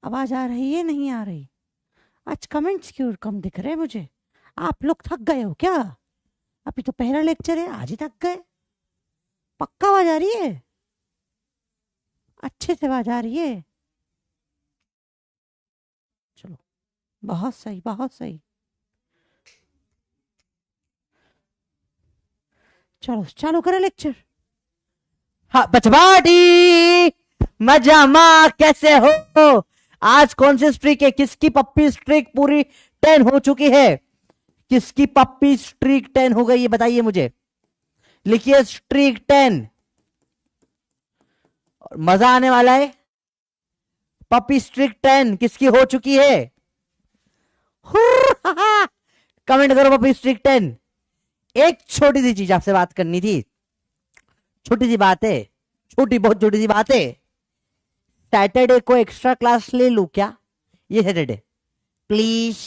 आवाज आ रही है नहीं आ रही? आज कमेंट्स क्यों कम दिख रहे हैं मुझे? आप लोग थक गए हो क्या? अभी तो पहला लेक्चर है, आज ही थक गए? पक्का आवाज आ रही है? अच्छे से आवाज आ रही है? चलो, बहुत सही बहुत सही। चलो चालू करें लेक्चर। हाँ बचवाटी, मजामा, कैसे हो? आज कौन सी स्ट्रीक है? किसकी पप्पी स्ट्रीक पूरी 10 हो चुकी है? किसकी पप्पी स्ट्रीक 10 हो गई है बताइए मुझे। लिखिए स्ट्रीक 10। मजा आने वाला है। पप्पी स्ट्रीक 10 किसकी हो चुकी है? कमेंट करो पप्पी स्ट्रीक 10। एक छोटी सी चीज आपसे बात करनी थी। छोटी सी बात है, छोटी बहुत छोटी सी बात है। सैटरडे को एक्स्ट्रा क्लास ले लूं क्या? ये सैटरडे प्लीज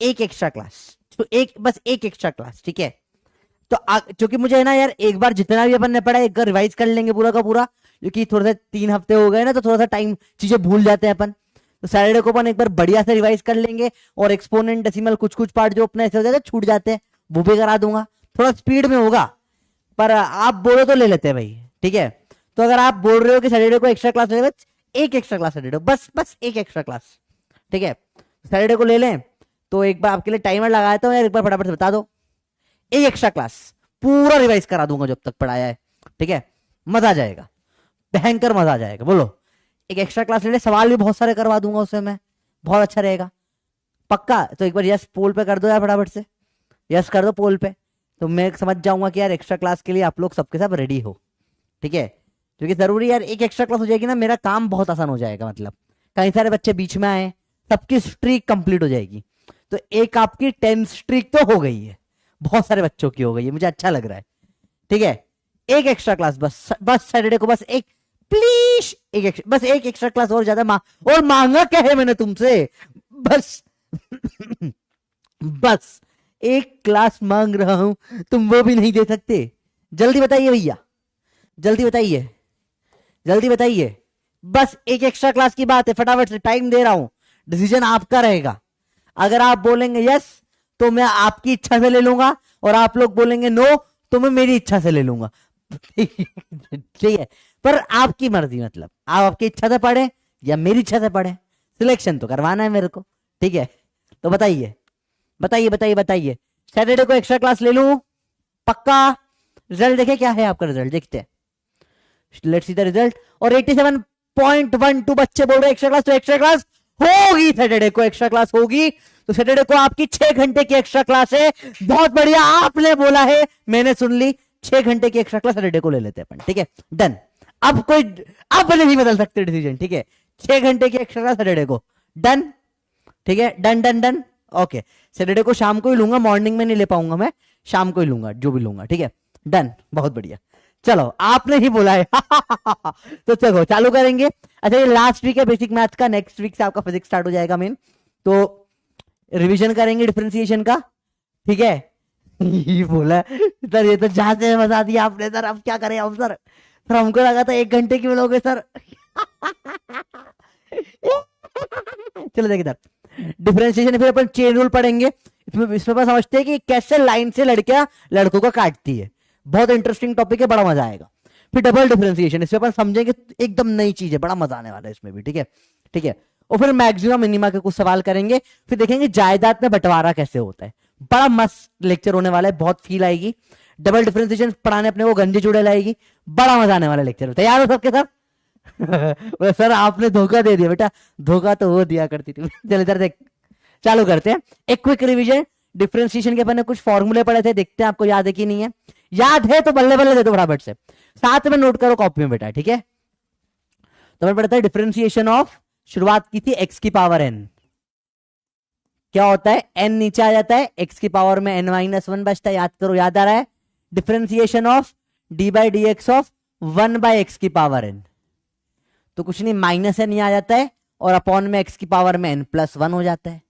एक एक्स्ट्रा क्लास। तो एक, बस एक एक्स्ट्रा क्लास, ठीक है? तो क्योंकि मुझे है ना यार, एक बार जितना भी अपन ने पढ़ा एक बार रिवाइज कर लेंगे पूरा का पूरा, क्योंकि थोड़ा सा 3 हफ्ते हो गए ना, तो थोड़ा सा टाइम चीजें भूल जाते हैं अपन। तो सैटरडे को अपन एक बार बढ़िया से रिवाइज कर लेंगे, और एक्सपोनेंट डेसिमल कुछ कुछ पार्ट जो अपने ऐसे हो जाते हैं छूट जाते हैं, वो भी करा दूंगा। थोड़ा स्पीड में होगा, पर आप बोलो तो ले लेते हैं भाई, ठीक है? तो अगर आप बोल रहे हो कि सैटरडे को एक्स्ट्रा क्लास ले, एक एक्स्ट्रा क्लास सैटरडे, बस बस एक एक्स्ट्रा क्लास, ठीक है? सैटरडे को ले लें। तो एक बार आपके लिए टाइमर लगाया था यार, एक बार फटाफट से बता दो। एक एक्स्ट्रा क्लास पूरा रिवाइज करा दूंगा जब तक पढ़ाया है, ठीक है? मजा आ जाएगा, भयंकर मजा आ जाएगा। बोलो, एक एक्स्ट्रा क्लास ले ले, सवाल भी बहुत सारे करवा दूंगा उससे मैं, बहुत अच्छा रहेगा। पक्का? तो एक बार यस पोल पे कर दो यार फटाफट से, यस कर दो पोल पे, तो मैं समझ जाऊंगा कि यार एक्स्ट्रा क्लास के लिए आप लोग सबके सब रेडी हो, ठीक है? क्योंकि जरूरी यार, एक एक्स्ट्रा क्लास हो जाएगी ना, मेरा काम बहुत आसान हो जाएगा। मतलब कई सारे बच्चे बीच में आए, सबकी स्ट्रीक कंप्लीट हो जाएगी। तो एक आपकी 10 स्ट्रीक तो हो गई है, बहुत सारे बच्चों की हो गई है, मुझे अच्छा लग रहा है, ठीक है? एक एक्स्ट्रा क्लास बस, बस सैटरडे को बस एक, प्लीज एक, बस एक एक्स्ट्रा क्लास और ज्यादा और मांगा क्या है मैंने तुमसे? बस बस एक क्लास मांग रहा हूं, तुम वो भी नहीं दे सकते? जल्दी बताइए भैया, जल्दी बताइए, जल्दी बताइए। बस एक एक्स्ट्रा क्लास की बात है, फटाफट से टाइम दे रहा हूं, डिसीजन आपका रहेगा। अगर आप बोलेंगे यस तो मैं आपकी इच्छा से ले लूंगा, और आप लोग बोलेंगे नो तो मैं मेरी इच्छा से ले लूंगा। ठीक है? पर आपकी मर्जी, मतलब आप आपकी इच्छा से पढ़े या मेरी इच्छा से पढ़े, सिलेक्शन तो करवाना है मेरे को, ठीक है? तो बताइए बताइए बताइए बताइए, सैटरडे को एक्स्ट्रा क्लास ले लूं? पक्का? रिजल्ट देखे, क्या है आपका रिजल्ट, देखते हैं। Let's see the result. और 87.12 बच्चे बोल रहे हैं एक्स्ट्रा क्लास, तो एक्स्ट्रा क्लास होगी, सैटरडे को एक्स्ट्रा क्लास होगी। तो सैटरडे को आपकी 6 घंटे की एक्स्ट्रा क्लास है। बहुत बढ़िया, आपने बोला है, मैंने सुन ली। 6 घंटे की एक्स्ट्रा क्लास सैटरडे को ले लेते हैं अपन, ठीक है? डन। अब कोई, अब नहीं बदल सकते डिसीजन, ठीक है? 6 घंटे की एक्स्ट्रा क्लास सैटरडे को, डन, ठीक है? Done done done, okay. Saturday को शाम को ही लूंगा, मॉर्निंग में नहीं ले पाऊंगा मैं, शाम को ही लूंगा जो भी लूंगा, ठीक है? डन, बहुत बढ़िया। चलो, आपने ही बोला है। तो चलो चालू करेंगे। अच्छा, ये लास्ट वीक है बेसिक मैथ्स का, नेक्स्ट वीक से आपका फिजिक्स स्टार्ट हो जाएगा मेन। तो रिवीजन करेंगे डिफरेंशिएशन का, ठीक है? ये बोला सर, ये तो जहां से बता दिया आपने सर, अब क्या करें हम सर? सर हमको लगा था 1 घंटे की मिलोगे सर। चलो देखिए सर, डिफरेंशिएशन फिर अपन चेन रूल पढ़ेंगे। इसमें बस समझते हैं कि कैसे लाइन से लड़कियां लड़कों को काटती है। बहुत इंटरेस्टिंग टॉपिक है, बड़ा मजा आएगा। फिर डबल डिफरेंशिएशन, इसमें अपन समझेंगे, एकदम नई चीज है, बड़ा मजा आने वाला है इसमें भी, ठीक है? ठीक है। और फिर मैक्सिमम मिनिमा के कुछ सवाल करेंगे। फिर देखेंगे जायदाद में बंटवारा कैसे होता है। बड़ा मस्त लेक्चर होने वाला है, बहुत फील आएगी। डबल डिफरेंशिएशन पढ़ाने अपने को गंजे चुड़ैल आएगी, बड़ा मजा आने वाला लेक्चर। तैयार हो सबके सब? सर आपने धोखा दे दिया बेटा, धोखा तो वो दिया करती थी। चल इधर देख, चालू करते हैं। एक क्विक रिवीजन, डिफरेंशिएशन के अपन ने कुछ फॉर्मूले पढ़े थे, देखते हैं आपको याद है कि नहीं है। याद है तो बल्ले बल्ले दे दो फटाफट से, साथ में नोट करो कॉपी में बेटा, ठीक है? तो मैं पढ़ता है डिफरेंशिएशन ऑफ, शुरुआत की थी एक्स की पावर एन। क्या होता है? एन नीचे आ जाता है, एक्स की पावर में एन माइनस वन बचता है, याद करो, याद आ रहा है? Differentiation of D by d x of 1/x की पावर एन, तो कुछ नहीं, माइनस एन आ जाता है, और अपॉन में एक्स की पावर में एन प्लस वन हो जाता है।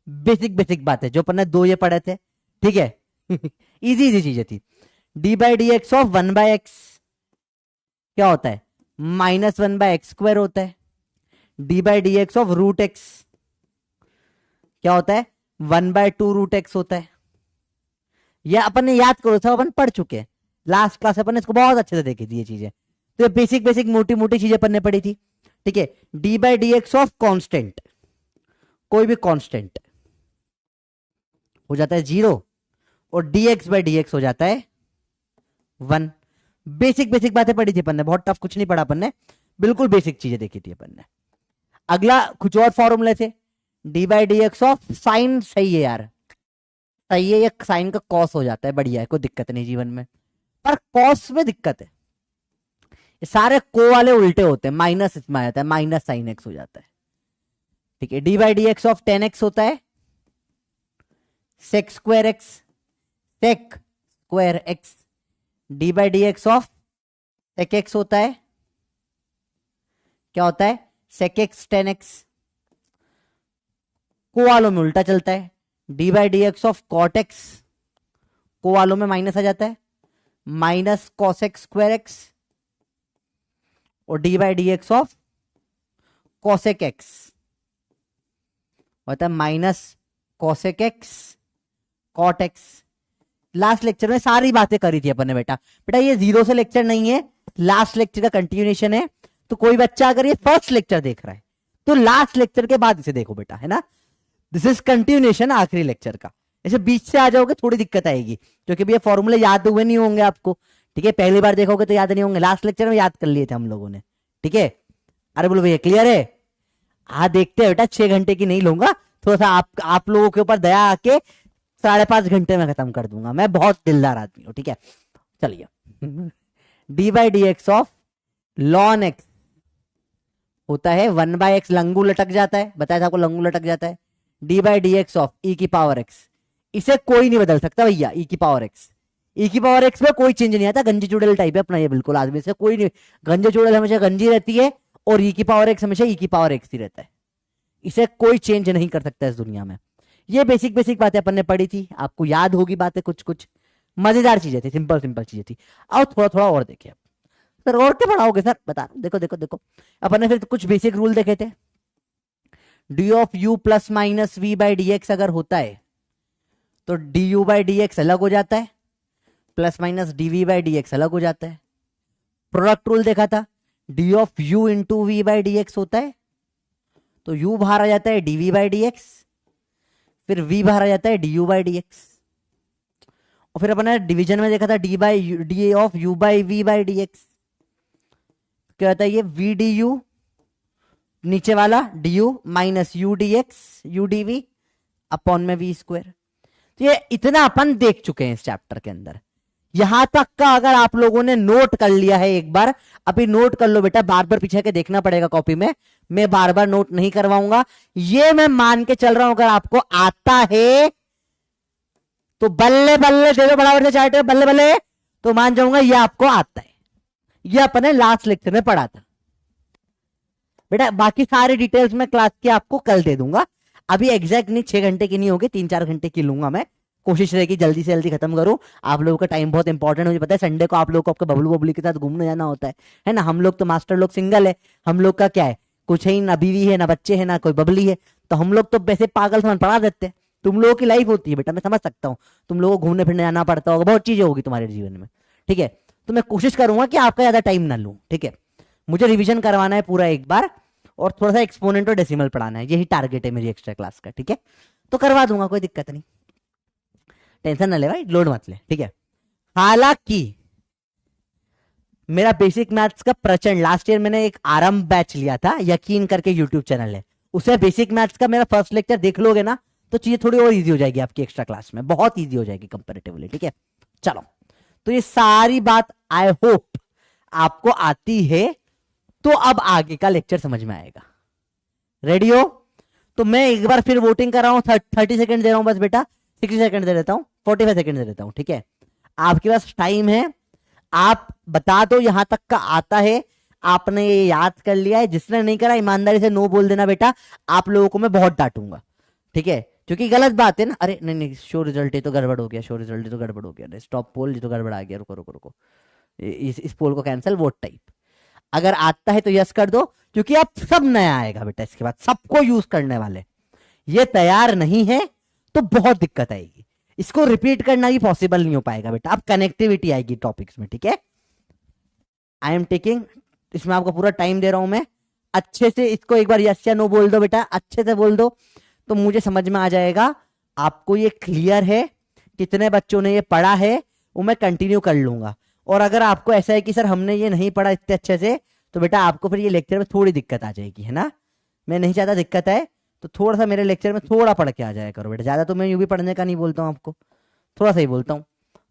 बेसिक बेसिक बात है जो अपन ने दो ये पढ़े थे, ठीक है? इजी इजी चीजें थी। D by d x of 1/x क्या होता है? -1/x² होता है। D by d x of root x क्या होता है, 1/2 रूट एक्स होता है। यह अपन ने याद करो, सब अपन पढ़ चुके हैं, लास्ट क्लास अपन ने इसको बहुत अच्छे से देखी थी ये चीजें। तो ये बेसिक बेसिक मोटी मोटी चीजें अपन ने पढ़ी थी, ठीक है। D by d x of constant, कोई भी कॉन्स्टेंट हो जाता है 0 और D x by d x हो जाता है 1। बेसिक बेसिक बातें पढ़ी थी अपन ने, बहुत टफ कुछ नहीं पढ़ा अपन ने, बिल्कुल बेसिक चीजें देखी थी अपन ने। अगला कुछ और फॉर्मूले थे, D by d x of sine, सही है यार, सही है, ये साइन का कॉस हो जाता है, बढ़िया है, कोई दिक्कत नहीं जीवन में। पर कॉस में दिक्कत है, ये सारे को वाले उल्टे होते हैं, माइनस इसमें आ जाता है, माइनस साइन एक्स हो जाता है, ठीक है। D by d x of 10x होता है sec square x, sec square x. D by d x of sec x होता है, क्या होता है, सेक एक्स 10x। को वालों में उल्टा चलता है, d by d x of cot x, को वालों में माइनस आ जाता है, माइनस कॉसेक स्क्वायर एक्स। और d by d x of cosec x होता है minus cosec x cot x. Last lecture में सारी बातें करी थी अपन ने बेटा। बेटा ये 0 से लेक्चर नहीं है, लास्ट लेक्चर का कंटिन्यूएशन है। तो कोई बच्चा अगर ये फर्स्ट लेक्चर देख रहा है तो लास्ट लेक्चर के बाद इसे देखो बेटा, है ना। दिस इज कंटिन्यूएशन आखिरी लेक्चर का। ऐसे बीच से आ जाओगे थोड़ी दिक्कत आएगी, क्योंकि भैया फॉर्मूले याद हुए नहीं होंगे आपको, ठीक है। पहली बार देखोगे तो याद नहीं होंगे, लास्ट लेक्चर में याद कर लिए थे हम लोगों ने, ठीक है। अरे बोलो भैया क्लियर है, हाँ देखते हैं बेटा, 6 घंटे की नहीं लूंगा, थोड़ा सा आप लोगों के ऊपर दया आके 5.5 घंटे में खत्म कर दूंगा, मैं बहुत दिलदार आदमी हूं, ठीक है। चलिए D by d x of lawn x होता है 1/x, लंगू लटक जाता है, बताया था आपको लंगू लटक जाता है। D by d x of e की पावर एक्स, इसे कोई नहीं बदल सकता भैया, ई की पावर एक्स। ई की पावर एक्स में कोई चेंज नहीं आता, गंजी चुड़ैल टाइप है अपना ये, बिल्कुल आदमी से कोई नहीं, गंजे चुड़ैल हमेशा गंजी रहती है और ई की पावर एक्स हमेशा ई की पावर एक्स ही रहता है, इसे कोई चेंज नहीं कर सकता इस दुनिया में। ये बेसिक बेसिक बातें अपन ने पढ़ी थी, आपको याद होगी बातें, कुछ कुछ मजेदार चीजें थी, सिंपल सिंपल चीजें थी। आओ थोड़ा थोड़ा और देखिए सर, और क्या पढ़ाओगे सर, बता देखो देखो देखो। अपन ने फिर कुछ बेसिक रूल देखे थे, d of u plus minus v by d x अगर होता है तो d u by d x अलग हो जाता है, plus minus d v by d x अलग हो जाता है। प्रोडक्ट रूल देखा था, d of u into v by d x होता है तो यू बाहर आ जाता है d v by d x, फिर वी बाहर आ जाता है d u by d x. और फिर अपन ने डिवीजन में देखा था d of u by v by d x क्या होता है, ये वी डी यू नीचे वाला d u minus u d x u d v upon में वी स्क्वायर। तो ये इतना अपन देख चुके हैं इस चैप्टर के अंदर, यहां तक का अगर आप लोगों ने नोट कर लिया है एक बार, अभी नोट कर लो बेटा, बार बार पीछे के देखना पड़ेगा कॉपी में, मैं बार बार नोट नहीं करवाऊंगा। ये मैं मान के चल रहा हूं अगर आपको आता है तो बल्ले बल्ले दे दो बराबर से चार्ट, बल्ले बल्ले तो मान जाऊंगा ये आपको आता है। ये अपने लास्ट लेक्चर में पढ़ा था बेटा, बाकी सारे डिटेल्स में क्लास के आपको कल दे दूंगा। अभी एग्जैक्ट नहीं 6 घंटे की नहीं होगी, 3-4 घंटे की लूंगा मैं, कोशिश रहेगी जल्दी से जल्दी खत्म करूं। आप लोगों का टाइम बहुत इंपॉर्टेंट है, मुझे पता है। संडे को आप लोगों को आपके बबलू बबली के साथ घूमने जाना होता है ना। हम लोग तो मास्टर लोग सिंगल है, हम लोग का क्या है, कुछ है ही ना, बीवी है ना, बच्चे है ना, कोई बबली है, तो हम लोग तो वैसे पागल समझ पढ़ा देते हैं। तुम लोगों की लाइफ होती है बेटा, मैं समझ सकता हूँ, तुम लोगों को घूमने फिरने जाना पड़ता होगा, बहुत चीजें होगी तुम्हारे जीवन में, ठीक है। तो मैं कोशिश करूंगा कि आपका ज्यादा टाइम ना लूं, ठीक है। मुझे रिवीजन करवाना है पूरा एक बार, और थोड़ा सा एक्सपोनेंट और डेसिमल पढ़ाना है, यही टारगेट है मेरी एक्स्ट्रा क्लास का, ठीक है। तो करवा दूंगा, कोई दिक्कत नहीं, टेंशन ना ले भाई, लोड मत ले, ठीक है। हालांकि मेरा बेसिक मैथ्स का प्रचंड, लास्ट ईयर मैंने एक आरंभ बैच लिया था, यकीन करके यूट्यूब चैनल है, उसमें बेसिक मैथ्स का मेरा फर्स्ट लेक्चर देख लोगे ना तो चीजें थोड़ी और इजी हो जाएगी आपकी एक्स्ट्रा क्लास में, बहुत इजी हो जाएगी कंपेरेटिवली, ठीक है। चलो, तो ये सारी बात आई होप आपको आती है, तो अब आगे का लेक्चर समझ में आएगा। रेडी हो? तो मैं एक बार फिर वोटिंग कर रहा हूं, 30 सेकंड दे रहा हूं बस बेटा, 60 सेकंड दे देता हूं, 45 सेकंड दे देता हूं, ठीक है। आपके पास टाइम है, आप बता दो यहां तक का आता है, आपने ये याद कर लिया है। जिसने नहीं करा ईमानदारी से नो बोल देना बेटा, आप लोगों को मैं बहुत डांटूंगा, ठीक है, क्योंकि गलत बात है ना। अरे नहीं नहीं, शो रिजल्ट ये तो गड़बड़ हो गया, शो रिजल्ट ये तो गड़बड़ हो गया, स्टॉप पोल ये तो गड़बड़ आ गया, रुको रुको रुको, इस पोल को कैंसिल, वोट टाइप। अगर आता है तो यस कर दो, क्योंकि अब सब नया आएगा बेटा, इसके बाद सबको यूज करने वाले। ये तैयार नहीं है तो बहुत दिक्कत आएगी, इसको रिपीट करना ही पॉसिबल नहीं हो पाएगा बेटा। अब कनेक्टिविटी आएगी टॉपिक्स में, ठीक है। आई एम टेकिंग, इसमें आपको पूरा टाइम दे रहा हूं मैं, अच्छे से इसको एक बार यस या नो बोल दो बेटा, अच्छे से बोल दो तो मुझे समझ में आ जाएगा आपको ये क्लियर है, कितने बच्चों ने ये पढ़ा है, वो मैं कंटिन्यू कर लूंगा। और अगर आपको ऐसा है कि सर हमने ये नहीं पढ़ा इतने अच्छे से, तो बेटा आपको फिर ये लेक्चर में थोड़ी दिक्कत आ जाएगी, है ना। मैं नहीं चाहता दिक्कत आए, तो थोड़ा सा मेरे लेक्चर में थोड़ा पढ़ के आ जाया करो बेटा। ज्यादा तो मैं यूं भी पढ़ने का नहीं बोलता हूँ आपको, थोड़ा सा ही बोलता हूँ,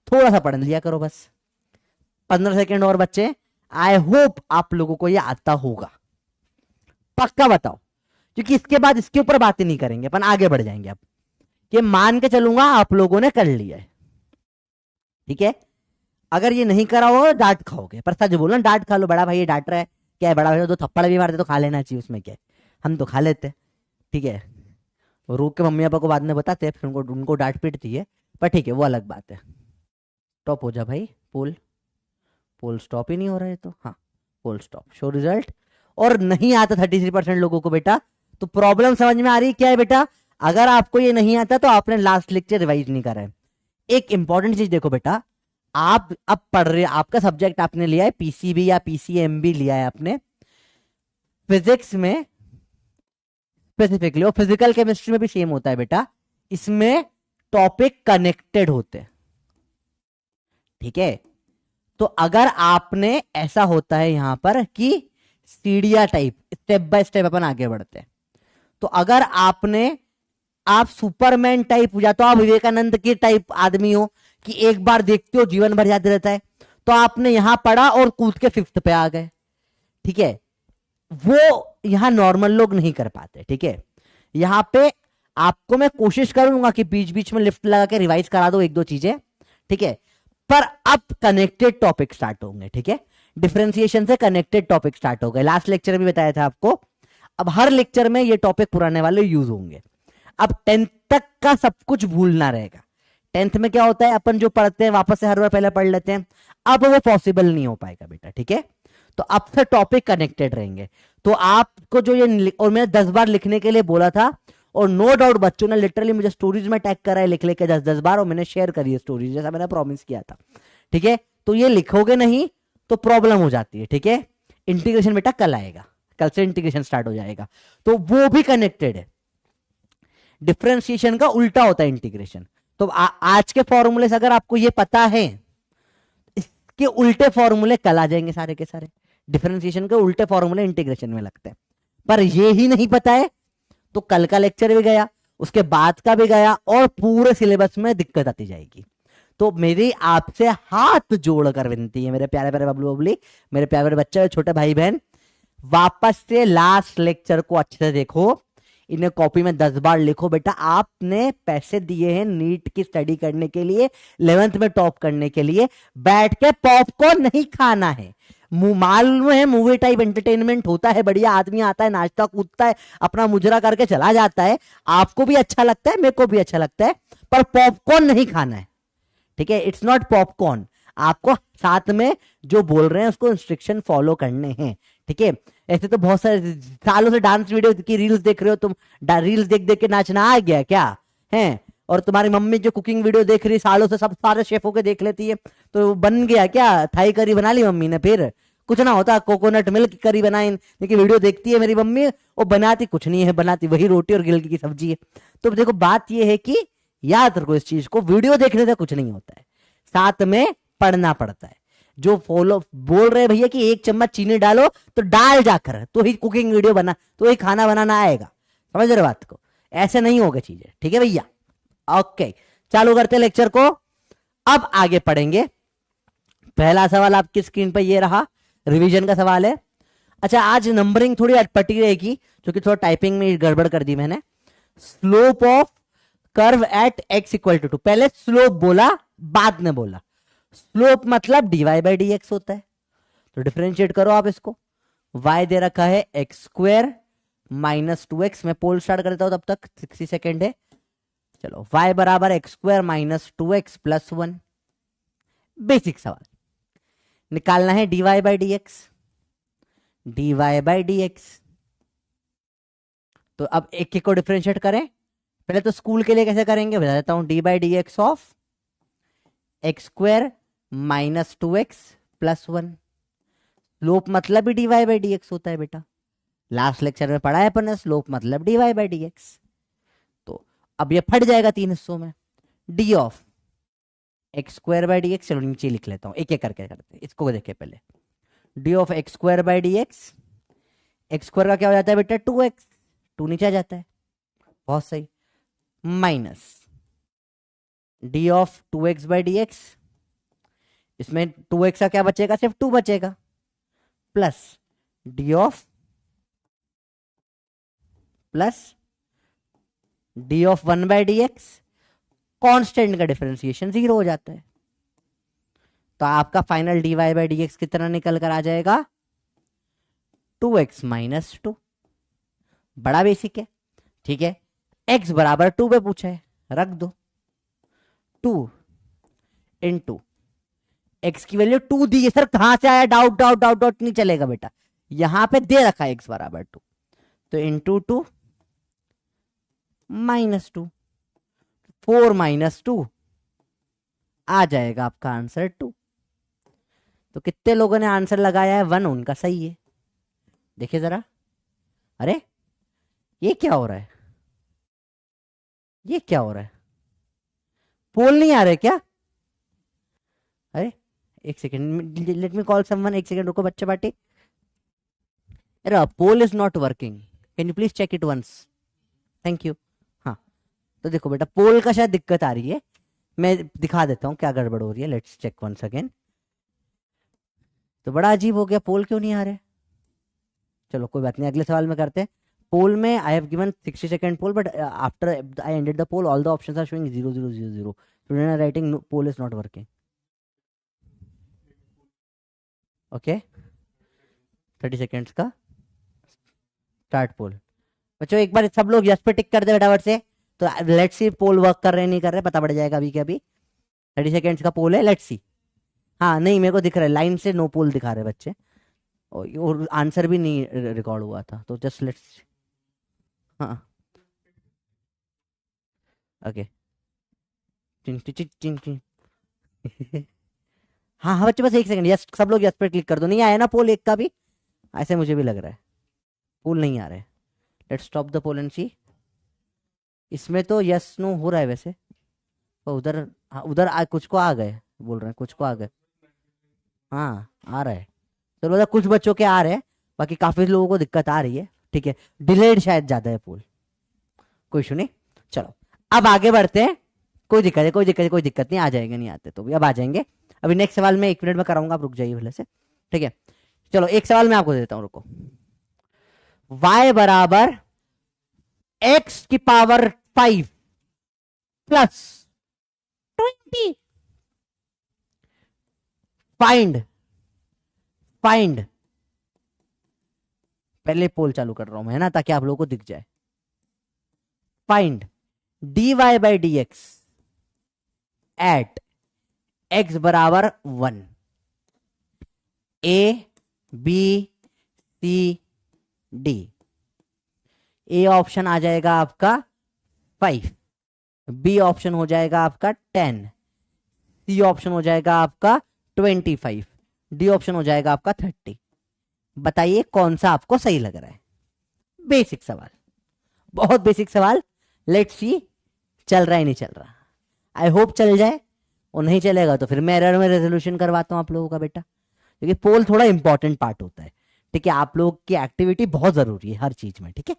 थोड़ा सा पढ़ लिया करो बस। 15 सेकेंड और बच्चे, आई होप आप लोगों को ये आता होगा, पक्का बताओ, क्योंकि इसके बाद इसके ऊपर बातें नहीं करेंगे अपन, आगे बढ़ जाएंगे। अब ये मान के चलूंगा आप लोगों ने कर लिया है, ठीक है। अगर ये नहीं करा हो डांट खाओगे, पर सच बोलो, डांट खा लो, बड़ा भाई ये डांट रहा है, क्या है बड़ा भाई, दो थप्पड़ भी मारते तो खा लेना चाहिए, उसमें क्या है, हम तो खा लेते, ठीक है। रोक के मम्मी पापा को बाद में बताते हैं, फिर उनको डांट पीटती है, पर ठीक है वो अलग बात है। स्टॉप हो जा भाई, पोल पोल स्टॉप ही नहीं हो रहा है तो, हाँ पोल स्टॉप, शो रिजल्ट। और नहीं आता 33% लोगों को बेटा, तो प्रॉब्लम समझ में आ रही है क्या है बेटा। अगर आपको ये नहीं आता तो आपने लास्ट लेक्चर रिवाइज नहीं करा है। एक इंपॉर्टेंट चीज देखो बेटा, आप अब पढ़ रहे, आपका सब्जेक्ट आपने लिया है पीसीबी या पीसीएमबी लिया है आपने फिजिक्स में स्पेसिफिकली, और फिजिकल केमिस्ट्री में भी सेम होता है बेटा, इसमें टॉपिक कनेक्टेड होते हैं, ठीक है। तो अगर आपने, ऐसा होता है यहां पर कि सीढ़िया टाइप, स्टेप बाय स्टेप अपन आगे बढ़ते हैं, तो अगर आपने, आप सुपरमैन टाइप या तो आप विवेकानंद के टाइप आदमी हो कि एक बार देखते हो जीवन भर याद रहता है, तो आपने यहां पढ़ा और कूद के 5th पे आ गए, ठीक है। वो यहां नॉर्मल लोग नहीं कर पाते, ठीक है। यहां पे आपको मैं कोशिश करूंगा कि बीच बीच में लिफ्ट लगा के रिवाइज करा दो एक दो चीजें, ठीक है। पर अब कनेक्टेड टॉपिक स्टार्ट होंगे, ठीक है। डिफरेंशिएशन से कनेक्टेड टॉपिक स्टार्ट हो गए, लास्ट लेक्चर में बताया था आपको। अब हर लेक्चर में ये टॉपिक पुराने वाले यूज होंगे। अब 10th तक का सब कुछ भूलना रहेगा। 10th में क्या होता है, अपन जो पढ़ते हैं वापस से हर बार पहले पढ़ लेते हैं, अब वो पॉसिबल नहीं हो पाएगा बेटा, ठीक है। तो अब से टॉपिक कनेक्टेड रहेंगे। तो आपको जो ये, और मैंने 10 बार लिखने के लिए बोला था, और नो डाउट बच्चों ने लिटरली मुझे स्टोरीज में टैग करा है लिख लेके 10-10 बार, और मैंने शेयर करी है स्टोरीज, जैसा मैंने प्रॉमिस किया था, ठीक है। तो ये लिखोगे नहीं तो प्रॉब्लम हो जाती है, ठीक है। इंटीग्रेशन बेटा कल आएगा, कल से इंटीग्रेशन स्टार्ट हो जाएगा, तो वो भी कनेक्टेड है। डिफरेंशिएशन का उल्टा होता है इंटीग्रेशन। तो आज के फॉर्मूले से अगर आपको ये पता है, इसके उल्टे फॉर्मूले कल आ जाएंगे सारे के सारे। डिफरेंशिएशन के उल्टे फॉर्मूले इंटीग्रेशन में लगते हैं, पर ये ही नहीं पता है तो कल का लेक्चर भी गया, उसके बाद का भी गया, और पूरे सिलेबस में दिक्कत आती जाएगी। तो मेरी आपसे हाथ जोड़कर विनती है मेरे प्यारे प्यारे बबलू बबली, मेरे प्यारे प्यारे बच्चे, छोटे भाई बहन, वापस से लास्ट लेक्चर को अच्छे से देखो, इन्हें कॉपी में 10 बार लिखो बेटा। आपने पैसे दिए हैं नीट की स्टडी करने के लिए, 11th में टॉप करने के लिए, बैठ के पॉपकॉर्न नहीं खाना है। मालूम है मूवी टाइप एंटरटेनमेंट होता है, बढ़िया आदमी आता है, नाचता कूदता है, अपना मुजरा करके चला जाता है, आपको भी अच्छा लगता है, मेरे को भी अच्छा लगता है, पर पॉपकॉर्न नहीं खाना है, ठीक है। It's not popcorn. आपको साथ में जो बोल रहे हैं उसको इंस्ट्रक्शन फॉलो करने हैं, ठीक है। ऐसे तो बहुत सारे सालों से डांस वीडियो की रील्स देख रहे हो तुम, रील्स देख देख के नाचना आ गया क्या है। और तुम्हारी मम्मी जो कुकिंग वीडियो देख रही सालों से, सब सारे शेफों के देख लेती है, तो बन गया क्या, थाई करी बना ली मम्मी ने, फिर कुछ ना होता, कोकोनट मिल्क करी बनाई, लेकिन वीडियो देखती है मेरी मम्मी, वो बनाती कुछ नहीं है, बनाती वही रोटी और गिलकी की सब्जी है। तो देखो बात ये है कि याद रखो इस चीज को, वीडियो देखने से कुछ नहीं होता है, साथ में पढ़ना पड़ता है। जो फॉलो बोल रहे भैया कि 1 चम्मच चीनी डालो, तो डाल जाकर तो ही कुकिंग वीडियो बना, तो ही खाना बनाना आएगा, समझ रहे बात को, ऐसे नहीं होगा चीजें, ठीक है भैया। ओके, चालू करते लेक्चर को, अब आगे पढ़ेंगे। पहला सवाल आपकी स्क्रीन पर ये रहा, रिवीजन का सवाल है। अच्छा, आज नंबरिंग थोड़ी अटपटी रहेगी क्योंकि थोड़ा टाइपिंग में गड़बड़ कर दी मैंने। Slope of curve at x equal to 2, पहले स्लोप बोला बाद में बोला, स्लोप मतलब dy बाई डी एक्स होता है, तो डिफरेंशिएट करो आप इसको। y दे रखा है एक्स स्क्वायर माइनस 2x, मैं पोल स्टार्ट कर देता हूं तब तक, 60 सेकेंड है। चलो, y बराबर x square minus 2x plus 1, basic सवाल निकालना है dy by d x. dy by d x. तो अब एक एक को डिफरेंशिएट करें। पहले तो स्कूल के लिए कैसे करेंगे बता देता हूं। D by d x of x square minus 2x plus 1। Slope मतलब ही d y by d x होता है बेटा, लास्ट लेक्चर में पढ़ा है अपन ने। स्लोप मतलब d y by d x. तो अब ये फट जाएगा तीन हिस्सों में। D of x square by d x, चलो नीचे लिख लेता हूं, एक एक करके करते हैं। इसको देखे पहले। D of x square by d x, x square का क्या हो जाता है बेटा 2x, 2 नीचे आ जाता है, बहुत सही। Minus d of 2x by d x, इसमें 2x का क्या बचेगा, सिर्फ 2 बचेगा, plus d of d of 1 by d x. Constant का डिफरेंशिएशन 0 हो जाता है। तो आपका final d y by d x कितना निकल कर आ जाएगा 2x माइनस 2। बड़ा बेसिक है, ठीक है। x बराबर 2 पे पूछा है, रख दो। 2 इंटू एक्स की वैल्यू 2 दी है सर, कहां से आया, डाउट डाउट डाउट डाउट नहीं चलेगा बेटा, यहां पे दे रखा है x बराबर 2, तो इंटू 2 माइनस 2, 4 माइनस 2 आ जाएगा आपका आंसर 2। तो कितने लोगों ने आंसर लगाया है 1, उनका सही है। देखिए जरा, अरे ये क्या हो रहा है, ये क्या हो रहा है, पोल नहीं आ रहे क्या? अरे एक second, let me call someone, एक सेकेंड रुको बच्चे बाटी। अरे poll is not working, can you please check it once, thank you. हाँ तो देखो बेटा, पोल का शायद दिक्कत आ रही है, मैं दिखा देता हूँ क्या गड़बड़ हो रही है। Let's check once again. तो बड़ा अजीब हो गया, पोल क्यों नहीं आ रहे। चलो कोई बात नहीं, अगले सवाल में करते हैं। पोल में I have given 60 second poll, but after I ended the poll all the options are showing 0 0 0 0। Student are writing poll is not working. Okay 30 seconds का स्टार्ट पोल। बच्चों एक बार सब लोग यस पे टिक कर दे फटाफट से। तो लेट्स सी पोल वर्क कर रहे नहीं कर रहे, पता पड़ जाएगा अभी के अभी। 30 सेकेंड्स का पोल है, लेट्स सी। हाँ नहीं मेरे को दिख रहा है, लाइन से नो पोल दिखा रहे बच्चे, और आंसर भी नहीं रिकॉर्ड हुआ था, तो जस्ट लेट्स। हाँ ओके हाँ हाँ बच्चे बस एक सेकंड, यस सब लोग यस पे क्लिक कर दो। नहीं आया ना पोल एक का भी, ऐसे मुझे भी लग रहा है पोल नहीं आ रहा है। Let's stop the poll and see. इसमें तो यस नो हो रहा है वैसे, तो उधर हाँ उधर कुछ को आ गए, बोल रहे हैं कुछ को आ गए। हाँ आ रहा है, तो मतलब कुछ बच्चों के आ रहे हैं, बाकी काफी लोगों को दिक्कत आ रही है, ठीक है। डिलेड शायद ज्यादा है पोल, कोई इशू नहीं। चलो अब आगे बढ़ते हैं, कोई दिक्कत है, कोई दिक्कत है, कोई दिक्कत नहीं, आ जाएंगे, नहीं आते तो भी अब आ जाएंगे। अभी नेक्स्ट सवाल में 1 मिनट में कराऊंगा, आप रुक जाइए पहले से, ठीक है। चलो एक सवाल मैं आपको देता हूं, रुको। y बराबर x की पावर 5 प्लस 20। फाइंड पहले पोल चालू कर रहा हूं मैं, है ना, ताकि आप लोगों को दिख जाए। Find dy by d x at x बराबर 1। A B C D. A option आ जाएगा आपका 5, बी ऑप्शन हो जाएगा आपका 10, सी ऑप्शन हो जाएगा आपका 25, डी ऑप्शन हो जाएगा आपका 30। बताइए कौन सा आपको सही लग रहा है। बेसिक सवाल, बहुत बेसिक सवाल। लेट्स सी चल रहा है नहीं चल रहा, आई होप चल जाए, और नहीं चलेगा तो फिर मैं एरर में रेजोल्यूशन करवाता हूं आप लोगों का बेटा, क्योंकि पोल थोड़ा इंपॉर्टेंट पार्ट होता है, ठीक है। आप लोग की एक्टिविटी बहुत जरूरी है हर चीज में, ठीक है।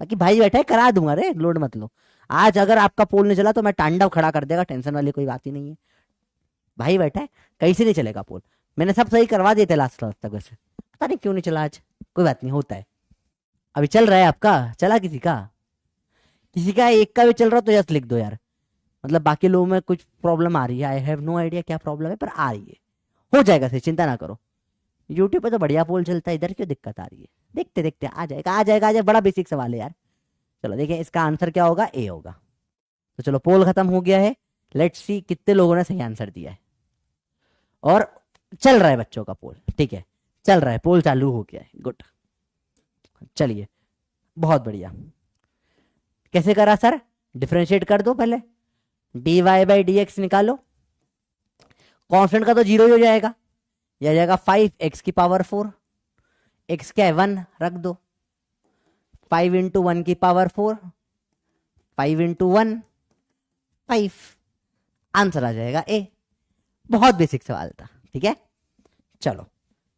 बाकी भाई बैठा है करा दूंगा, रे लोड मत लो। आज अगर आपका पोल नहीं चला तो मैं तांडव खड़ा कर देगा, टेंशन वाली कोई बात ही नहीं है। भाई बैठा है, कहीं से नहीं चलेगा पोल, मैंने सब सही करवा दिए थे लास्ट क्लास तक, वैसे पता नहीं क्यों नहीं चला आज, कोई बात नहीं, होता है। अभी चल रहा है आपका, चला किसी का एक का भी चल रहा तो यस लिख दो यार, मतलब बाकी लोगों में कुछ प्रॉब्लम आ रही है, आई हैव नो आइडिया क्या प्रॉब्लम है, पर आ रही है, हो जाएगा सही, चिंता ना करो। यूट्यूब पे तो बढ़िया पोल चलता है, इधर क्यों दिक्कत आ रही है, देखते देखते आ जाएगा आ जाएगा आ जाएगा। बड़ा बेसिक सवाल है यार। चलो देखिए इसका आंसर क्या होगा, ए होगा। तो चलो पोल खत्म हो गया है, लेट्स सी कितने लोगों ने सही आंसर दिया है। और चल रहा है बच्चों का पोल, ठीक है, चल रहा है, पोल चालू हो गया है, गुड। चलिए बहुत बढ़िया। कैसे करा सर? डिफरेंशिएट कर दो पहले, dy बाई डी एक्स निकालो, कांस्टेंट का तो 0 ही हो जाएगा, यह आ जाएगा 5x की पावर 4, x क्या है 1 रख दो, 5 इंटू 1 की पावर 4, 5 इंटू 1 5, आंसर आ जाएगा ए। बहुत बेसिक सवाल था, ठीक है। चलो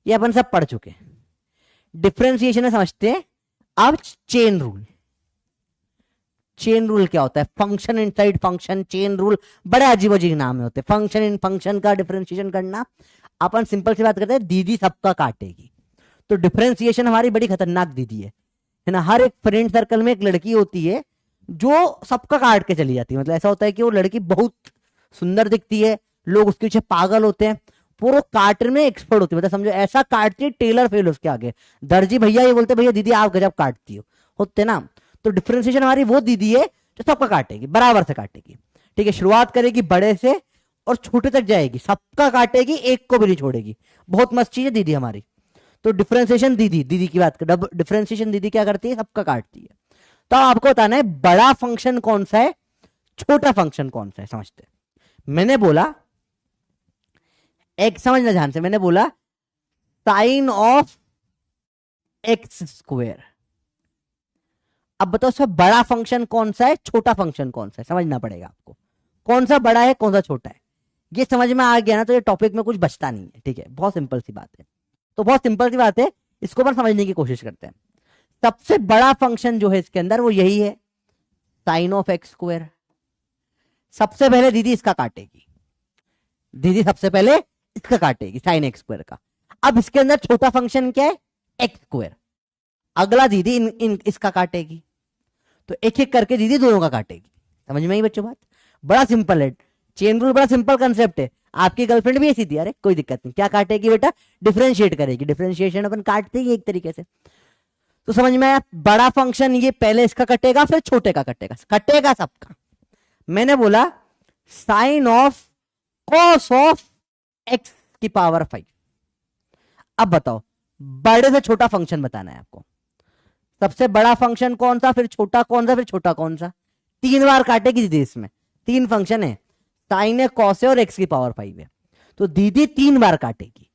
ये अपन सब पढ़ चुके हैं, डिफरेंशिएशन में समझते हैं। अब चेन रूल। चेन रूल क्या होता है? Function inside function, chain rule, बड़े अजीब अजीब नाम होते हैं। फंक्शन इन फंक्शन का डिफरेंशिएशन करना, अपन सिंपल सी बात करते हैं, दीदी सबका काटेगी। तो डिफरेंशिएशन हमारी बड़ी खतरनाक दीदी है ना। हर एक फ्रेंड सर्कल में एक लड़की होती है जो सबका काट के चली जाती है। मतलब ऐसा होता है कि वो लड़की बहुत सुंदर दिखती है, लोग उसके पीछे पागल होते हैं, पूरा काटने में एक्सपर्ट होती है। मतलब समझो ऐसा काटती है टेलर फेल उसके आगे, दर्जी भैया ये बोलते भैया दीदी आप गजब काटती हो, होते ना। तो डिफरेंशिएशन हमारी वो दीदी है जो सबका काटेगी, बराबर से काटेगी, ठीक है। शुरुआत करेगी बड़े से और छोटे तक जाएगी, सबका काटेगी, एक को भी नहीं छोड़ेगी। बहुत मस्त चीज है दीदी हमारी। तो डिफरेंशिएशन दीदी, दीदी की बात कर, डिफरेंशिएशन दीदी क्या करती है? सबका काटती है। तो आपको बताना है बड़ा फंक्शन कौन सा है, छोटा फंक्शन कौन सा है, समझते हैं। मैंने बोला एक, समझना ध्यान से, मैंने बोला साइन ऑफ एक्स स्क्वायर। अब बताओ उसमें बड़ा फंक्शन कौन सा है, छोटा फंक्शन कौन सा है, समझना पड़ेगा आपको। कौन सा बड़ा है, कौन सा छोटा है, ये समझ में आ गया ना, तो ये टॉपिक में कुछ बचता नहीं है, ठीक है। बहुत सिंपल सी बात है। तो बहुत सिंपल सी बात है, इसको पर समझने की कोशिश करते हैं। सबसे बड़ा फंक्शन जो है इसके अंदर वो यही है, साइन ऑफ एक्स स्क्वायर। सबसे पहले दीदी इसका काटेगी, दीदी सबसे पहले इसका काटेगी, साइन एक्स स्क्वायर का। अब इसके अंदर छोटा फंक्शन क्या है? X square. अगला दीदी इसका काटेगी। तो एक एक करके दीदी दोनों का काटेगी। समझ में आई बच्चों बात? बड़ा सिंपल है, चेन रूल बड़ा सिंपल कंसेप्ट है। आपकी गर्लफ्रेंड भी ऐसी थी, अरे कोई दिक्कत नहीं, क्या काटेगी बेटा? डिफरेंशिएट करेगी। डिफरेंशिएशन अपन काटते ही एक तरीके से। तो समझ में आया? बड़ा फंक्शन ये पहले इसका कटेगा, फिर छोटे का कटेगा, कटेगा सबका। मैंने बोला sine of cos of x की पावर 5। अब बताओ बड़े से छोटा फंक्शन बताना है आपको। सबसे बड़ा फंक्शन कौन सा, फिर छोटा कौन सा, फिर छोटा कौन सा? 3 बार काटेगी दीदी, इसमें 3 फंक्शन है, साइन है, कॉस है और एक्स की पावर 5 है। तो दीदी 3 बार काटेगी।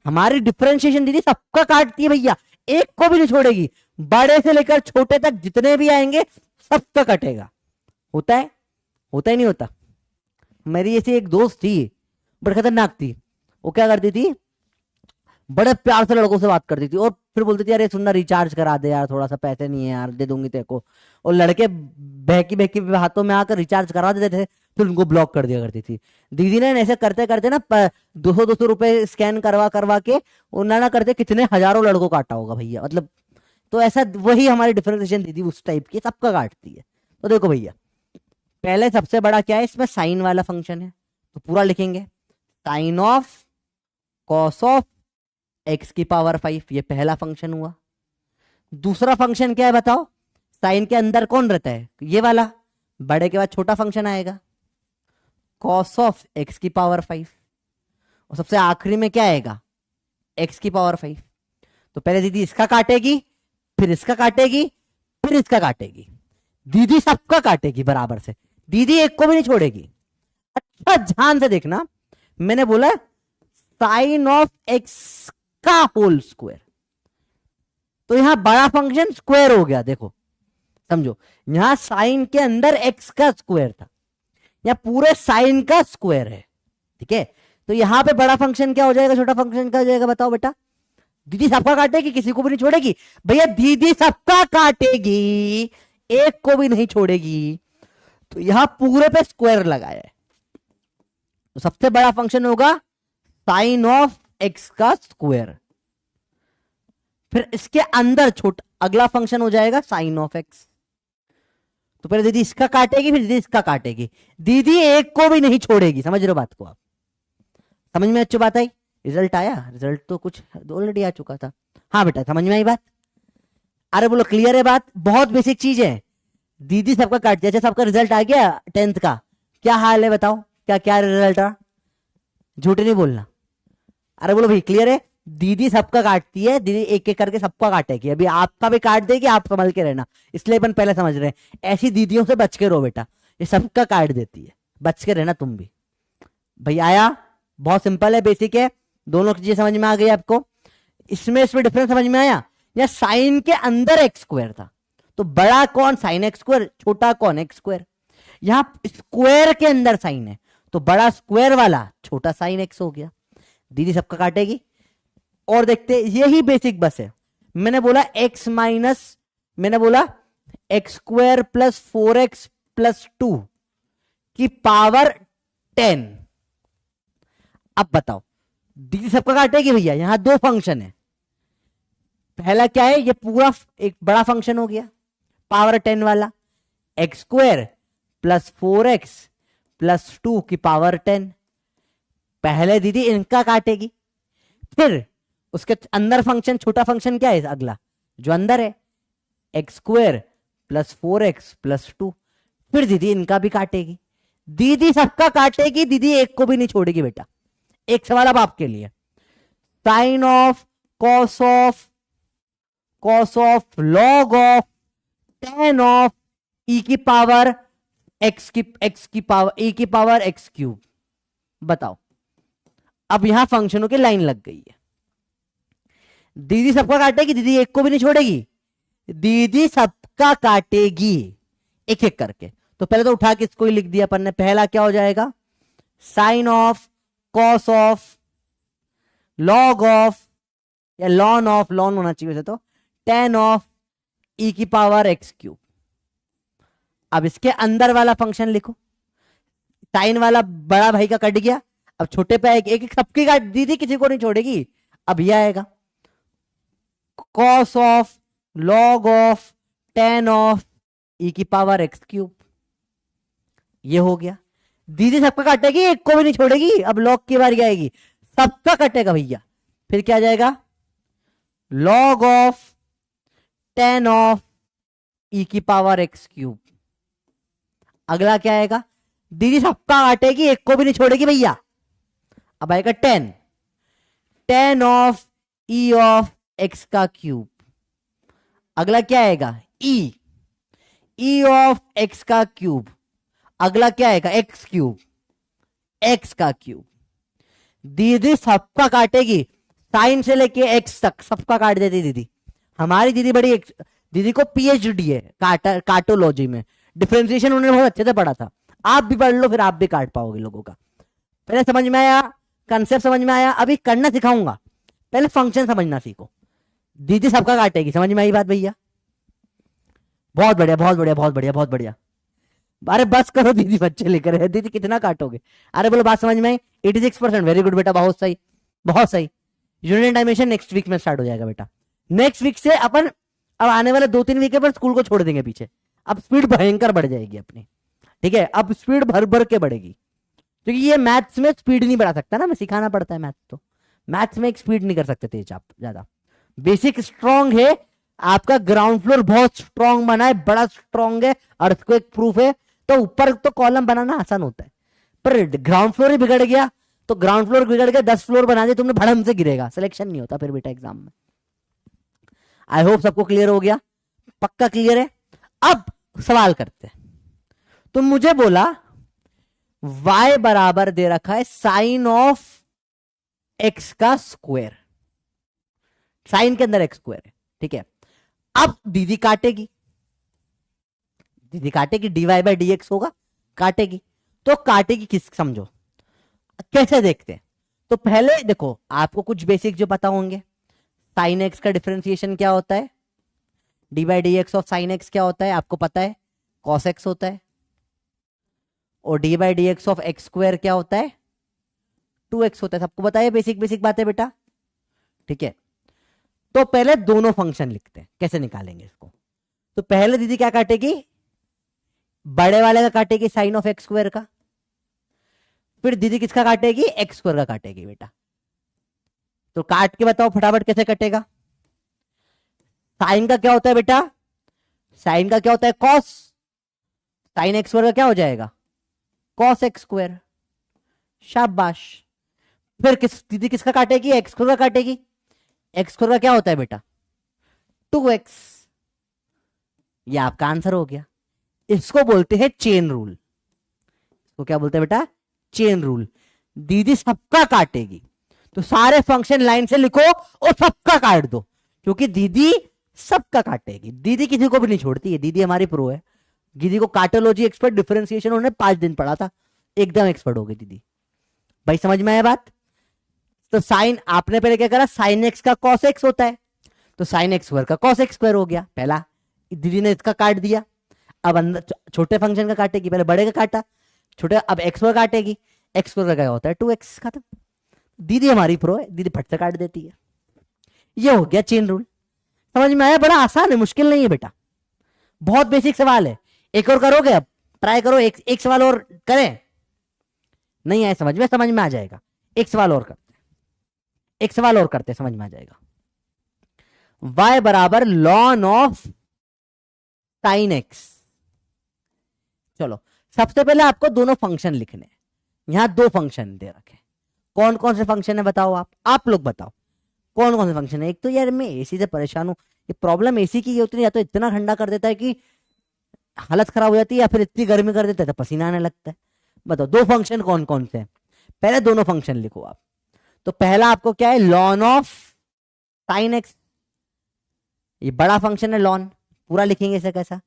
हमारी डिफरेंशिएशन दीदी सबका काटती है भैया, एक को भी नहीं छोड़ेगी। बड़े से लेकर छोटे तक जितने भी आएंगे सबका कटेगा। होता है? होता ही नहीं होता? मेरी ऐसी एक दोस्त थी, बड़ी खतरनाक थी। वो क्या करती थी, बड़े प्यार से लड़कों से बात करती थी और फिर बोलती थी अरे सुनना रिचार्ज करा दे यार, थोड़ा सा पैसे नहीं है यार, दे दूंगी तेरे को। और लड़के बहकी बहकी हाथों में आकर रिचार्ज करा देते थे, फिर उनको ब्लॉक कर दिया करती थी। दीदी ने ऐसे करते करते ना 200 रुपए स्कैन करवा करवा के ना करते कितने हजारों लड़कों काटा होगा भैया। मतलब तो ऐसा वही हमारी डिफरेंशिएशन दीदी उस टाइप की, सबका काटती है। तो देखो भैया, पहले सबसे बड़ा क्या है इसमें? साइन वाला फंक्शन है, तो पूरा लिखेंगे sine of cos of x की पावर 5, ये पहला फंक्शन हुआ। दूसरा फंक्शन क्या है बताओ? साइन के अंदर कौन रहता है? ये वाला। बड़े के बाद छोटा फंक्शन आएगा कॉस ऑफ एक्स की पावर 5, और सबसे आखिरी में क्या आएगा? एक्स की पावर 5। तो पहले दीदी इसका काटेगी, फिर इसका काटेगी, फिर इसका काटेगी। दीदी सबका काटेगी बराबर से, दीदी एक को भी नहीं छोड़ेगी। अच्छा ध्यान से देखना, मैंने बोला साइन ऑफ एक्स का होल स्क्वायर। तो यहां बड़ा फंक्शन स्क्वायर हो गया। देखो समझो, यहां साइन के अंदर एक्स का स्क्वायर था, यहां पूरे साइन का स्क्वायर है, ठीक है। तो यहां पे बड़ा फंक्शन क्या हो जाएगा, छोटा फंक्शन क्या हो जाएगा बताओ बेटा? दीदी सबका काटेगी, किसी को भी नहीं छोड़ेगी भैया, दीदी सबका काटेगी, एक को भी नहीं छोड़ेगी। तो यहां पूरे पे स्क्वायर लगाया है। तो सबसे बड़ा फंक्शन होगा साइन ऑफ एक्स का स्क्वायर, फिर इसके अंदर छोटा अगला फंक्शन हो जाएगा साइन ऑफ एक्स। तो पहले दीदी इसका काटेगी, फिर दीदी इसका काटेगी, दीदी एक को भी नहीं छोड़ेगी। समझ रहे हो बात को आप? समझ में अच्छी बात आई? रिजल्ट आया? रिजल्ट तो कुछ ऑलरेडी आ चुका था। हाँ बेटा समझ में आई बात? अरे बोलो क्लियर है बात? बहुत बेसिक चीज है, दीदी सबका काटती है। अच्छा सबका रिजल्ट आ गया 10th का, क्या हाल है बताओ? क्या क्या रिजल्ट रहा? झूठ नहीं बोलना। अरे बोलो भाई क्लियर है? दीदी सबका काटती है, दीदी एक एक करके सबका काटेगी, अभी आपका भी काट देगी, आप संभल के रहना, इसलिए अपन पहले समझ रहे हैं। ऐसी दीदियों से बच के रहो बेटा, ये सबका काट देती है, बच के रहना तुम भी। भाई आया, बहुत सिंपल है, बेसिक है, दोनों चीजें समझ में आ गई आपको। इसमें डिफरेंस समझ में आया। या साइन के अंदर एक्स स्क्वायर था, तो बड़ा कौन साइन एक्स स्क्वायर, छोटा कौन एक्स स्क्वायर। यहां स्क्वायर के अंदर साइन है, तो बड़ा स्क्वायर वाला छोटा साइन एक्स हो गया। दीदी सबका काटेगी। और देखते, यही बेसिक बस है। मैंने बोला एक्स माइनस, मैंने बोला x square plus 4x plus 2 की पावर 10। अब बताओ दीदी सबका काटेगी भैया। यहां दो फंक्शन है, पहला क्या है, ये पूरा एक बड़ा फंक्शन हो गया पावर 10 वाला, x square plus 4x plus 2 की पावर 10। पहले दीदी इनका काटेगी, फिर उसके अंदर फंक्शन, छोटा फंक्शन क्या है अगला जो अंदर है, x square plus 4x plus 2, फिर दीदी इनका भी काटेगी। दीदी सबका काटेगी, दीदी एक को भी नहीं छोड़ेगी बेटा। एक सवाल अब आपके लिए, sin of, cos of, cos of, log of, tan of e की पावर एक्स की पावर ई की पावर एक्स क्यूब। बताओ, अब यहां फंक्शनों की लाइन लग गई है। दीदी सबका काटेगी, दीदी एक को भी नहीं छोड़ेगी, दीदी सबका काटेगी एक एक करके। तो पहले तो उठा के इसको ही लिख दिया अपन ने। पहला क्या हो जाएगा, sine of, cos of, log of या लॉन ऑफ, लॉन होना चाहिए वैसे तो, टेन ऑफ ई की पावर एक्स क्यूब। अब इसके अंदर वाला फंक्शन लिखो, साइन वाला बड़ा भाई का कट गया, अब छोटे पे एक एक सबकी काट, दीदी किसी को नहीं छोड़ेगी। अब यह आएगा cos of, log of, tan of e की पावर एक्स क्यूब। ये हो गया। दीदी सबका काटेगी, एक को भी नहीं छोड़ेगी। अब लॉग की बारी आएगी, सबका कटेगा भैया। फिर क्या आ जाएगा, log of tan of e की पावर एक्स क्यूब। अगला क्या आएगा, दीदी सबका काटेगी, एक को भी नहीं छोड़ेगी भैया। अब आएगा ten, ten of E of x का क्यूब। अगला क्या आएगा, ई, ई ऑफ एक्स का क्यूब। अगला क्या आएगा, एक्स क्यूब, एक्स का क्यूब। दीदी सबका काटेगी, साइन से लेके एक्स तक सबका काट देती दीदी। हमारी दीदी बड़ी दीदी को पीएचडी है काटोलॉजी में, डिफरेंशिएशन उन्होंने बहुत अच्छे से पढ़ा था। आप भी पढ़ लो, फिर आप भी काट पाओगे लोगों का। पहले समझ में आया, कंसेप्ट समझ में आया। अभी करना सिखाऊंगा, पहले फंक्शन समझना सीखो। दीदी सबका काटेगी, समझ में आई बात भैया? बहुत बढ़िया, बहुत बढ़िया, बहुत बढ़िया, बहुत बढ़िया। अरे बस करो दीदी, बच्चे लेकर है, दीदी कितना काटोगे? अरे बोलो बात समझ में आई? 86%, वेरी गुड बेटा, बहुत सही, बहुत सही। यूनिट एनिमेशन नेक्स्ट वीक में स्टार्ट हो जाएगा बेटा। नेक्स्ट वीक से अपन अब आने वाले 2-3 वीक पर स्कूल को छोड़ देंगे पीछे। अब स्पीड भयंकर बढ़ जाएगी अपनी, ठीक है? अब स्पीड भर भर के बढ़ेगी, क्योंकि ये मैथ्स में स्पीड नहीं बढ़ा सकता ना, मैं सिखाना पड़ता है मैथ्स। तो मैथ्स में एक स्पीड नहीं कर सकते तेज आप ज्यादा। बेसिक स्ट्रॉन्ग है आपका, ग्राउंड फ्लोर बहुत स्ट्रॉन्ग बना है, बड़ा स्ट्रॉन्ग है, अर्थक्वेक प्रूफ है, तो ऊपर तो कॉलम बनाना आसान होता है। पर ग्राउंड फ्लोर ही बिगड़ गया, तो ग्राउंड फ्लोर बिगड़ गया, 10 फ्लोर बना दिए तुमने, भड़म से गिरेगा, सिलेक्शन नहीं होता फिर बेटा एग्जाम में। आई होप सबको क्लियर हो गया, पक्का क्लियर है। अब सवाल करते हैं। तो मुझे बोला y बराबर दे रखा है साइन ऑफ x का स्क्वायर, साइन के अंदर x स्क्वायर है, ठीक है? अब दीदी काटेगी, दीदी काटेगी, dy/dx होगा, काटेगी। तो काटेगी किस, समझो कैसे देखते हैं। तो पहले देखो, आपको कुछ बेसिक जो पता होंगे, साइन एक्स का डिफरेंशिएशन क्या होता है, dy/dx ऑफ साइन एक्स क्या होता है आपको पता है, cos x होता है। और dy/dx ऑफ एक्स स्क्वायर क्या होता है, 2x होता है। सबको बताइए, बेसिक बेसिक बातें बेटा, ठीक है? तो पहले दोनों फंक्शन लिखते हैं, कैसे निकालेंगे इसको। तो पहले दीदी क्या काटेगी, बड़े वाले का काटेगी, साइन ऑफ एक्स स्क्वायर का। फिर दीदी किसका काटेगी, एक्स स्क्वायर का काटेगी बेटा। तो काट के बताओ फटाफट कैसे कटेगा। साइन का क्या होता है बेटा, साइन का क्या होता है, कॉस। साइन एक्स स्क्वायर का क्या हो जाएगा, कॉस एक्स स्क्वायर। शाबाश। फिर दीदी किसका काटेगी, एक्स स्क्वायर का काटेगी। एक्स स्क्वायर का क्या होता है बेटा? 2x। ये आपका आंसर हो गया। इसको बोलते हैं चेन रूल। इसको क्या बोलते हैं बेटा? Chain rule. दीदी सबका काटेगी, तो सारे फंक्शन लाइन से लिखो और सबका काट दो, क्योंकि दीदी सबका काटेगी। दीदी किसी को भी नहीं छोड़ती है, दीदी हमारी प्रो है। दीदी को कार्टोलॉजी एक्सपर्ट, डिफरेंशिएशन उन्होंने 5 दिन पढ़ा था, एकदम एक्सपर्ट हो गई दीदी। भाई समझ में आया बात? तो साइन आपने पहले क्या करा, साइन एक्स का कॉस एक्स होता है, तो साइन एक्स स्क्वायर का कॉस एक्स स्क्वायर हो गया पहला। दीदी ने इसका काट दिया। अब अंदर छोटे फंक्शन का काटेगी, पहले बड़े का काटा, छोटे, अब एक्स स्क्वायर काटेगी, एक्स स्क्वायर का क्या होता है 2x, खत्म। दीदी हमारी प्रो है, दीदी फट से काट देती है। ये हो गया चेन रूल। समझ में आया? बड़ा आसान है, मुश्किल नहीं है बेटा, बहुत बेसिक सवाल है। एक और करोगे, अब ट्राई करो, एक सवाल और करें। नहीं आए समझ में आ जाएगा। एक सवाल और करते, एक सवाल और करते, समझ में आ जाएगा। y बराबर लॉन ऑफ साइन एक्स। चलो सबसे पहले आपको दोनों फंक्शन लिखने हैं। यहां 2 फंक्शन दे रखे। कौन कौन से फंक्शन है बताओ, आप लोग बताओ कौन कौन से फंक्शन है। एक तो यार मैं एसी से परेशान हूं, ये प्रॉब्लम एसी की ये होती है, या तो इतना ठंडा कर देता है कि हालत खराब हो जाती है, या फिर इतनी गर्मी कर देता है तो पसीना आने लगता है। बताओ 2 फंक्शन कौन कौन से हैं? पहले दोनों फंक्शन लिखो आप। तो पहला आपको क्या है, लॉन ऑफ साइन एक्स। ये बड़ा फंक्शन है लॉन, पूरा लिखेंगे इसे कैसा।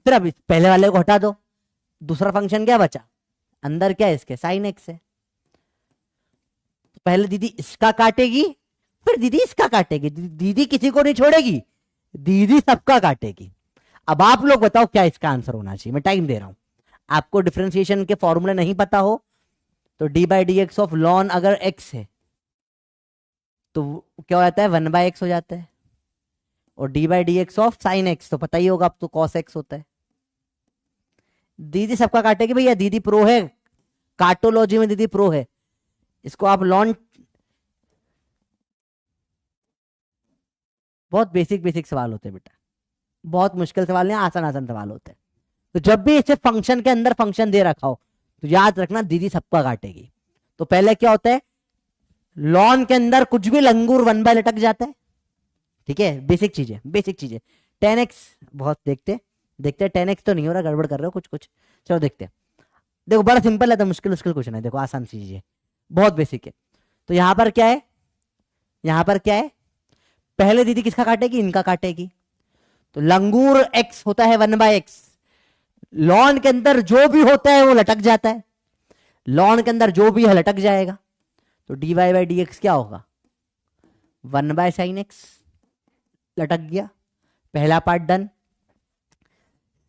फिर अब पहले वाले को हटा दो, दूसरा फंक्शन क्या बचा, अंदर क्या है इसके, साइन एक्स है। तो पहले दीदी इसका काटेगी, फिर दीदी इसका काटेगी। दीदी किसी को नहीं छोड़ेगी, दीदी सबका काटेगी। अब आप लोग बताओ क्या इसका आंसर होना चाहिए। मैं टाइम दे रहा हूं। आपको डिफरेंशिएशन के फॉर्मूले नहीं पता हो तो D by d x of lawn अगर एक्स है तो क्या हो जाता है, 1/x हो जाता है। और d by d x of sine x तो पता ही होगा, अब तो कॉस एक्स होता है। दीदी सबका काटेगी भैया, दीदी प्रो है, कार्टोलॉजी में दीदी प्रो है। इसको आप लॉन, बहुत बेसिक बेसिक सवाल होते हैं बेटा, बहुत मुश्किल सवाल नहीं, आसान आसान सवाल होते हैं। तो जब भी इसे फंक्शन के अंदर फंक्शन दे रखा हो तो याद रखना दीदी सबका काटेगी। तो पहले क्या होता है, लॉन के अंदर कुछ भी लंगूर 1 लटक जाता है, ठीक है, बेसिक चीजें बेसिक चीजें। 10x बहुत देखते देखते 10x तो नहीं हो रहा, गड़बड़ कर रहे हो कुछ कुछ। चलो देखते हैं। देखो बड़ा सिंपल है, तो मुश्किल मुश्किल कुछ नहीं, देखो आसान सी चीज है, बहुत बेसिक है। तो यहां पर क्या है, यहां पर क्या है, पहले दीदी किसका काटेगी, इनका काटेगी। तो लंगूर x होता है 1/x। लॉन के अंदर जो भी होता है वो लटक जाता है, लॉन के अंदर जो भी है लटक जाएगा। तो dy बाई डी एक्स क्या होगा, 1/sin x, लटक गया, पहला पार्ट डन।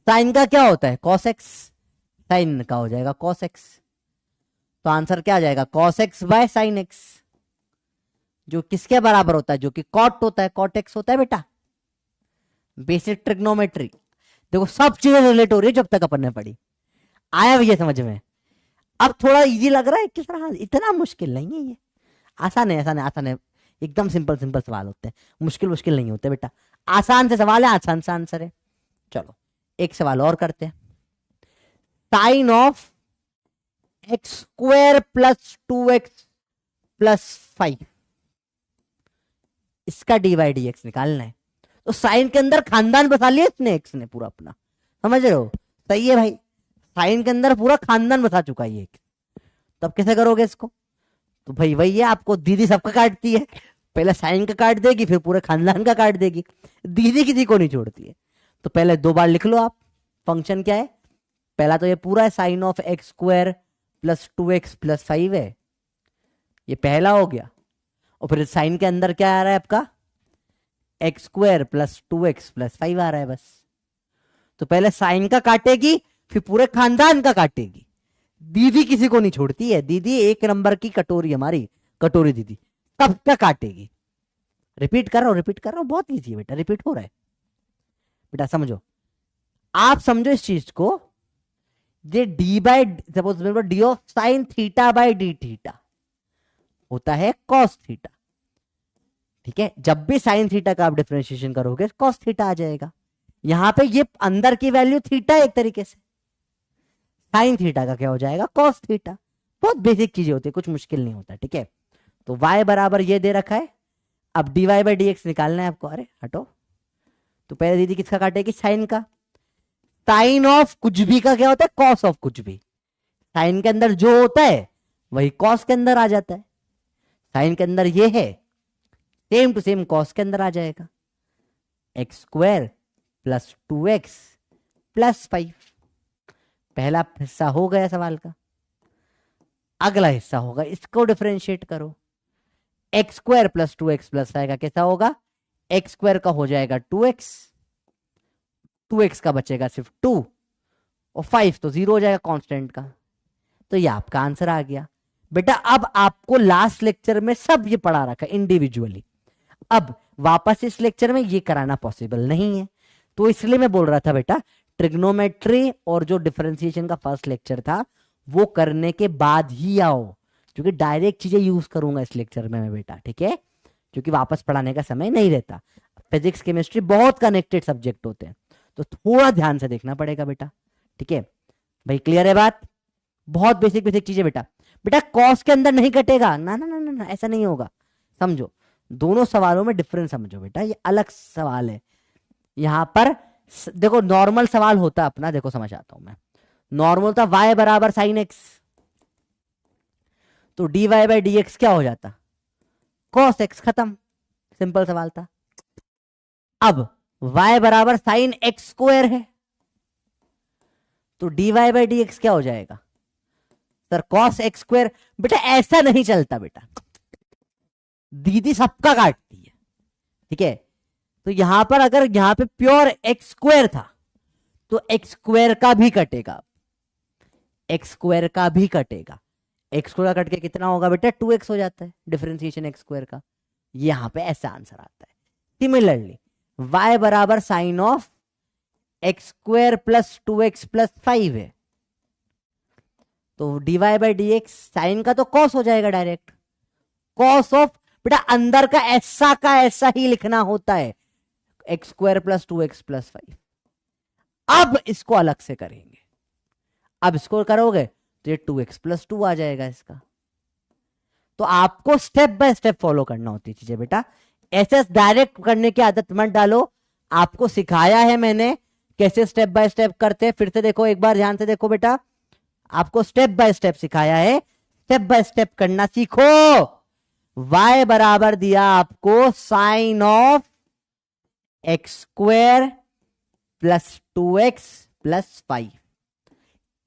साइन का क्या होता है, cos x, साइन का हो जाएगा cos x। तो आंसर क्या आ जाएगा, cos x by sin x, जो किसके बराबर होता है, जो कि cot होता है, cot x होता है बेटा। बेसिक ट्रिग्नोमेट्री, देखो सब चीजें रिलेट हो रही है जब तक अपन ने पढ़ी। आया भैया समझ में? अब थोड़ा इजी लग रहा है किस तरह, इतना मुश्किल नहीं है ये, आसान है, आसान है, आसान है, एकदम सिंपल सिंपल सवाल होते हैं, मुश्किल मुश्किल नहीं होते बेटा, आसान से सवाल है, आसान से आंसर है। चलो एक सवाल और करते हैं। Sine of x square plus 2x plus 5, इसका डी बाई डी एक्स निकालना है। तो साइन के अंदर खानदान बसा लिया इसने, एक्स ने पूरा अपना, समझ रहे हो? सही है भाई, साइन के अंदर पूरा खानदान बसा चुका है ये। तब कैसे करोगे इसको? तो भाई वही है, आपको दीदी सबका काटती है, पहले साइन का काट देगी, फिर पूरे खानदान का काट देगी, दीदी किसी को नहीं छोड़ती है। तो पहले 2 बार लिख लो आप, फंक्शन क्या है, पहला तो ये पूरा है sine of x square plus 2x plus 5 है, ये पहला हो गया। और फिर साइन के अंदर क्या आ रहा है आपका, x square plus 2x plus 5 आ रहा है बस। तो पहले साइन का काटेगी, फिर पूरे खानदान का काटेगी, दीदी किसी को नहीं छोड़ती है, दीदी 1 नंबर की कटोरी, हमारी कटोरी दीदी सबका काटेगी। रिपीट कर रहा हूं, बहुत ईजी है बेटा, रिपीट हो रहा है बेटा, समझो, आप समझो इस चीज को। ये D by, suppose D of sine theta by D theta होता है कॉस थीटा, ठीक है। जब भी साइन थीटा का आप डिफरेंशिएशन करोगे कॉस थीटा आ जाएगा। यहां पे ये अंदर की वैल्यू थीटा एक तरीके से, साइन थीटा का क्या हो जाएगा, कॉस थीटा। बहुत बेसिक चीजें होती है, कुछ मुश्किल नहीं होता, ठीक है। तो y बराबर ये दे रखा है, अब dy बाई डी एक्स निकालना है आपको। अरे हटो, तो पहले दीदी किसका काटेगी, साइन का। साइन ऑफ कुछ भी का क्या होता है, कॉस ऑफ कुछ भी। साइन के अंदर जो होता है वही कॉस के अंदर आ जाता है। साइन के अंदर ये है, सेम टू सेम कॉस के अंदर आ जाएगा। X square plus 2x plus 5। पहला हिस्सा हो गया सवाल का। अगला हिस्सा होगा, इसको डिफरेंशिएट करो। X square plus 2x plus 5 का कैसा होगा, एक्स स्क्वायर का हो जाएगा 2x, 2x का बचेगा सिर्फ 2 और 5 तो 0 हो जाएगा कांस्टेंट का। तो ये आपका आंसर आ गया बेटा। अब आपको लास्ट लेक्चर में सब ये पढ़ा रखा इंडिविजुअली, अब वापस इस लेक्चर में ये कराना पॉसिबल नहीं है। तो इसलिए मैं बोल रहा था बेटा, ट्रिग्नोमेट्री और जो डिफरेंशिएशन का फर्स्ट लेक्चर था वो करने के बाद ही आओ, क्योंकि डायरेक्ट चीजें यूज करूंगा इस लेक्चर में मैं बेटा, ठीक है, क्योंकि वापस पढ़ाने का समय नहीं रहता। फिजिक्स केमिस्ट्री बहुत कनेक्टेड सब्जेक्ट होते हैं, तो थोड़ा ध्यान से देखना पड़ेगा बेटा, ठीक है भाई। क्लियर है बात, बहुत बेसिक बेसिक चीजें बेटा। बेटा कॉस के अंदर नहीं कटेगा, ना ना ना ना, ना ऐसा नहीं होगा, समझो। दोनों सवालों में डिफरेंस समझो बेटा, ये अलग सवाल है। यहां पर देखो नॉर्मल सवाल होता अपना, देखो समझ आता हूं मैं। नॉर्मल होता y बराबर साइन एक्स, तो dy बाई डी एक्स क्या हो जाता, कॉस एक्स, खत्म, सिंपल सवाल था। अब y बराबर साइन एक्स स्क्वायर है, तो dy बाई डी एक्स क्या हो जाएगा सर, कॉस एक्स स्क्वायर। बेटा ऐसा नहीं चलता बेटा, दीदी सबका काटती है, ठीक है। तो यहां पर अगर यहां पे प्योर एक्स स्क्वायर था तो एक्स स्क्वायर का भी कटेगा, एक्स स्क्वायर का भी कटेगा। एक्स स्क्वायर का कट के कितना होगा बेटा, 2x हो जाता है डिफरेंशिएशन एक्स स्क्वायर का। यहां पे ऐसा आंसर आता है। सिमिलरली y बराबर sine of x square plus 2x plus 5 है, तो dy by d x sine का तो कॉस हो जाएगा डायरेक्ट, कॉस ऑफ। बेटा अंदर का ऐसा ही लिखना होता है, x square plus 2x plus 5। अब इसको अलग से करेंगे, अब इसको करोगे तो ये 2x प्लस 2 आ जाएगा इसका। तो आपको स्टेप बाय स्टेप फॉलो करना होती है चीजें बेटा, ऐसे डायरेक्ट करने की आदत मत डालो। आपको सिखाया है मैंने कैसे स्टेप बाय स्टेप करते हैं, फिर से देखो एक बार ध्यान से देखो बेटा, आपको स्टेप बाय स्टेप सिखाया है, स्टेप बाय स्टेप करना सीखो। y बराबर दिया आपको sine of x square plus 2x plus 5।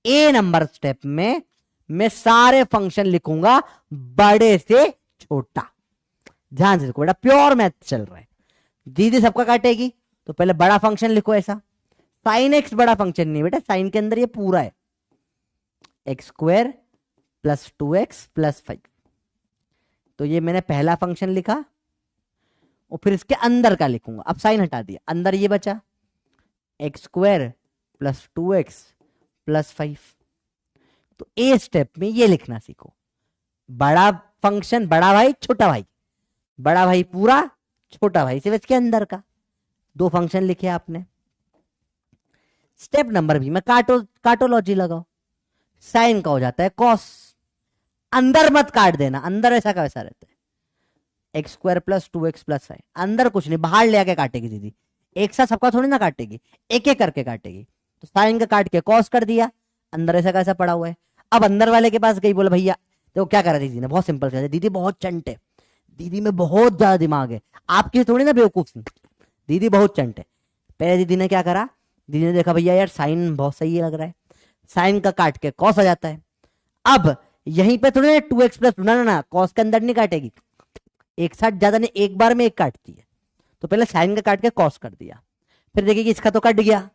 A number step में मैं सारे फंक्शन लिखूंगा बड़े से छोटा, ध्यान से देखो बेटा, प्योर मैथ चल रहा है। दीदी सबका काटेगी तो पहले बड़ा फंक्शन लिखो ऐसा। साइन एक्स बड़ा फंक्शन नहीं बेटा, साइन के अंदर ये पूरा है, x square plus 2x plus 5। तो ये मैंने पहला फंक्शन लिखा और फिर इसके अंदर का लिखूंगा। अब साइन हटा दिया, अंदर ये बचा x square plus 2x plus 5। तो ए स्टेप में ये लिखना सीखो, बड़ा फंक्शन बड़ा भाई छोटा भाई, बड़ा भाई पूरा, छोटा भाई सिर्फ इसके अंदर का। दो फंक्शन लिखे आपने। स्टेप नंबर भी में काटोलॉजी लगाओ, साइन का हो जाता है कॉस। अंदर मत काट देना, अंदर ऐसा का वैसा रहता है, x square plus 2x plus 5। अंदर कुछ नहीं, बाहर ले आके काटेगी दीदी, एक साथ सबका थोड़ी ना काटेगी, एक एक करके काटेगी। तो साइन का काट के कॉस कर दिया, अंदर ऐसा कैसा पड़ा हुआ है। अब अंदर वाले के पास गई, बोला भैया तो क्या करा दीदी ने, बहुत सिंपल कर दिया। दीदी बहुत चंट है, दीदी में बहुत ज्यादा दिमाग है, आपकी थोड़ी ना बेवकूफ, दीदी बहुत चंट है। पहले दीदी ने क्या करा, दीदी ने देखा भैया यार साइन बहुत सही लग रहा है, साइन का काट के कॉस आ जाता है। अब यहीं पे थोड़ी ना 2x प्लस, ना ना ना, कॉस के अंदर नहीं काटेगी, एक साथ ज्यादा नहीं, एक बार में एक काटती है। तो पहले साइन का काट के कॉस कर दिया, फिर देखिए इसका तो कट गया।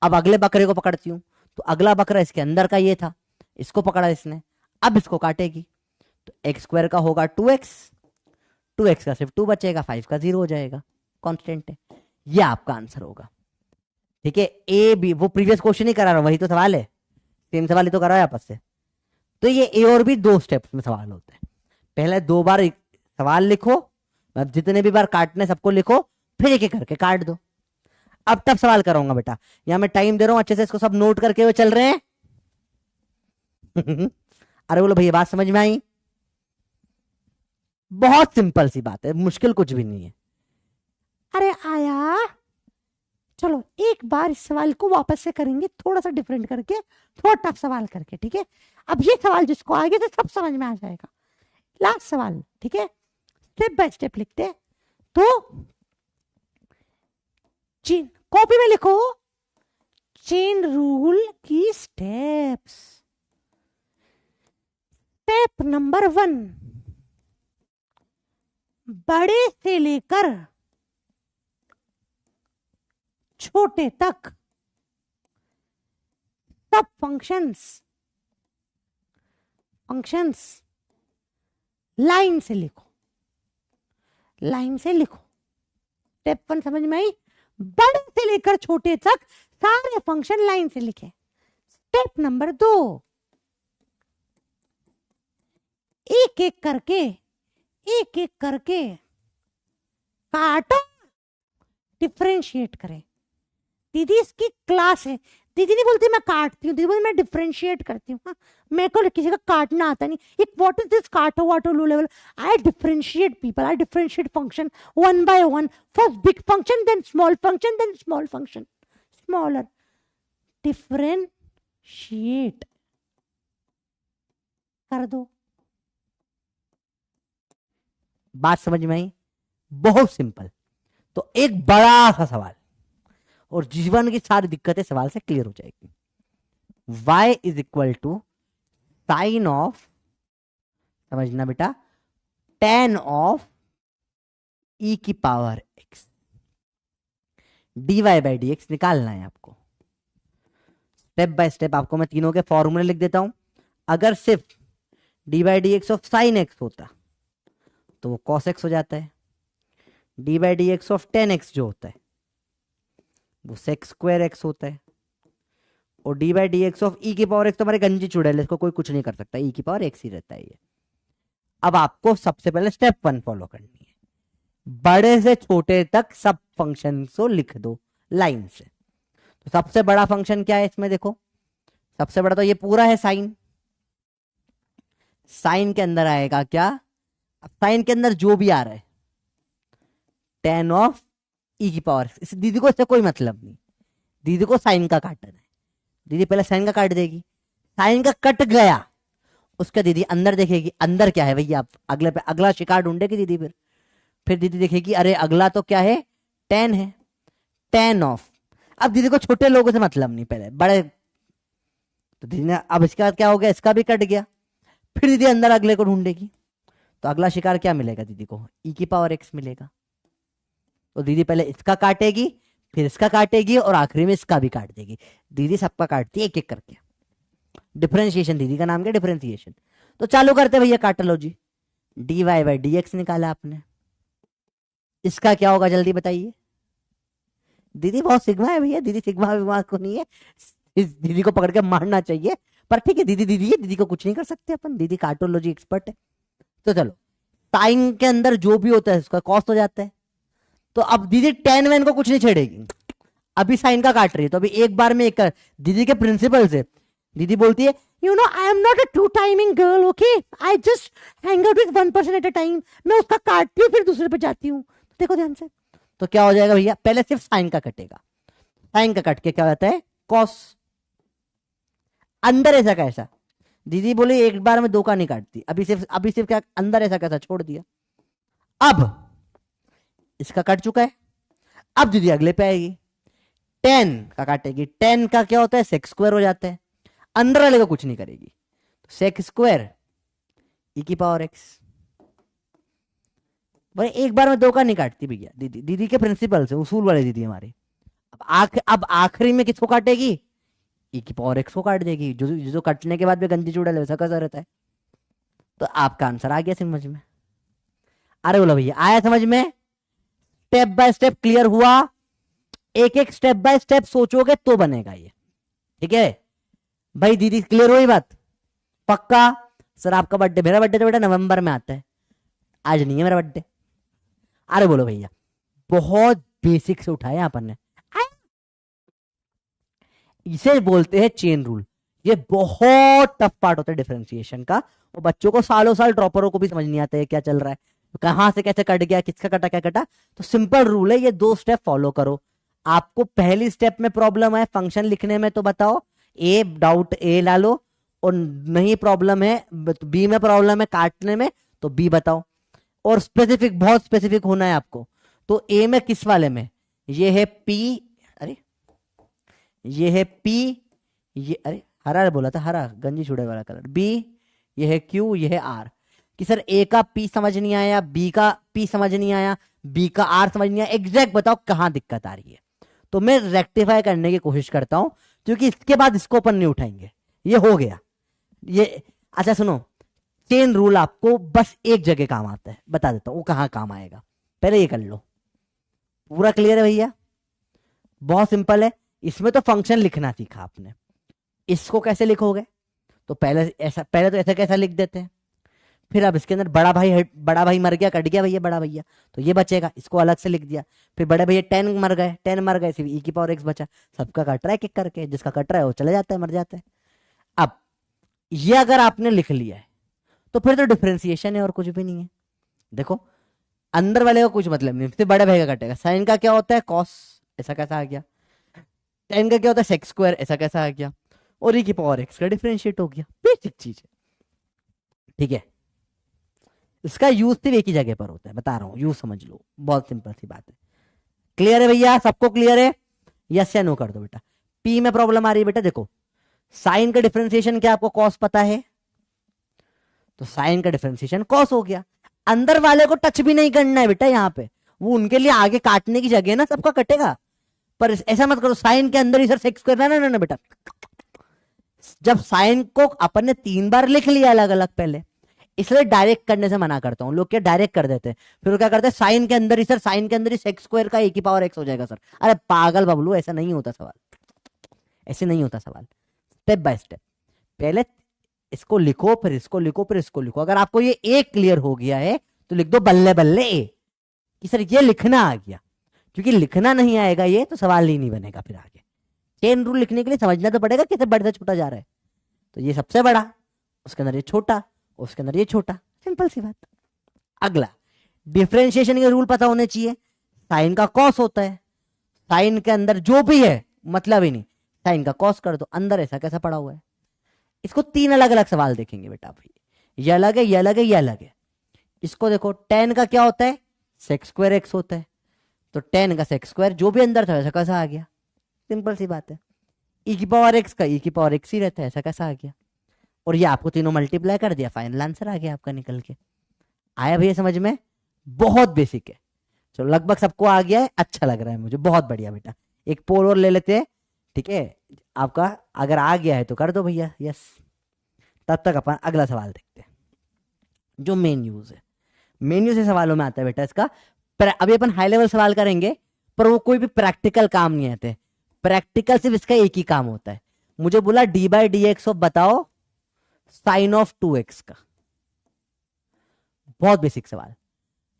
अब अगले बकरे को पकड़ती हूँ, तो अगला बकरा इसके अंदर का ये था, इसको पकड़ा इसने, अब इसको काटेगी। तो एक्स स्क्वायर का होगा 2x, 2x का सिर्फ 2 बचेगा, 5 का 0 हो जाएगा, कांस्टेंट है। ये आपका आंसर होगा, ठीक है। ए बी, वो प्रीवियस क्वेश्चन ही करा रहा हूं, वही तो सवाल है, सेम सवाल ही तो करा है आपस से। तो ये ए और बी दो स्टेप्स में सवाल होते हैं। पहले 2 बार सवाल लिखो, अब जितने भी बार काटने सबको लिखो, फिर एक एक करके काट दो। अब तब सवाल करूंगा बेटा, यहां मैं टाइम दे रहा हूं, अच्छे से इसको सब नोट करके हुए चल रहे हैं। अरे बोलो भैया बात समझ में आई, बहुत सिंपल सी बात है, मुश्किल कुछ भी नहीं है। अरे आया, चलो एक बार इस सवाल को वापस से करेंगे, थोड़ा सा डिफरेंट करके, थोड़ा टफ सवाल करके, ठीक है। अब ये सवाल जिसको आगे से सब समझ में आ जाएगा, लास्ट सवाल, ठीक है। स्टेप बाय स्टेप लिखते हैं। तो चेन, कॉपी में लिखो चेन रूल की स्टेप्स। स्टेप नंबर 1, बड़े से लेकर छोटे तक सब फंक्शंस लाइन से लिखो, लाइन से लिखो। स्टेप 1 समझ में आई? बड़े से लेकर छोटे तक सारे फंक्शन लाइन से लिखे। स्टेप नंबर 2, एक एक करके काटो, डिफरेंशिएट करें। दीदी इसकी क्लास है, दीदी नहीं बोलती मैं काटती हूँ, दीदी बोलती मैं डिफरेंशिएट करती हूँ। हाँ, मेरे को किसी का काटना आता नहीं। एक व्हाट इज दिस काटो वाटो low level? I differentiate people, I differentiate function one by one. First big function, then small function, then small function, smaller. Differentiate कर दो। बात समझ में आई? बहुत सिंपल। तो एक बड़ा सा सवाल, और जीवन की सारी दिक्कतें सवाल से क्लियर हो जाएगी। y is equal to sine of, समझना बेटा, tan ऑफ e की power x, dy by d x निकालना है आपको। स्टेप बाय स्टेप आपको मैं तीनों के फॉर्मूले लिख देता हूं। अगर सिर्फ D by d x of sine x होता तो वो कॉस एक्स हो जाता है। D by d x of ten x जो होता है वो सेक्स स्क्वायर एक्स होता है। और d by d x of e की पावर एक्स तो हमारे गंजी चुड़ैल, इसको कोई कुछ नहीं कर सकता, ई की पावर एक्स ही रहता है ये। अब आपको सबसे पहले स्टेप 1 फॉलो करनी है, बड़े से छोटे तक सब फंक्शन को लिख दो लाइन से। तो सबसे बड़ा फंक्शन क्या है इसमें? देखो सबसे बड़ा तो ये पूरा है साइन। साइन के अंदर आएगा क्या? अब साइन के अंदर जो भी आ रहा है tan ऑफ ई की पावर, इस दीदी को इससे कोई मतलब नहीं, दीदी को साइन का काटना है। दीदी पहले साइन का काट देगी, साइन का कट गया उसका दीदी अंदर देखेगी, अंदर क्या है भैया, आप अगले पे अगला शिकार ढूंढेगी दीदी। फिर दीदी देखेगी अरे अगला तो क्या है, tan है, tan ऑफ। अब दीदी को छोटे लोगों से मतलब नहीं, पहले बड़े। तो दीदी ने, अब इसके बाद क्या हो गया, इसका भी कट गया। फिर दीदी अंदर अगले को ढूंढेगी, तो अगला शिकार क्या मिलेगा दीदी को? ई की पावर एक्स मिलेगा। तो दीदी पहले इसका काटेगी, फिर इसका काटेगी, और आखिरी में इसका भी काट देगी। दीदी सबका काटती है एक एक करके। डिफरेंशिएशन दीदी का नाम क्या? डिफरेंशिएशन। तो चालू करते भैया, काट लो जी। D y by d x निकाला आपने, इसका क्या होगा जल्दी बताइए। दीदी बहुत सिग्मा है भैया, दीदी सिग्मा विग्मा को नहीं है, इस दीदी को पकड़ के मारना चाहिए। पर ठीक है, दीदी दीदी है, दीदी को कुछ नहीं कर सकते अपन, दीदी कार्टोलॉजी एक्सपर्ट है। तो चलो, साइन के अंदर जो भी होता है उसका कॉस हो जाता है। तो अब दीदी टेन वैन को कुछ नहीं छेड़ेगी, अभी साइन का काट रही है। तो अभी एक बार में एक कर, दीदी के प्रिंसिपल से दीदी बोलती है, you know I am not a two timing girl, okay, I just hang out with one person at a time. मैं उसका काटती हूँ फिर दूसरे पे जाती हूँ। देखो ध्यान से। तो क्या हो जाएगा भैया, पहले सिर्फ साइन का कटेगा, साइन का कट के क्या होता है, कॉस। अंदर ऐसा कैसा, दीदी बोली एक बार में दो का नहीं काटती, अभी सिर्फ क्या अंदर ऐसा कैसा छोड़ दिया। अब इसका कट चुका है, अब दीदी अगले पे आएगी, 10 का काटेगी। 10 का क्या होता है, सेक्स स्क्वायर हो जाता है, अंदर वाले को कुछ नहीं करेगी। सेक्स स्क्वायर ई की पावर एक्स। भाई एक बार में दो का नहीं काटती भैया दीदी, दीदी के प्रिंसिपल से, उसूल वाले दीदी हमारी। अब आखिरी में किसको काटेगी, ई की पावर एक्स को काट देगी, जो कटने के बाद भी गंदी चूड़ा वैसा कैसा रहता है। तो आपका आंसर आ गया समझ में। अरे बोलो भैया आया समझ में, स्टेप बाय स्टेप क्लियर हुआ। एक एक स्टेप बाय स्टेप सोचोगे तो बनेगा ये, ठीक है भाई। दीदी क्लियर हुई बात? पक्का? सर आपका बर्थडे, मेरा बर्थडे तो बेटा नवंबर में आता है, आज नहीं है मेरा बर्थडे। अरे बोलो भैया, बहुत बेसिक से उठाया अपन ने, इसे बोलते हैं चेन रूल। ये बहुत टफ पार्ट होता है डिफरेंशिएशन का, और बच्चों को सालों साल ड्रॉपरों को भी समझ नहीं आता है क्या चल रहा है। कहां से कैसे कट गया, किसका कटा क्या कटा। तो सिंपल रूल है, ये 2 स्टेप फॉलो करो। आपको पहली स्टेप में प्रॉब्लम है फंक्शन लिखने में तो बताओ, ए डाउट ए ला लो, और नहीं प्रॉब्लम है बी में प्रॉब्लम है काटने में तो बी बताओ। और स्पेसिफिक, बहुत स्पेसिफिक होना है आपको। तो ए में किस वाले में, ये है पी, अरे ये है पी, ये अरे हरा बोला था, हरा गंजी छुड़े वाला कलर, बी, ये है क्यू, ये है आर। कि सर ए का पी समझ नहीं आया, बी का पी समझ नहीं आया, बी का आर समझ नहीं आया, एग्जैक्ट बताओ कहां दिक्कत आ रही है। तो मैं रेक्टिफाई करने की कोशिश करता हूं, क्योंकि इसके बाद इसको अपन नहीं उठाएंगे, ये हो गया ये। अच्छा सुनो, चेन रूल आपको बस एक जगह काम आता है, बता देता हूं वो कहां काम आएगा, पहले ये कर लो। पूरा क्लियर है भैया, बहुत सिंपल है। इसमें तो फंक्शन लिखना सीखा आपने, इसको कैसे लिखोगे, तो पहले तो ऐसा कैसा लिख देते हैं। फिर अब इसके अंदर बड़ा भाई मर गया, कट गया भैया बड़ा भैया, तो ये बचेगा, इसको अलग से लिख दिया। फिर बड़े भैया 10 मर गए, सिर्फ ई की पावर एक्स बचा। सबका कट रहा है किक करके, जिसका कट रहा है वो चले जाता है, मर जाता है। अब ये अगर आपने लिख लिया है तो फिर तो डिफरेंशिएशन है और कुछ भी नहीं है। देखो अंदर वाले का कुछ मतलब नहीं, सिर्फ बड़े भाई का कटेगा। साइन का क्या होता है कॉस, ऐसा कैसा आ गया। टेन का क्या होता है सेक्स स्क्वायर, ऐसा कैसा आ गया। और ई की पावर एक्स का डिफरेंशिएट हो गया, बेसिक चीज है, ठीक है। इसका यूज सिर्फ एक ही जगह पर होता है, बता रहा हूं, यूज समझ लो, बहुत सिंपल सी बात है। क्लियर है भैया, सबको क्लियर है, यस या नो कर दो बेटा। पी में प्रॉब्लम आ रही है बेटा, देखो साइन का डिफरेंशिएशन क्या आपको कॉस पता है, तो साइन का डिफरेंशिएशन कॉस हो गया। अंदर वाले को टच भी नहीं करना है बेटा, यहाँ पे वो उनके लिए आगे काटने की जगह है ना, सबका कटेगा। पर ऐसा मत करो साइन के अंदर ही सर सेक्स करना, ना ना ना बेटा। जब साइन को अपन ने 3 बार लिख लिया अलग अलग पहले, इसलिए डायरेक्ट करने से मना करता हूं। लोग क्या डायरेक्ट कर देते हैं, फिर वो क्या करते हैं साइन के अंदर ही सर, साइन के अंदर ही सेक्स स्क्वायर का एक ही पावर एक्स हो जाएगा सर। अरे पागल बबलू, ऐसा नहीं होता सवाल, ऐसे नहीं होता सवाल। स्टेप बाय स्टेप, पहले इसको लिखो, फिर इसको लिखो, फिर इसको लिखो। अगर आपको ये ए क्लियर हो गया है तो लिख दो बल्ले बल्ले ए, कि सर ये लिखना आ गया। क्योंकि लिखना नहीं आएगा ये तो सवाल ही नहीं बनेगा फिर आगे। चेन रूल लिखने के लिए समझना तो पड़ेगा कैसे बड़े से छोटा जा रहा है। तो ये सबसे बड़ा, उसके अंदर ये छोटा, उसके अंदर ये छोटा, सिंपल सी बात। अगला डिफरेंशिएशन के रूल पता होने चाहिए। साइन का कॉस होता है, साइन के अंदर जो भी है मतलब ही नहीं, साइन का कॉस कर दो, अंदर ऐसा कैसा पड़ा हुआ है। इसको 3 अलग अलग सवाल देखेंगे बेटा भाई, ये अलग है, ये अलग है, ये अलग है। इसको देखो, tan का क्या होता है सेक्स स्क्वायर एक्स होता है, तो tan का सेक्स स्क्वायर जो भी अंदर था वैसा कैसा आ गया, सिंपल सी बात है। ई की पावर एक्स का ई की पावर एक्स ही रहता है, ऐसा कैसा आ गया। और ये आपको तीनों मल्टीप्लाई कर दिया, फाइनल आंसर आ गया आपका निकल के। आया भैया समझ में, बहुत बेसिक है। चलो लगभग सबको आ गया है, अच्छा लग रहा है मुझे, बहुत बढ़िया बेटा। एक पोल और ले लेते हैं, ठीक है आपका, अगर आ गया है तो कर दो भैया यस। तब तक अपन अगला सवाल देखते हैं जो मेन यूज है। मेन यूज से सवालों में आता है बेटा इसका। अभी अपन हाई लेवल सवाल करेंगे, पर वो कोई भी प्रैक्टिकल काम नहीं आते। प्रैक्टिकल सिर्फ इसका एक ही काम होता है। मुझे बोला D by d x of बताओ साइन ऑफ 2x का, बहुत बेसिक सवाल।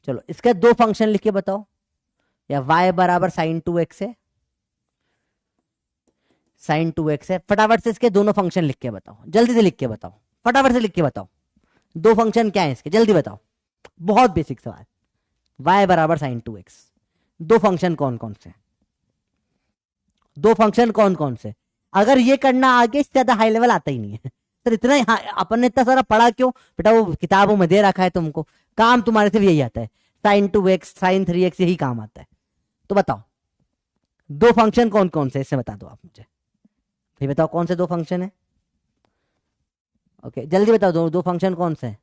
चलो इसके 2 फंक्शन लिख के बताओ, या y बराबर साइन 2x है, साइन 2x है। फटाफट से इसके दोनों फंक्शन लिख के बताओ, जल्दी से लिख के बताओ, फटाफट से लिख के बताओ 2 फंक्शन क्या है इसके, जल्दी बताओ। बहुत बेसिक सवाल, y बराबर साइन 2x, 2 फंक्शन कौन कौन से, 2 फंक्शन कौन कौन से। अगर ये करना आगे, इससे ज्यादा हाई लेवल आता ही नहीं है सर। इतना अपन ने इतना सारा पढ़ा क्यों बेटा, वो किताबों में दे रखा है तुमको, काम तुम्हारे सिर्फ यही आता है, साइन 2x साइन 3x यही काम आता है। तो बताओ 2 फंक्शन कौन कौन से, इससे बता दो आप मुझे, फिर बताओ कौन से 2 फंक्शन है। ओके जल्दी बताओ, 2 फंक्शन कौन से हैं।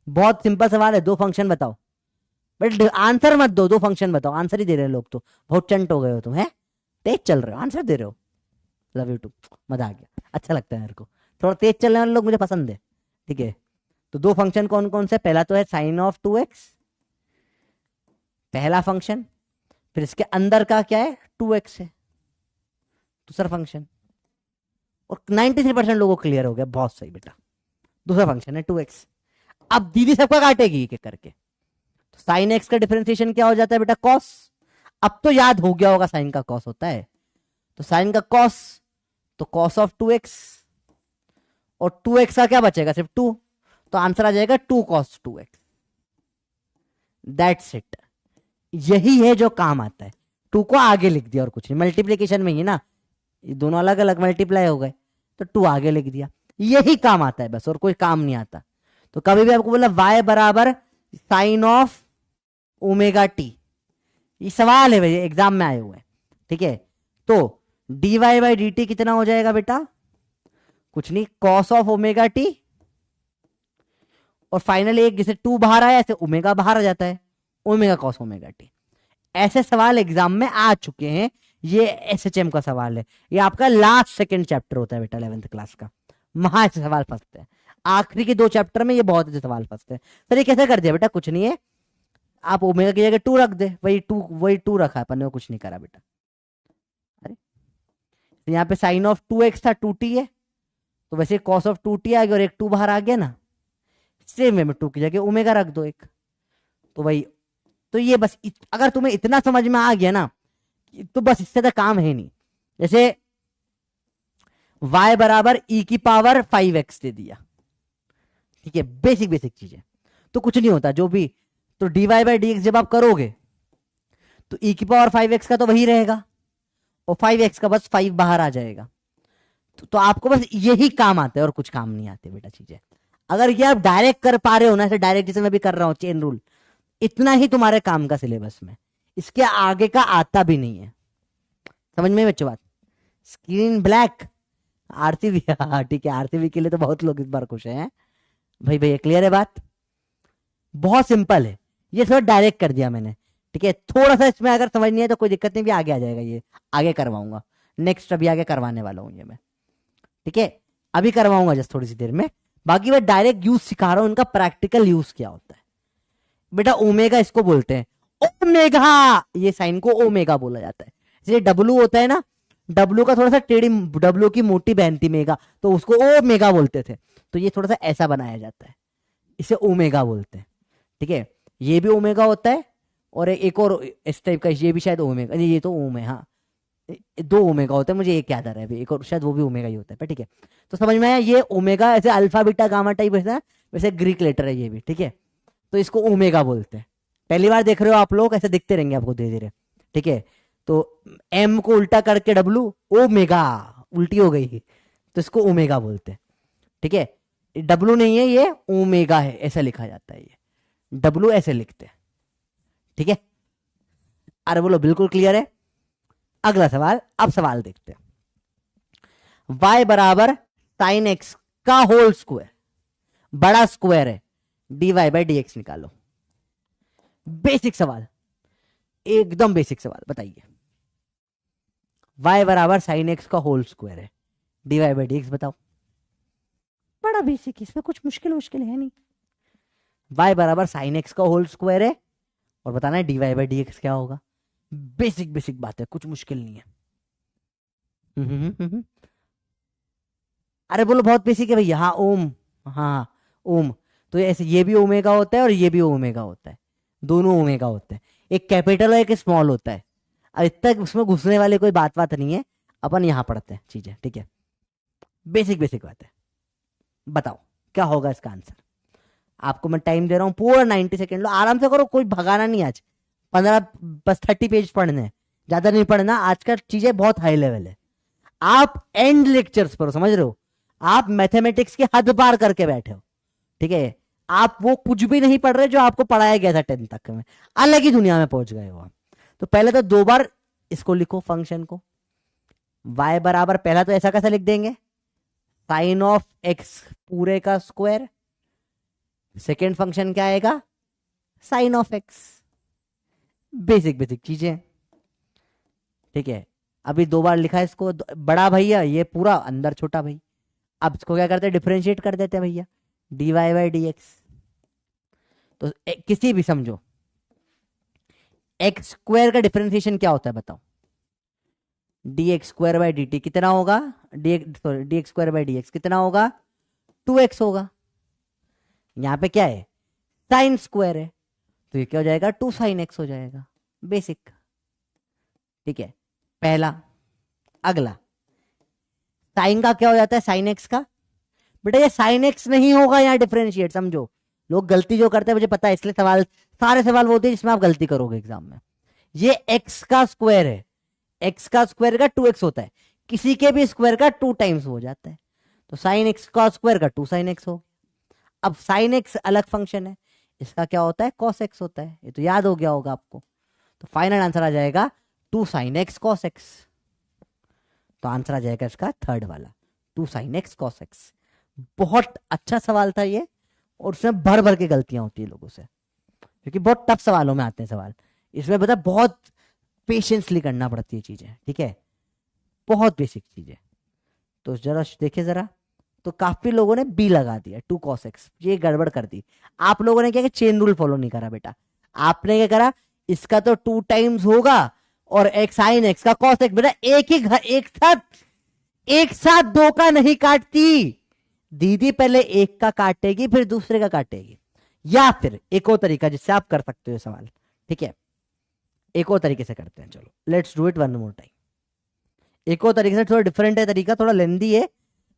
बहुत सिंपल सवाल है, 2 फंक्शन बताओ, बट आंसर मत दो, 2 फंक्शन बताओ। आंसर ही दे रहे हैं लोग तो, बहुत चंट हो गए हो तुम, है तेज चल रहे हो, आंसर दे रहे हो। लव यू टू, मजा आ गया, अच्छा लगता है मेरे को, थोड़ा तेज चलने वाले लोग मुझे पसंद है, ठीक है। तो 2 फंक्शन कौन कौन से, पहला तो है साइन ऑफ 2x, पहला फंक्शन। फिर इसके अंदर का क्या है 2x है, दूसरा फंक्शन। और 93% लोगों को क्लियर हो गया, बहुत सही बेटा, दूसरा फंक्शन है 2x। अब दीदी सबका काटेगी एक एक करके, तो साइन एक्स का डिफरेंशिएशन क्या हो जाता है बेटा कॉस। अब तो याद हो गया होगा साइन का कॉस होता है, तो साइन का कॉस तो कॉस ऑफ 2x, और 2x का क्या बचेगा सिर्फ 2, तो आंसर आ जाएगा 2 cos 2x। दैट्स इट, यही है जो काम आता है। 2 को आगे लिख दिया और कुछ नहीं, मल्टीप्लीकेशन में ही ना, ये दोनों अलग अलग मल्टीप्लाई हो गए तो 2 आगे लिख दिया, यही काम आता है बस, और कोई काम नहीं आता। तो कभी भी आपको बोला y बराबर साइन ऑफ ओमेगा टी, ये सवाल है भाई, एग्जाम में आए हुए हैं, ठीक है। तो dy बाई डी टी कितना हो जाएगा बेटा, कुछ नहीं, कॉस ऑफ ओमेगा टी, और फाइनल एक जैसे 2 बाहर आया ऐसे ओमेगा बाहर आ जाता है, ओमेगा कॉस ओमेगा टी। ऐसे सवाल एग्जाम में आ चुके हैं, ये एसएचएम का सवाल है, ये आपका लास्ट सेकंड चैप्टर होता है बेटा 11th क्लास का, वहां ऐसे सवाल फंसते हैं। आखिरी के 2 चैप्टर में ये बहुत अच्छे सवाल फंसते हैं। सर ये कैसे कर दिया बेटा, कुछ नहीं है, आप ओमेगा की जगह 2 रख दे, वही 2 रखा है अपन ने, कुछ नहीं करा बेटा। अरे तो यहाँ पे साइन ऑफ 2x था, 2t है, तो वैसे कॉस ऑफ 2t आ गया और एक 2 बाहर आ गया ना, सेम वे में 2 की जगह ओमेगा रख दो एक, तो वही। तो ये बस अगर तुम्हें इतना समझ में आ गया ना, तो बस इससे तो काम है नहीं। जैसे y बराबर e की पावर 5x दे दिया, ठीक है, बेसिक बेसिक चीजें, तो कुछ नहीं होता जो भी। तो dy बाई डी जब आप करोगे तो e की पावर 5x का तो वही रहेगा, और 5x का बस 5 बाहर आ जाएगा। तो आपको बस यही काम आता है और कुछ काम नहीं आते बेटा चीजें। अगर ये आप डायरेक्ट कर पा रहे हो ना, ऐसे डायरेक्ट जैसे मैं भी कर रहा हूँ चेन रूल, इतना ही तुम्हारे काम का सिलेबस में, इसके आगे का आता भी नहीं है। समझ में बच्चों बात? स्क्रीन ब्लैक आरसीबी, ठीक है, आरसीबी के लिए तो बहुत लोग इस बार खुश हैं भाई, भैया क्लियर है बात, बहुत सिंपल है, ये थोड़ा डायरेक्ट कर दिया मैंने, ठीक है। थोड़ा सा इसमें अगर समझ नहीं है तो कोई दिक्कत नहीं, भी आगे आ जाएगा, ये आगे करवाऊंगा, नेक्स्ट अभी आगे करवाने वाला हूं ये मैं, ठीक है, अभी करवाऊंगा जस्ट थोड़ी सी देर में। बाकी मैं डायरेक्ट यूज सिखा रहा हूं, इनका प्रैक्टिकल यूज क्या होता है बेटा। ओमेगा इसको बोलते हैं, ओमेगा, ये साइन को ओमेगा बोला जाता है। जैसे डब्लू होता है ना, डब्लू का थोड़ा सा टेढ़ी, डब्लू की मोटी बहन थी मेगा, तो उसको ओमेगा बोलते थे, तो ये थोड़ा सा ऐसा बनाया जाता है, इसे ओमेगा बोलते हैं, ठीक है। ये भी ओमेगा होता है, और एक और इस टाइप का, ये भी शायद ओमेगा, ये तो ओम है, हाँ 2 ओमेगा होता है, मुझे एक याद आ रहा है अभी, एक और शायद वो भी ओमेगा ही होता है, ठीक है। तो समझ में आया, ये ओमेगा ऐसे अल्फा बीटा गामा टाइप है, वैसे ग्रीक लेटर है ये भी, ठीक है। तो इसको ओमेगा बोलते हैं। पहली बार देख रहे हो आप लोग, ऐसे दिखते रहेंगे आपको धीरे धीरे, ठीक है। तो एम को उल्टा करके डब्लू, ओमेगा उल्टी हो गई, तो इसको ओमेगा बोलते हैं, ठीक है। डब्लू नहीं है ये, ओमेगा है, ऐसा लिखा जाता है, ये डब्लू ऐसे लिखते हैं, ठीक है। अरे बोलो बिल्कुल क्लियर है। अगला सवाल, अब सवाल देखते हैं। y बराबर साइन एक्स का होल स्क्वायर, बड़ा स्क्वायर है, dy बाई डी एक्स निकालो। बेसिक सवाल, एकदम बेसिक सवाल, बताइए। y बराबर साइन एक्स का होल स्क्वायर है, dy बाई डी एक्स बताओ। बड़ा बेसिक, इसमें कुछ मुश्किल मुश्किल है नहीं। y बराबर साइन एक्स का होल स्क्वायर है, और बताना है dy बाई डी एक्स क्या होगा। बेसिक बेसिक बात है, कुछ मुश्किल नहीं है। अरे बोलो बहुत बेसिक है भैया, हाँ ओम, हाँ ओम। तो ऐसे ये भी ओमेगा होता है और ये भी ओमेगा होता है, दोनों ओमेगा होते हैं, एक कैपिटल और एक स्मॉल होता है। अब तक उसमें घुसने वाले कोई बात नहीं है, अपन यहां पढ़ते हैं चीजें, ठीक है। बेसिक बेसिक बात है, बताओ क्या होगा इसका आंसर। आपको मैं टाइम दे रहा हूं पूरा 90 सेकेंड लो, आराम से करो, कोई भगाना नहीं आज। 15 बस 30 पेज पढ़ने हैं, ज्यादा नहीं पढ़ना, आजकल चीजें बहुत हाई लेवल है। आप एंड लेक्चर्स पर, समझ रहे हो, आप मैथमेटिक्स की हद पार करके बैठे हो, ठीक है। आप वो कुछ भी नहीं पढ़ रहे जो आपको पढ़ाया गया था 10th तक में, अलग ही दुनिया में पहुंच गए हो। तो पहले तो 2 बार इसको लिखो फंक्शन को, y बराबर, पहला तो ऐसा कैसा लिख देंगे, साइन ऑफ एक्स पूरे का स्क्वायर, सेकेंड फंक्शन क्या आएगा, sine of x. Basic basic चीजें, ठीक है। अभी 2 बार लिखा है इसको, बड़ा भैया ये पूरा, अंदर छोटा भाई। अब इसको क्या करते हैं, डिफरेंशिएट कर देते हैं भैया, dy बाई डी एक्स। तो किसी भी समझो, एक्स स्क्वायर का डिफरेंशिएशन क्या होता है बताओ, D x square by d T कितना होगा, D x square by d x कितना होगा, 2x होगा। यहां पे क्या है, साइन स्क्वायर है, तो ये क्या हो जाएगा, 2 साइन एक्स हो जाएगा, बेसिक, ठीक है पहला। अगला, साइन का क्या हो जाता है, साइन एक्स का, बेटा ये साइन एक्स नहीं होगा यहाँ डिफरेंशिएट, समझो लोग गलती जो करते हैं मुझे पता है, इसलिए सवाल, सारे सवाल वो होते हैं जिसमें आप गलती करोगे एग्जाम में। ये एक्स का स्क्वायर है, एक्स का स्क्वायर का 2x होता है, किसी के भी स्क्वायर का 2 टाइम्स हो जाता है, तो साइन एक्स का स्क्वायर का 2 साइन एक्स हो। अब साइन एक्स अलग फंक्शन है, इसका क्या होता है, कॉस एक्स होता है, ये तो याद हो गया होगा आपको। तो फाइनल आंसर आ जाएगा 2 साइन एक्स कॉस एक्स। तो आंसर आ जाएगा इसका थर्ड वाला, 2 साइन एक्स कॉस एक्स। बहुत अच्छा सवाल था ये, और उसमें भर भर के गलतियां होती है लोगों से, क्योंकि बहुत टफ सवालों में आते हैं सवाल। इसमें बता बहुत पेशेंसली करना पड़ती है चीजें, ठीक है, बहुत बेसिक चीजें। तो जरा देखिए जरा, तो काफी लोगों ने बी लगा दिया 2 cos x, ये गड़बड़ कर दी। आप लोगों ने क्या किया, चेन रूल फॉलो नहीं करा बेटा। आपने क्या करा, इसका तो 2 टाइम्स होगा और एक्स साइन एक्स का cos x, बेटा एक ही घर, एक साथ दो का नहीं काटती दीदी, पहले एक का काटेगी फिर दूसरे का काटेगी। या फिर एक और तरीका जिससे आप कर सकते हो सवाल, ठीक है, एक और तरीके से करते हैं, चलो let's do it one more time. एक और तरीके से, थोड़ा डिफरेंट है तरीका, थोड़ा लेंदी है,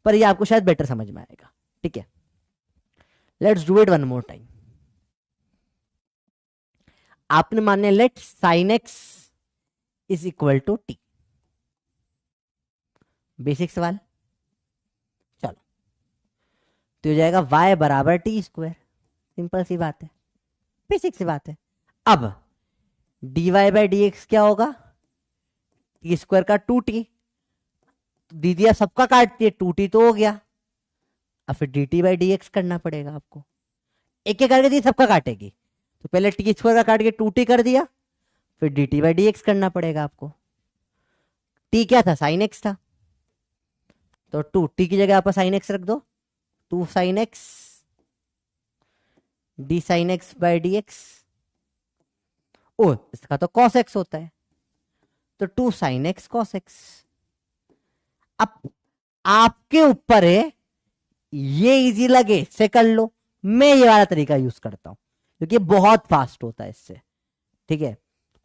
पर ये आपको शायद बेटर समझ में आएगा, ठीक है। Let's do it one more time. आपने माने let sine x is equal to t, basic सवाल, चलो तो हो जाएगा y बराबर टी स्क्वायर, सिंपल सी बात है, बेसिक सी बात है। अब dy बाई डी एक्स क्या होगा, टी स्क्वायर का 2t, दीदी सबका काटती है, 2t तो हो गया, अब फिर dt बाई डी एक्स करना पड़ेगा आपको, एक एक करके दी सबका काटेगी, तो पहले टी स्क्वायर का काट के 2t कर दिया, फिर dt बाई डी एक्स करना पड़ेगा आपको। t क्या था, साइन एक्स था, तो 2t की जगह आप साइन एक्स रख दो, 2 sin x d sin x by d x. ओ इसका तो कॉस एक्स होता है, तो 2 साइन एक्स कॉस एक्स। अब आपके ऊपर है, ये इजी लगे से कर लो, मैं ये वाला तरीका यूज करता हूं क्योंकि बहुत फास्ट होता है इससे, ठीक है।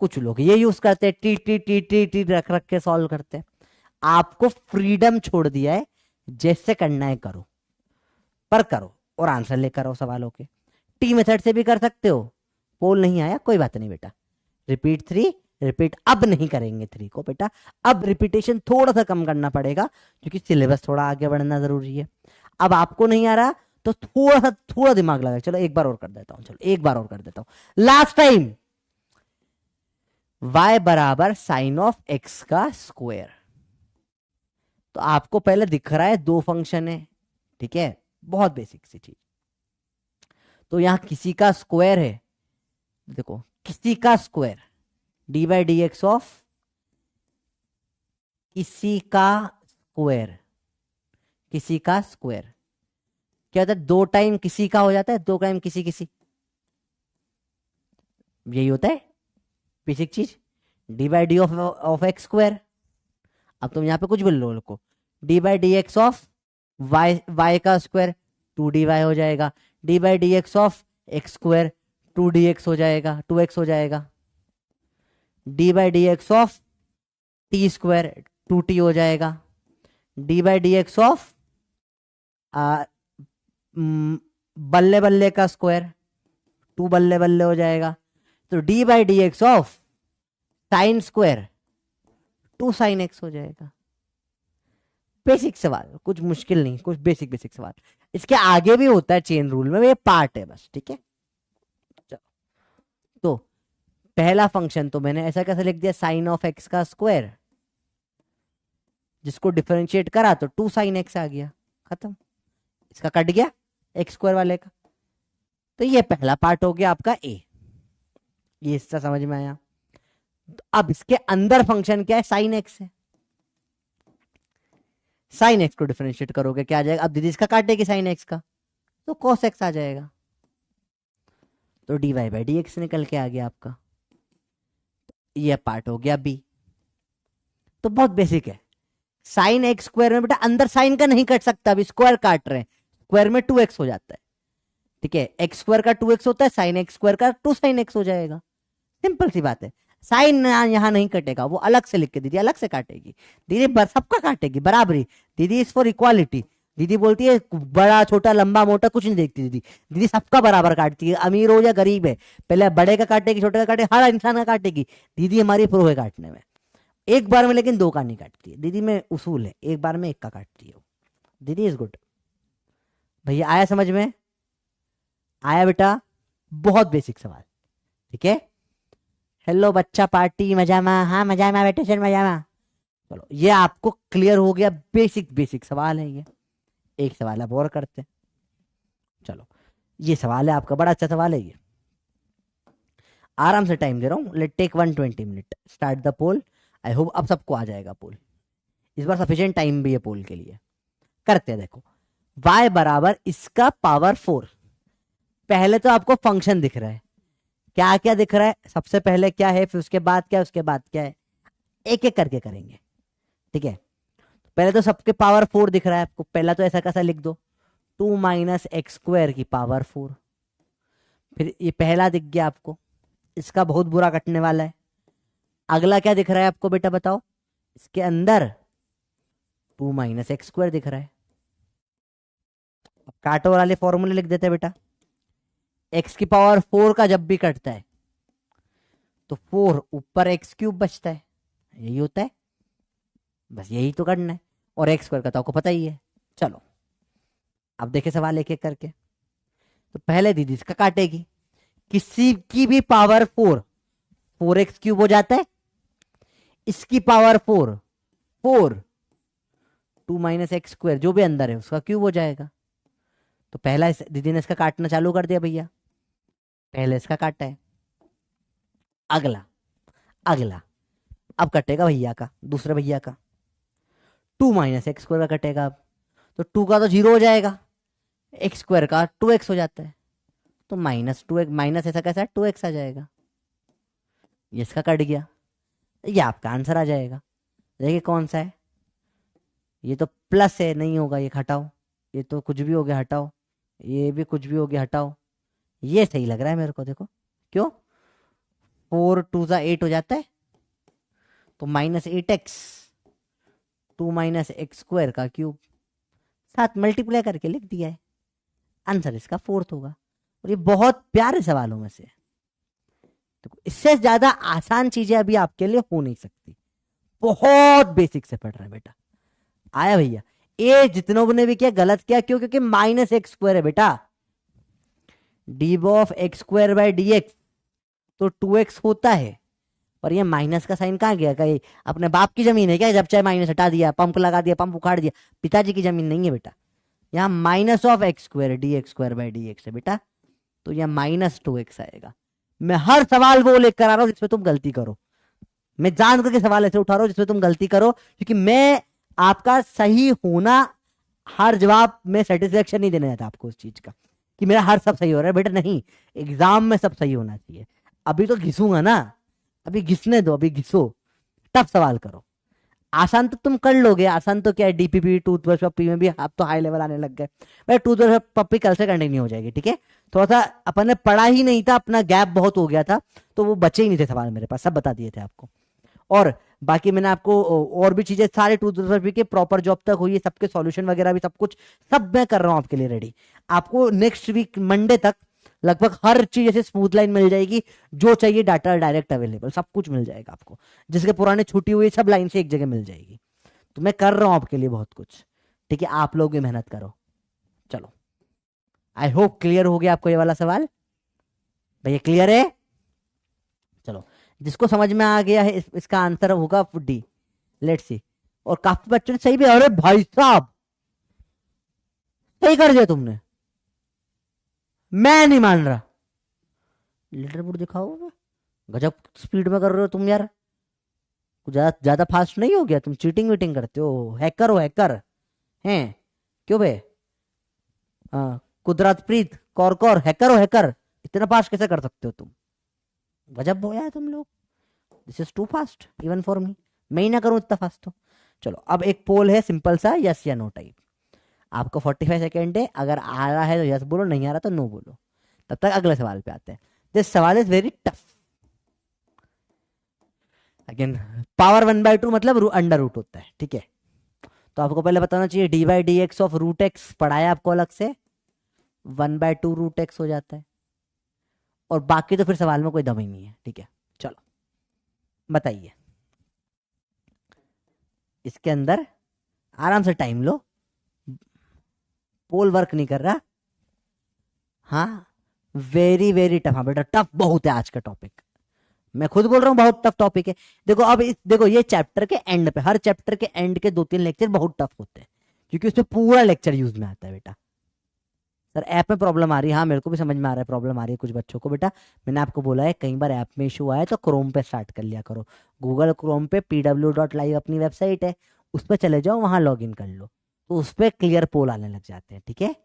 कुछ लोग ये यूज करते हैं, T T T T T रख रख के सॉल्व करते हैं। आपको फ्रीडम छोड़ दिया है, जैसे करना है करो, पर करो और आंसर लेकर आओ सवालों के। टी मेथड से भी कर सकते हो, पोल नहीं आया कोई बात नहीं बेटा, रिपीट 3, रिपीट अब नहीं करेंगे 3 को बेटा, अब रिपीटेशन थोड़ा सा कम करना पड़ेगा क्योंकि सिलेबस थोड़ा आगे बढ़ना जरूरी है। अब आपको नहीं आ रहा तो थोड़ा दिमाग लगा, चलो एक बार और कर देता हूं, चलो एक बार और कर देता हूं, लास्ट टाइम। y बराबर साइन ऑफ x का स्क्वायर, तो आपको पहले दिख रहा है 2 फंक्शन है, ठीक है, बहुत बेसिक सी चीज। तो यहां किसी का स्क्वायर है, देखो किसी का square, D by d x of किसी का स्क्वायर, किसी का स्क्वायर क्या होता है, 2 टाइम किसी का हो जाता है, 2 टाइम किसी किसी, यही होता है बेसिक चीज, d by d of x square. अब तुम यहां पे कुछ भी लो, को d by d x of y का स्क्वायर 2dy हो जाएगा, d by d x of x square 2dx हो जाएगा, 2x हो जाएगा, d by d x of t square 2t हो जाएगा, d by d x of बल्ले बल्ले का स्क्वायर 2 बल्ले बल्ले हो जाएगा, तो D by d x of sine square 2 sin x हो जाएगा। बेसिक सवाल, कुछ मुश्किल नहीं, कुछ बेसिक बेसिक सवाल। इसके आगे भी होता है चेन रूल में, ये पार्ट है बस, ठीक है। तो पहला फंक्शन तो मैंने ऐसा कैसे लिख दिया, साइन ऑफ एक्स का स्क्वायर, जिसको डिफरेंशिएट करा तो 2 साइन एक्स आ गया, खत्म, इसका कट गया एक्स स्क्वायर वाले का। तो ये पहला पार्ट हो गया आपका ए, ये हिस्सा समझ में आया। तो अब इसके अंदर फंक्शन क्या है, साइन एक्स है, साइन एक्स को डिफरेंशिएट करोगे क्या आ जाएगा, अब दीदी इसका काटेगी साइन एक्स का, तो कॉस एक्स आ जाएगा, तो d y by d x निकल के आ गया आपका। ये पार्ट हो गया बी, तो बहुत बेसिक है। साइन एक्स स्क्वायर में बेटा अंदर साइन का नहीं कट सकता, अभी स्क्वायर काट रहे हैं, स्क्वायर में 2x हो जाता है, ठीक है, एक्स स्क्वायर का 2x होता है, साइन एक्स स्क्वायर का 2 साइन एक्स हो जाएगा, सिंपल सी बात है। साइन यहां नहीं कटेगा, वो अलग से लिख के दीदी अलग से काटेगी, दीदी सबका काटेगी बराबरी, दीदी इज फॉर इक्वालिटी, दीदी बोलती है बड़ा छोटा लंबा मोटा कुछ नहीं देखती दीदी। दीदी सबका बराबर काटती है, अमीर हो या गरीब है, पहले बड़े का काटेगी, छोटे का काटेगी, हर इंसान का काटेगी। दीदी हमारी प्रो है काटने में। एक बार में लेकिन दो का नहीं काटती है दीदी में, उसूल है, एक बार में एक का काटती है दीदी। Is good. भैया आया समझ में? आया बेटा? बहुत बेसिक सवाल, ठीक है। हेलो बच्चा पार्टी, मजामा? हाँ मजामा बेटे, सर मजामा। चलो ये आपको क्लियर हो गया, बेसिक बेसिक सवाल है ये। एक सवाल अब और करते हैं। चलो ये सवाल है आपका, बड़ा अच्छा सवाल है ये, आराम से टाइम दे रहा हूँ। Let take 120 minute, start the poll. I hope अब सबको आ जाएगा पोल, इस बार सफिशिएंट टाइम भी है पोल के लिए। करते हैं, देखो y बराबर इसका पावर 4। पहले तो आपको फंक्शन दिख रहा है, क्या क्या दिख रहा है, सबसे पहले क्या है, फिर उसके बाद क्या है, उसके बाद क्या है, एक एक करके करेंगे, ठीक है। पहले तो सबके पावर 4 दिख रहा है आपको, पहला तो ऐसा कैसा लिख दो, 2 माइनस एक्स स्क्वायर की पावर 4। फिर ये पहला दिख गया आपको, इसका बहुत बुरा कटने वाला है। अगला क्या दिख रहा है आपको बेटा बताओ, इसके अंदर 2 माइनस एक्स स्क्वायर दिख रहा है। अब काटो वाले फॉर्मूले लिख देते हैं बेटा। एक्स की पावर 4 का जब भी कटता है तो 4 ऊपर एक्स क्यूब बचता है, यही होता है, बस यही तो करना है। और एक्स स्क्वायर का तो आपको पता ही है। चलो अब देखे सवाल एक एक करके। तो पहले दीदी इसका काटेगी, किसी की भी पावर 4 एक्स क्यूब हो जाता है, इसकी पावर 4 2 माइनस एक्स स्क्वायर जो भी अंदर है उसका क्यूब हो जाएगा। तो पहला दीदी ने इसका काटना चालू कर दिया भैया, पहले इसका काटा है। अगला अगला अब कटेगा भैया का, दूसरे भैया का 2 माइनस एक्स स्क्वायर का कटेगा। अब तो 2 का तो 0 हो जाएगा, एक्स स्क्वायर का 2x हो जाता है, तो माइनस 2x, माइनस ऐसा कैसा 2x आ जाएगा। ये इसका कट गया, ये आपका आंसर आ जाएगा। देखिए कौन सा है, ये तो प्लस है, नहीं होगा, ये हटाओ, ये तो कुछ भी हो गया हटाओ, ये भी कुछ भी हो गया हटाओ, ये सही लग रहा है मेरे को। देखो क्यों, 4 2 सा 8 हो जाता है, तो minus 8x 2 minus x square का क्यूब, साथ मल्टीप्लाई करके लिख दिया है, आंसर इसका 4 होगा। और ये बहुत प्यारे सवालों में से, तो इससे ज्यादा आसान चीजें अभी आपके लिए हो नहीं सकती, बहुत बेसिक से पढ़ रहे हैं बेटा। आया भैया? ए जितनों ने भी किया गलत किया, क्यों? क्योंकि माइनस एक्स स्क्वायर है बेटा, D of x square by D x तो 2x होता है, और ये माइनस का साइन कहाँ गया? कहीं अपने बाप की जमीन है क्या, जब चाहे माइनस हटा दिया, पंप लगा दिया, पंप उखाड़ दिया? पिताजी की जमीन नहीं है बेटा, यहाँ minus of x square D x square by d x है बेटा, तो यह -2x आएगा। मैं हर सवाल वो लेकर आ रहा हूं जिसमें तुम गलती करो, मैं जान करके सवाल ऐसे उठा रहा हूं जिसमें तुम गलती करो, क्योंकि मैं आपका सही होना, हर जवाब में सेटिस्फेक्शन नहीं देना चाहता आपको उस चीज का कि मेरा हर सब सही हो रहा है। बेटा नहीं, एग्जाम में सब सही होना चाहिए। अभी तो घिसूंगा ना, अभी घिसने दो, अभी घिसो, टफ सवाल करो। आसान तो तुम कर लोगे, आसान तो क्या है, डीपीपी टूथब्रश पप्पी में भी आप तो हाई लेवल आने लग गए भाई। टूथब्रश पप्पी कल से कंटिन्यू हो जाएगी, ठीक है। थोड़ा सा अपन ने पढ़ा ही नहीं था, अपना गैप बहुत हो गया था, तो वो बचे ही नहीं थे सवाल मेरे पास, सब बता दिए थे आपको। और बाकी मैंने आपको और भी चीजें सारे टूथब्रश के प्रॉपर जॉब तक हुई है, सबके सॉल्यूशन वगैरह भी सब कुछ सब मैं कर रहा हूँ आपके लिए रेडी। आपको नेक्स्ट वीक मंडे तक लगभग हर चीज जैसे स्मूथ लाइन मिल जाएगी, जो चाहिए डाटा डायरेक्ट अवेलेबल, सब कुछ मिल जाएगा आपको, जिसके पुराने छूटी हुई सब लाइन से एक जगह मिल जाएगी। तो मैं कर रहा हूं आपके लिए बहुत कुछ, ठीक है, आप लोग भी मेहनत करो। चलो आई होप क्लियर हो गया आपको ये वाला सवाल, भैया क्लियर है? चलो जिसको समझ में आ गया है इसका आंसर होगा डी, लेट्स सी। और काफी बच्चों ने सही भी, अरे भाई साहब सही कर दिया तुमने, मैं नहीं मान रहा। लीडर बोर्ड दिखाओ, गजब स्पीड में कर रहे हो तुम यार, कुछ ज्यादा ज्यादा फास्ट नहीं हो गया? तुम चीटिंग वीटिंग करते हो, हैकर हो, हैकर हैं क्यों बे? हाँ कुदरत प्रीत कौर कौर, हैकर हो हैकर, इतना फास्ट कैसे कर सकते हो तुम? गजब हो यार तुम लोग, this is too fast even for me, मैं ही ना करूं इतना फास्ट तो। चलो अब एक पोल है सिंपल सा, यस या नो टाइप। आपको 45 सेकेंड है, अगर आ रहा है तो यस बोलो, नहीं आ रहा तो नो बोलो। तब तक अगले सवाल पे आते हैं। दिस सवाल is very tough. Again power 1/2 मतलब अंडर रूट होता है, ठीक है। तो आपको पहले बताना चाहिए d by d x of root x पढ़ाया आपको अलग से, 1/2 रूट एक्स हो जाता है। और बाकी तो फिर सवाल में कोई दम ही नहीं है। ठीक है, चलो बताइए, इसके अंदर आराम से टाइम लो, पोल वर्क नहीं कर रहा। हाँ, वेरी वेरी टफ। हाँ बेटा, टफ बहुत है आज का टॉपिक, मैं खुद बोल रहा हूँ बहुत टफ टॉपिक है। देखो अब देखो ये चैप्टर के एंड पे, हर चैप्टर के एंड के 2-3 लेक्चर बहुत टफ होते हैं, क्योंकि उसमें पूरा लेक्चर यूज में आता है बेटा। सर ऐप में प्रॉब्लम आ रही है, हाँ मेरे को भी समझ में आ रहा है, प्रॉब्लम आ रही है कुछ बच्चों को। बेटा मैंने आपको बोला है कई बार ऐप में इशू आया तो क्रोम पे स्टार्ट कर लिया करो। गूगल क्रोम पे pw.live अपनी वेबसाइट है, उस पर चले जाओ, वहां लॉग इन कर लो, तो उस पर क्लियर पोल आने लग जाते हैं। ठीक है,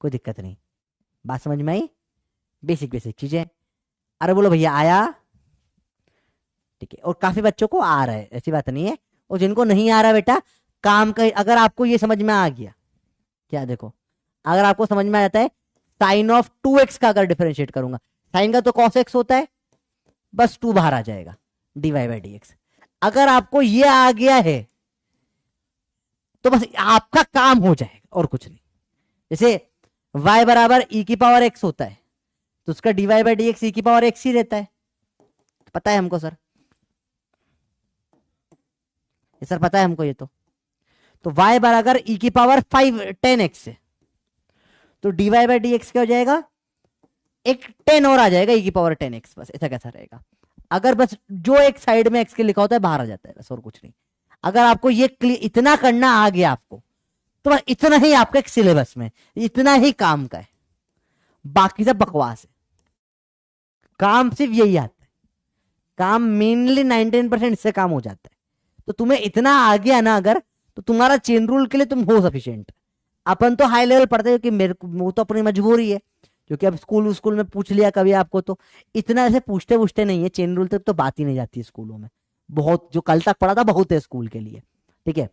कोई दिक्कत नहीं। बात समझ में आई? बेसिक बेसिक चीजें। अरे बोलो भैया आया? ठीक है, और काफी बच्चों को आ रहा है, ऐसी बात नहीं है। और जिनको नहीं आ रहा बेटा, काम का अगर आपको ये समझ में आ गया, क्या देखो, अगर आपको समझ में आ जाता है साइन ऑफ 2x का अगर डिफरेंशिएट करूंगा, साइन का तो cos x होता है, बस 2 बाहर आ जाएगा, dy बाई डी एक्स। अगर आपको ये आ गया है तो बस आपका काम हो जाएगा और कुछ नहीं। जैसे y बराबर e की पावर x होता है, तो उसका dy by d x e की पावर x ही रहता है, पता है हमको सर, ये सर पता है हमको ये तो y बराबर e की पावर 10x है, तो dy बाई डी एक्स क्या हो जाएगा, एक 10 और आ जाएगा e की पावर 10x, बस ऐसा कैसा रहेगा। अगर बस जो एक साइड में x के लिखा होता है बाहर आ जाता है, बस और कुछ नहीं। अगर आपको ये इतना करना आ गया आपको, तो बस इतना ही आपके सिलेबस में, इतना ही काम का है, बाकी सब बकवास है। काम सिर्फ यही आता है, काम मेनली 99% इससे काम हो जाता है। तो तुम्हें इतना आ गया ना अगर, तो तुम्हारा चेन रूल के लिए तुम हो सफिशिएंट। अपन तो हाई लेवल पढ़ते हैं कि मेरे को, वो तो अपनी मजबूरी है, क्योंकि अब स्कूल में पूछ लिया कभी आपको, तो इतना ऐसे पूछते पूछते नहीं है, चेन रूल तक तो बात ही नहीं जाती है स्कूलों में। बहुत जो कल तक पढ़ा था बहुत है स्कूल के लिए। ठीक है,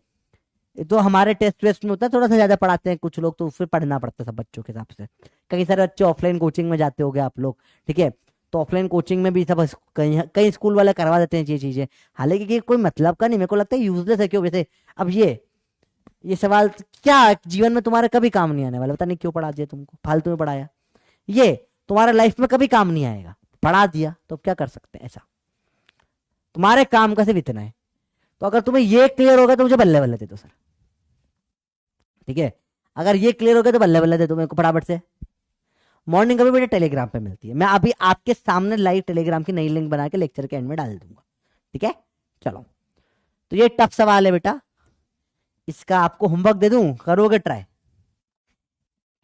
तो हमारे टेस्ट वेस्ट में होता है, थोड़ा सा ज्यादा पढ़ाते हैं कुछ लोग, तो फिर पढ़ना पड़ता है सब बच्चों के हिसाब से। कई सारे बच्चे ऑफलाइन कोचिंग में जाते होगे आप लोग, ठीक है, तो ऑफलाइन कोचिंग में भी सब कई कई स्कूल वाले करवा देते हैं ये चीजें, हालांकि कि कोई मतलब का नहीं, मेरे को लगता है यूजलेस है। क्यों? वैसे अब ये सवाल क्या जीवन में तुम्हारे कभी काम नहीं आने वाला, पता नहीं क्यों पढ़ा दिया तुमको, फालतू में पढ़ाया, ये तुम्हारे लाइफ में कभी काम नहीं आएगा, पढ़ा दिया तो क्या कर सकते हैं, ऐसा तुम्हारे काम का सिर्फ इतना है। तो अगर तुम्हें ये क्लियर होगा तो मुझे बल्ले बल्ले दे दो सर, ठीक है, अगर ये क्लियर हो गया तो बल्ले बल्ले दे दो मेरे को फटाफट से। मॉर्निंग अभी बेटा टेलीग्राम पे मिलती है, मैं अभी आपके सामने लाइव टेलीग्राम की नई लिंक बना के लेक्चर के एंड में डाल दूंगा। ठीक है, चलो, तो ये टफ सवाल है बेटा, इसका आपको होमवर्क दे दूं, करोगे ट्राई?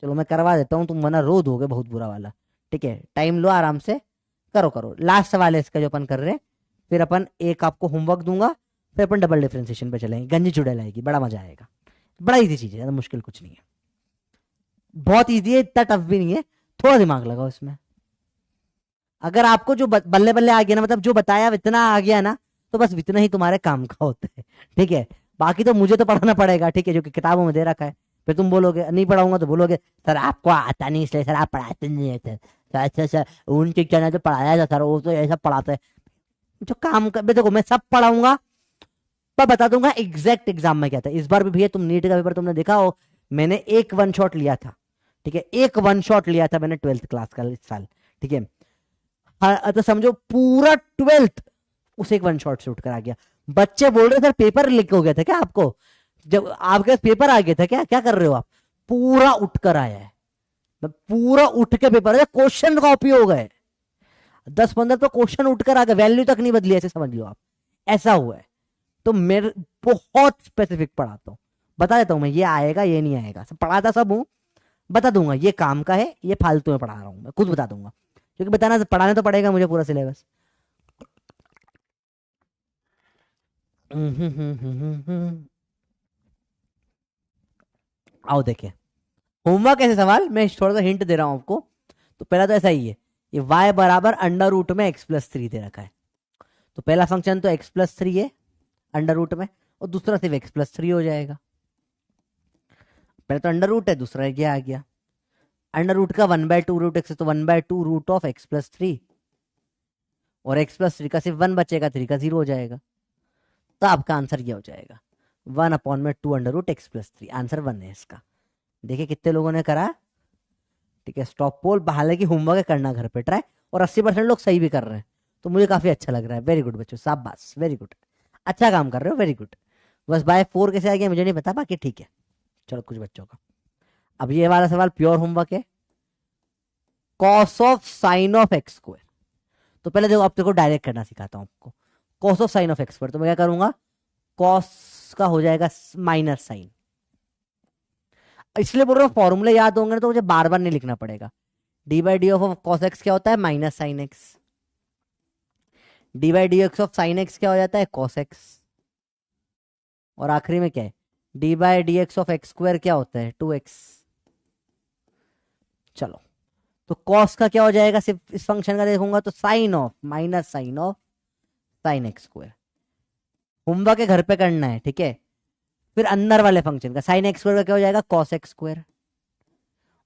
चलो मैं करवा देता हूं, तुम वरना रो दोगे बहुत बुरा वाला। ठीक है, टाइम लो, आराम से करो। लास्ट सवाल है इसका जो अपन कर रहे हैं, फिर अपन एक आपको होमवर्क दूंगा, फिर अपन डबल डिफरेंशिएशन पे चलेंगे, गंजी चुड़ैल आएगी, बड़ा मजा आएगा। बड़ा इजी चीज है, ज्यादा मुश्किल कुछ नहीं है, बहुत इजी है, इतना टफ भी नहीं है, थोड़ा दिमाग लगाओ इसमें। अगर आपको जो बल्ले बल्ले आ गया ना, मतलब जो बताया इतना आ गया ना, तो बस इतना ही तुम्हारे काम का होता है। ठीक है, बाकी तो मुझे तो पढ़ाना पड़ेगा, ठीक है, जो कि किताबों में दे रखा है। फिर तुम बोलोगे नहीं पढ़ाऊंगा, तो बोलोगे सर आपको आता नहीं इसलिए सर आप पढ़ाते नहीं है सर। अच्छा सर उन शिक्षण ने तो पढ़ाया था सर, वो तो ऐसा पढ़ाते है। जो काम कर, देखो मैं सब पढ़ाऊंगा पर बता दूंगा एग्जैक्ट एग्जाम में क्या था। इस बार भी भैया तुम नीट का पेपर तुमने देखा हो, मैंने एक 1 शॉट लिया था, ठीक है, एक 1 शॉट लिया था मैंने 12th क्लास का इस साल। ठीक है, हाँ, तो समझो पूरा 12th उस एक 1 शॉट से उठकर आ गया। बच्चे बोल रहे सर पेपर लीक हो गया था क्या आपको, जब आपके पास पेपर आ गया था क्या, क्या कर रहे हो आप? पूरा उठकर आया है, पूरा उठ के पेपर है, क्वेश्चन कॉपी हो गए 10-15 तो क्वेश्चन उठकर आ गए, वैल्यू तक नहीं बदली, ऐसे समझ लो आप, ऐसा हुआ है। तो मेरे बहुत स्पेसिफिक पढ़ाता हूँ, बता देता हूँ मैं, ये आएगा ये नहीं आएगा, सब पढ़ाता सब हूँ, बता दूंगा ये काम का है, ये फालतू में पढ़ा रहा हूँ, मैं खुद बता दूंगा, क्योंकि बताना पढ़ाने तो पड़ेगा मुझे पूरा सिलेबस। आओ देखिए, होमवर्क ऐसे सवाल मैं थोड़ा सा हिंट दे रहा हूं आपको। तो पहला तो ऐसा ही है, ये y बराबर अंडर रूट में x+3 दे रखा है, तो पहला फंक्शन तो x+3 है अंडर रूट में, और दूसरा सिर्फ x+3 हो जाएगा। पहले तो अंडर रूट है, दूसरा क्या आ गया, अंडर रूट का 1/2 रूट x, तो 1/2 रूट ऑफ x+3, और x+3 का सिर्फ 1 बचेगा, 3 का 0 हो जाएगा, तो आपका आंसर ये हो जाएगा 1/2 √x+3, आंसर 1 है इसका। देखिए कितने लोगों ने करा। ठीक है, स्टॉप पोल, हालांकि होमवर्क करना घर पे ट्राई, और 80% लोग सही भी कर रहे हैं, तो मुझे काफी अच्छा लग रहा है। वेरी गुड बच्चों, शाबाश, वेरी गुड, अच्छा काम कर रहे हो, वेरी गुड। बस बाय 4 कैसे आ गया मुझे नहीं पता, बाकी ठीक है। चलो कुछ बच्चों का, अब ये वाला सवाल प्योर होमवर्क है। Cos of sine of x square, तो पहले देखो, अब देखो डायरेक्ट करना सिखाता हूँ आपको। Cos of sine of x square, तो मैं क्या करूंगा, कॉस का हो जाएगा माइनस साइन। इसलिए बोल रहा हूँ फॉर्मूले याद होंगे ना, तो मुझे बार बार नहीं लिखना पड़ेगा। D by d of cos x क्या होता है, minus sign x. D by d x of sine x क्या हो जाता है, कॉस एक्स। और आखिरी में क्या है, d by d x of x square क्या होता है, 2x। चलो, तो कॉस का क्या हो जाएगा, सिर्फ इस फंक्शन का देखूंगा तो sine of minus sine of sine x square. Homework के घर पे करना है, ठीक है। फिर अंदर वाले फंक्शन का साइन एक्स स्क्वायर का क्या हो जाएगा, कॉस एक्स स्क्वायर।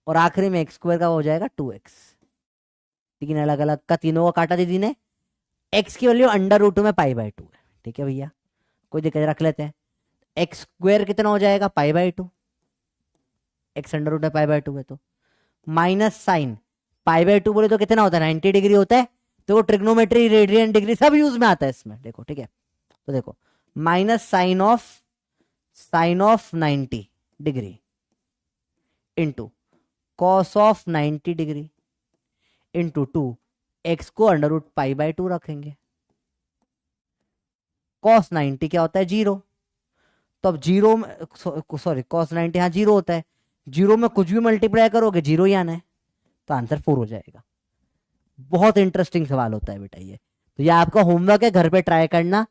और आखिरी में एक्स स्क्वायर का हो जाएगा 2x। तीन अलग अलग का, तीनों को काटा दीदी ने। एक्स की वैल्यू √2 में π/2 है, ठीक है भैया, कोई दिक्कत, रख लेते हैं। एक्स स्क्वायर कितना हो जाएगा, π/2, एक्स √2 में π/2 है, तो माइनस साइन π/2 बोले तो कितना होता है, 90 डिग्री होता है। तो वो ट्रिग्नोमेट्री, रेडियन, डिग्री सब यूज में आता है इसमें, देखो ठीक है। तो देखो minus sine of 90 degree into cos of 90 degree into 2, x को √π/2 रखेंगे। कॉस 90 क्या होता है, 0। तो अब 0 में, सॉरी कॉस 90 यहाँ 0 होता है, 0 में कुछ भी मल्टीप्लाई करोगे 0 ही आना है, तो आंसर 4 हो जाएगा। बहुत इंटरेस्टिंग सवाल होता है बेटा ये, तो ये आपका होमवर्क है, घर पे ट्राई करना।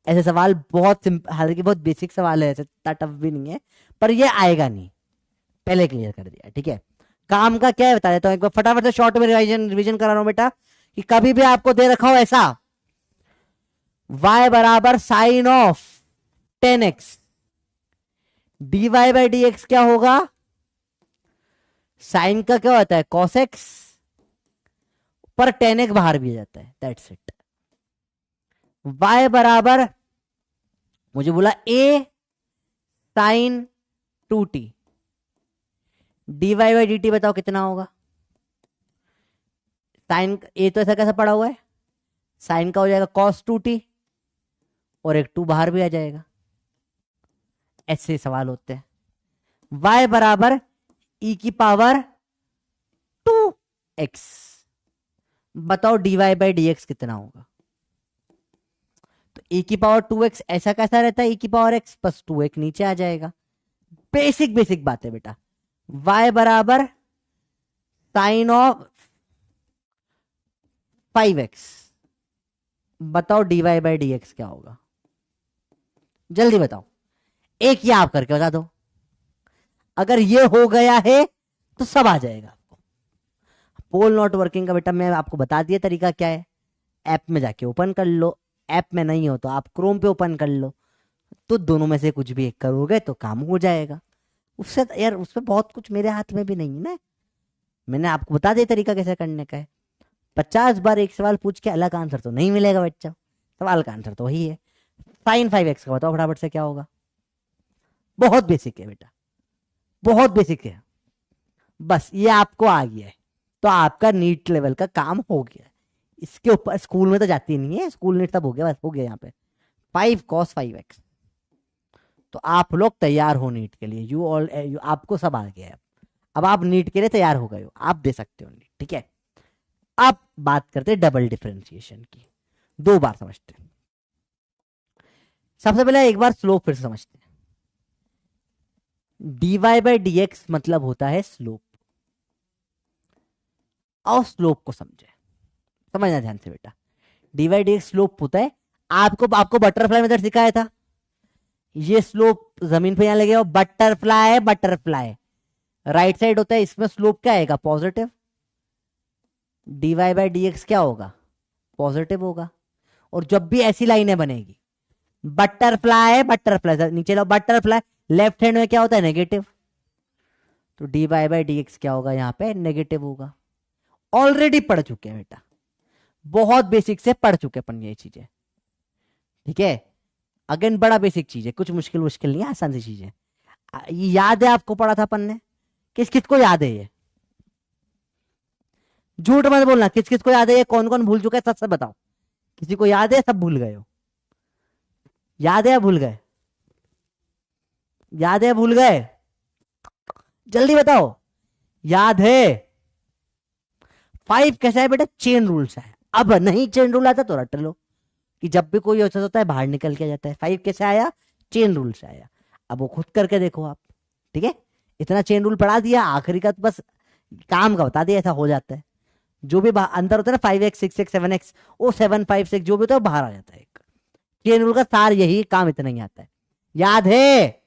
ऐसे सवाल बहुत हालांकि बहुत बेसिक सवाल है, ऐसे इतना टफ भी नहीं है, पर ये आएगा नहीं, पहले क्लियर कर दिया, ठीक है। काम का क्या है बता देता हूं एक बार फटाफट से, शॉर्ट में रिवीजन करा रहा हूं बेटा, कि कभी भी आपको दे रखा हो ऐसा, y बराबर sine of 10x, dy by d x क्या होगा, साइन का क्या होता है, cos x, पर 10x बाहर भी आ जाता है, दैट्स इट। y बराबर, मुझे बोला a sine 2t, dy by d t बताओ कितना होगा। साइन ए तो ऐसा कैसा पड़ा हुआ है, साइन का हो जाएगा cos 2t, और एक 2 बाहर भी आ जाएगा। ऐसे सवाल होते हैं। y बराबर e की पावर 2x, बताओ dy बाई डी एक्स कितना होगा। तो e की पावर 2x ऐसा कैसा रहता है, e की पावर x प्लस 2x नीचे आ जाएगा। बेसिक बात है बेटा। y बराबर साइन ऑफ 5x, बताओ dy बाई डी एक्स क्या होगा, जल्दी बताओ, एक ये आप करके बता दो। अगर ये हो गया है तो सब आ जाएगा आपको। पोल नॉट वर्किंग का बेटा मैं आपको बता दिया तरीका क्या है, ऐप में जाके ओपन कर लो, ऐप में नहीं हो तो आप क्रोम पे ओपन कर लो, तो दोनों में से कुछ भी एक करोगे तो काम हो जाएगा। उससे यार उसमें बहुत कुछ मेरे हाथ में भी नहीं है ना, मैंने आपको बता दिया तरीका कैसे करने का है। 50 बार एक सवाल पूछ के अलग आंसर तो नहीं मिलेगा बच्चा, सवाल का आंसर तो वही है। साइन 5x का बताओ फटाफट से क्या होगा, बहुत बेसिक है बेटा, बहुत बेसिक है, बस ये आपको आ गया है तो आपका नीट लेवल का काम हो गया। इसके ऊपर स्कूल में तो जाती नहीं है, स्कूल नीट सब हो गया, बस हो गया यहाँ पे 5 cos 5x। तो आप लोग तैयार हो नीट के लिए, आपको सब आ गया है, अब आप नीट के लिए तैयार हो गए हो, आप दे सकते हो नीट, ठीक है। अब बात करते हैं डबल डिफरेंशिएशन की, 2 बार समझते हैं। सबसे पहले एक बार स्लोप फिर से समझते हैं। dy बाई डी एक्स मतलब होता है स्लोप, और स्लोप को समझना ध्यान से बेटा। dy by d x slope होता है, आपको बटरफ्लाई मेथड सिखाया था, ये स्लोप जमीन पे यहां लगे, बटरफ्लाई राइट साइड होता है, इसमें स्लोप क्या आएगा, positive. dy by d x क्या होगा, पॉजिटिव होगा। और जब भी ऐसी लाइनें बनेगी, बटरफ्लाई नीचे लो, बटरफ्लाई लेफ्ट हैंड में क्या होता है, नेगेटिव, तो dy बाई डी एक्स क्या होगा, यहां पे नेगेटिव होगा। ऑलरेडी पढ़ चुके हैं बेटा, बहुत बेसिक से पढ़ चुके अपन ये चीजें, ठीक है। अगेन बड़ा बेसिक चीज है, कुछ मुश्किल मुश्किल नहीं है, आसान सी चीज है। ये याद है आपको, पढ़ा था अपन ने? किस किस को याद है ये? झूठ मत बोलना, किस किस को याद है ये? कौन कौन भूल चुका है सच सच बताओ। किसी को याद है? सब भूल गए हो? याद है या भूल गए? याद है या भूल गए? जल्दी बताओ, याद है? 5 कैसा है बेटा? चेन रूल से है। अब नहीं चेन रूल आता तो रट लो कि जब भी कोई औसत होता है बाहर निकल के जाता है। 5 कैसे आया? चेन रूल से आया। अब वो खुद करके देखो आप, ठीक है? इतना चेन रूल पढ़ा दिया, आखिरी का तो बस काम का बता दिया, ऐसा हो जाता है। जो भी अंदर होता है ना 5x 6x 7x, वो 7 5 6 जो भी होता है बाहर आ जाता है। एक चेन रूल का सार यही, काम इतना ही आता है। याद है?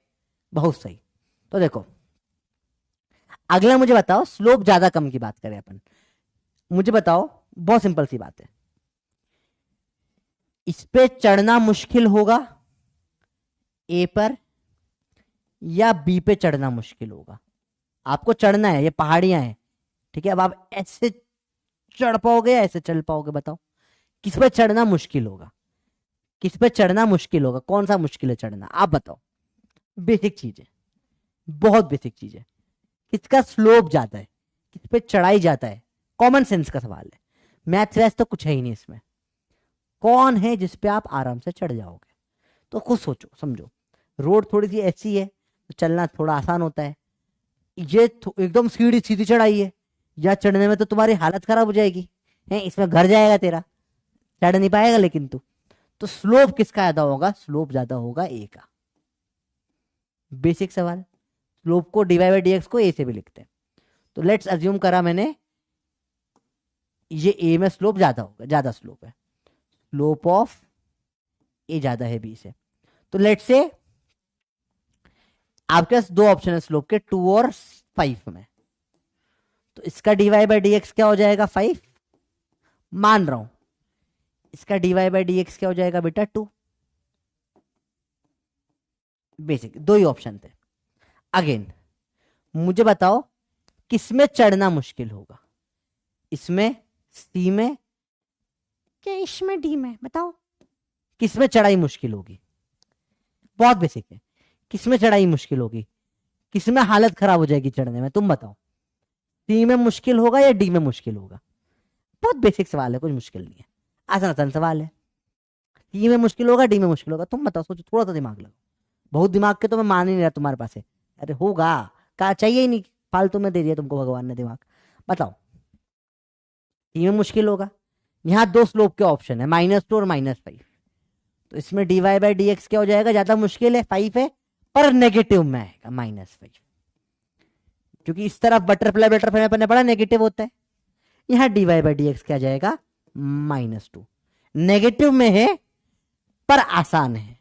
बहुत सही। तो देखो अगला मुझे बताओ, स्लोप ज्यादा कम की बात करें अपन। मुझे बताओ, बहुत सिंपल सी बात है, इस पे चढ़ना मुश्किल होगा ए पर, या बी पे चढ़ना मुश्किल होगा? आपको चढ़ना है, ये पहाड़ियां हैं, ठीक है? अब आप ऐसे चढ़ पाओगे या ऐसे चढ़ पाओगे? बताओ किस पे चढ़ना मुश्किल होगा? किस पे चढ़ना मुश्किल होगा? कौन सा मुश्किल है चढ़ना, आप बताओ। बेसिक चीज है, बहुत बेसिक चीज है। किसका स्लोप ज्यादा है, किस पे चढ़ाई जाता है? कॉमन सेंस का सवाल है, मैथ्स वैथ तो कुछ है ही नहीं इसमें। कौन है जिस पे आप आराम से चढ़ जाओगे? तो खुद सोचो समझो। रोड थोड़ी सी ऐसी है तो चलना थोड़ा आसान होता है, ये एकदम सीधी सीधी चढ़ाई है, या चढ़ने में तो तुम्हारी हालत खराब हो जाएगी है, इसमें घर जाएगा तेरा, चढ़ नहीं पाएगा। लेकिन तू तो स्लोप किसका ज्यादा होगा? स्लोप ज्यादा होगा ए का। बेसिक सवाल। स्लोप को dy बाई dx को ए से भी लिखते हैं। तो लेट्स अज्यूम करा मैंने ये ए में स्लोप ज्यादा होगा, ज्यादा स्लोप है, स्लोप ऑफ ए ज्यादा है बी से। तो लेट्स से आपके पास दो ऑप्शन है स्लोप के, 2 और 5 में। तो इसका dy बाई dx क्या हो जाएगा? 5 मान रहा हूं। इसका dy बाई dx क्या हो जाएगा बेटा? 2। बेसिक दो ही ऑप्शन थे। अगेन मुझे बताओ किसमें चढ़ना मुश्किल होगा? इसमें, सी में, क्या इसमें डी में? बताओ। किसमें चढ़ाई मुश्किल होगी? बहुत बेसिक है, किसमें चढ़ाई मुश्किल होगी? किसमें हालत खराब हो जाएगी चढ़ने में? तुम बताओ, सी में मुश्किल होगा या डी में मुश्किल होगा? बहुत बेसिक सवाल है, कुछ मुश्किल नहीं है, आसान आसान सवाल है। सी में मुश्किल होगा, डी में मुश्किल होगा? तुम बताओ, सोचो, थोड़ा सा दिमाग लगाओ। बहुत दिमाग के तो मैं मान ही नहीं रहा तुम्हारे पास है। अरे होगा, कहा चाहिए ही नहीं, फालतू में दे दिया तुमको भगवान ने दिमाग। बताओ, सी में मुश्किल होगा। यहाँ दो स्लोप के ऑप्शन है, -2 और -5। तो इसमें dy बाई dx क्या हो जाएगा? ज्यादा मुश्किल है, 5 है, पर नेगेटिव में आएगा -5, क्योंकि इस तरफ बटरफ्लाई बटरफ्लाई में अपने पढ़ा नेगेटिव होता है। यहाँ dy बाई dx क्या जाएगा? -2। नेगेटिव में है पर आसान है,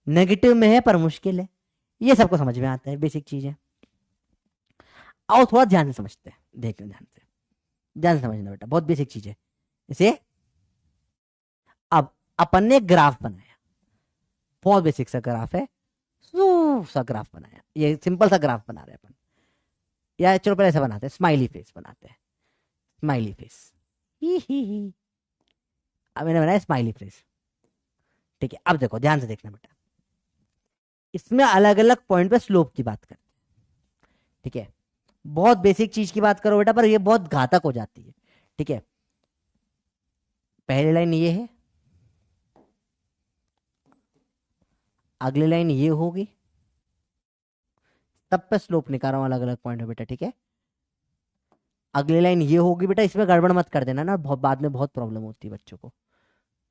नेगेटिव में है पर मुश्किल है। ये सबको समझ में आता है, बेसिक चीज है। आओ थोड़ा ध्यान से समझते हैं, देखना ध्यान से, ध्यान से समझना बेटा, बहुत बेसिक चीज है। इसे अब अपन ने ग्राफ बनाया, बहुत बेसिक सा ग्राफ है, सा ग्राफ बनाया, ये सिंपल सा ग्राफ बना रहे हैं अपन। या चलो पहले ऐसा बनाते हैं, स्माइली फेस बनाते हैं, स्माइली फेस। ही। अब मैंने बनाया स्माइली फेस, ठीक है? अब देखो ध्यान से देखना बेटा, इसमें अलग अलग पॉइंट पे स्लोप की बात करते हैं, ठीक है? बहुत बेसिक चीज की बात करो बेटा, पर ये बहुत घातक हो जाती है, ठीक है? पहली लाइन ये है, अगली लाइन ये होगी, तब पे स्लोप निकाल रहा हूं अलग अलग पॉइंट है बेटा, ठीक है? अगली लाइन ये होगी बेटा, इसमें गड़बड़ मत कर देना ना, बहुत बाद में बहुत प्रॉब्लम होती है बच्चों को,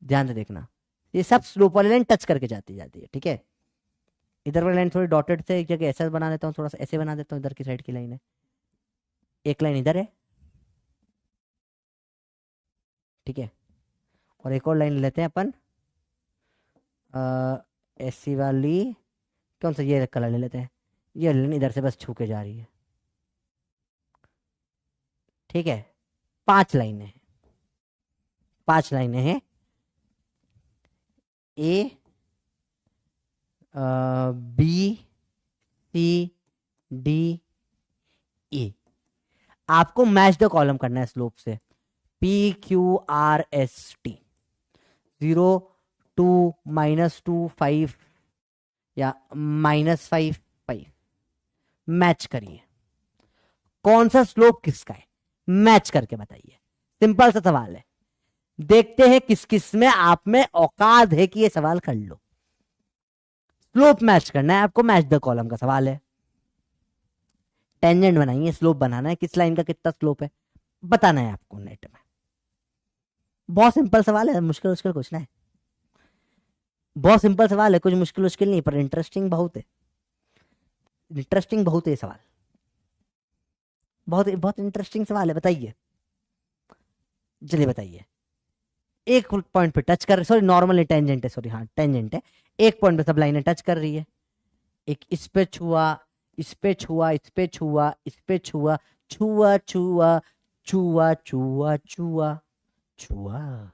ध्यान से देखना। ये सब स्लोप वाली लाइन टच करके जाती है, ठीक है? इधर वाली लाइन थोड़ी डॉटेड से एक जगह ऐसा बना देता हूँ, थोड़ा सा ऐसे बना देता हूँ, इधर की साइड की लाइन है, एक लाइन इधर है, ठीक है? और एक और लाइन लेते हैं अपन, ऐसी वाली, कौन सा, ये कलर ले लेते हैं, ये लाइन इधर से बस छू के जा रही है, ठीक है? 5 लाइनें हैं, 5 लाइनें हैं, ए, बी, सी, डी, ए। आपको मैच द कॉलम करना है स्लोप से, P Q R S T, 0 2 -2 5 या -5 5। मैच करिए, कौन सा स्लोप किसका है, मैच करके बताइए। सिंपल सा सवाल है, देखते हैं किस किस में आप में औकात है कि ये सवाल कर लो। स्लोप मैच करना है आपको, मैच द कॉलम का सवाल है। टेंजेंट बनाइए, स्लोप बनाना है, किस लाइन का कितना स्लोप है बताना है आपको नेट में। बहुत सिंपल सवाल है, मुश्किल मुश्किल कुछ ना है, बहुत सिंपल सवाल है, कुछ मुश्किल मुश्किल नहीं, पर इंटरेस्टिंग बहुत है, इंटरेस्टिंग बहुत है ये सवाल, बहुत बहुत इंटरेस्टिंग सवाल है। बताइए, चलिए बताइए। एक पॉइंट पे टच कर, सॉरी नॉर्मल टेंजेंट है, सॉरी हाँ टेंजेंट है, एक पॉइंट पे सब लाइनें टच कर रही है। एक इस पे छुआ, इस पे छुआ, इस पे छुआ, इस पे छुआ, छुआ छुआ छुआ छुआ छुआ छुआ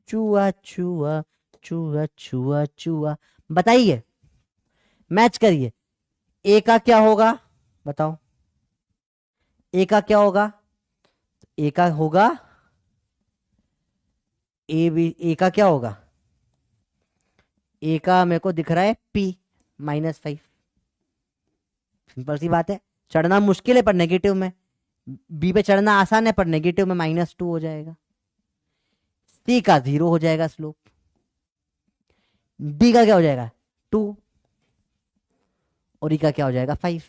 छुआ छुआ छुआ छुआ छुआ। बताइए, मैच करिए, ए का क्या होगा बताओ, ए का क्या होगा, ए का होगा ए भी, ए का क्या होगा, ए का मेरे को दिख रहा है P -5। सिंपल सी बात है, चढ़ना मुश्किल है पर नेगेटिव में, बी पे चढ़ना आसान है पर नेगेटिव में -2 हो जाएगा। सी का 0 हो जाएगा स्लोप, डी का क्या हो जाएगा 2, और ई का क्या हो जाएगा 5।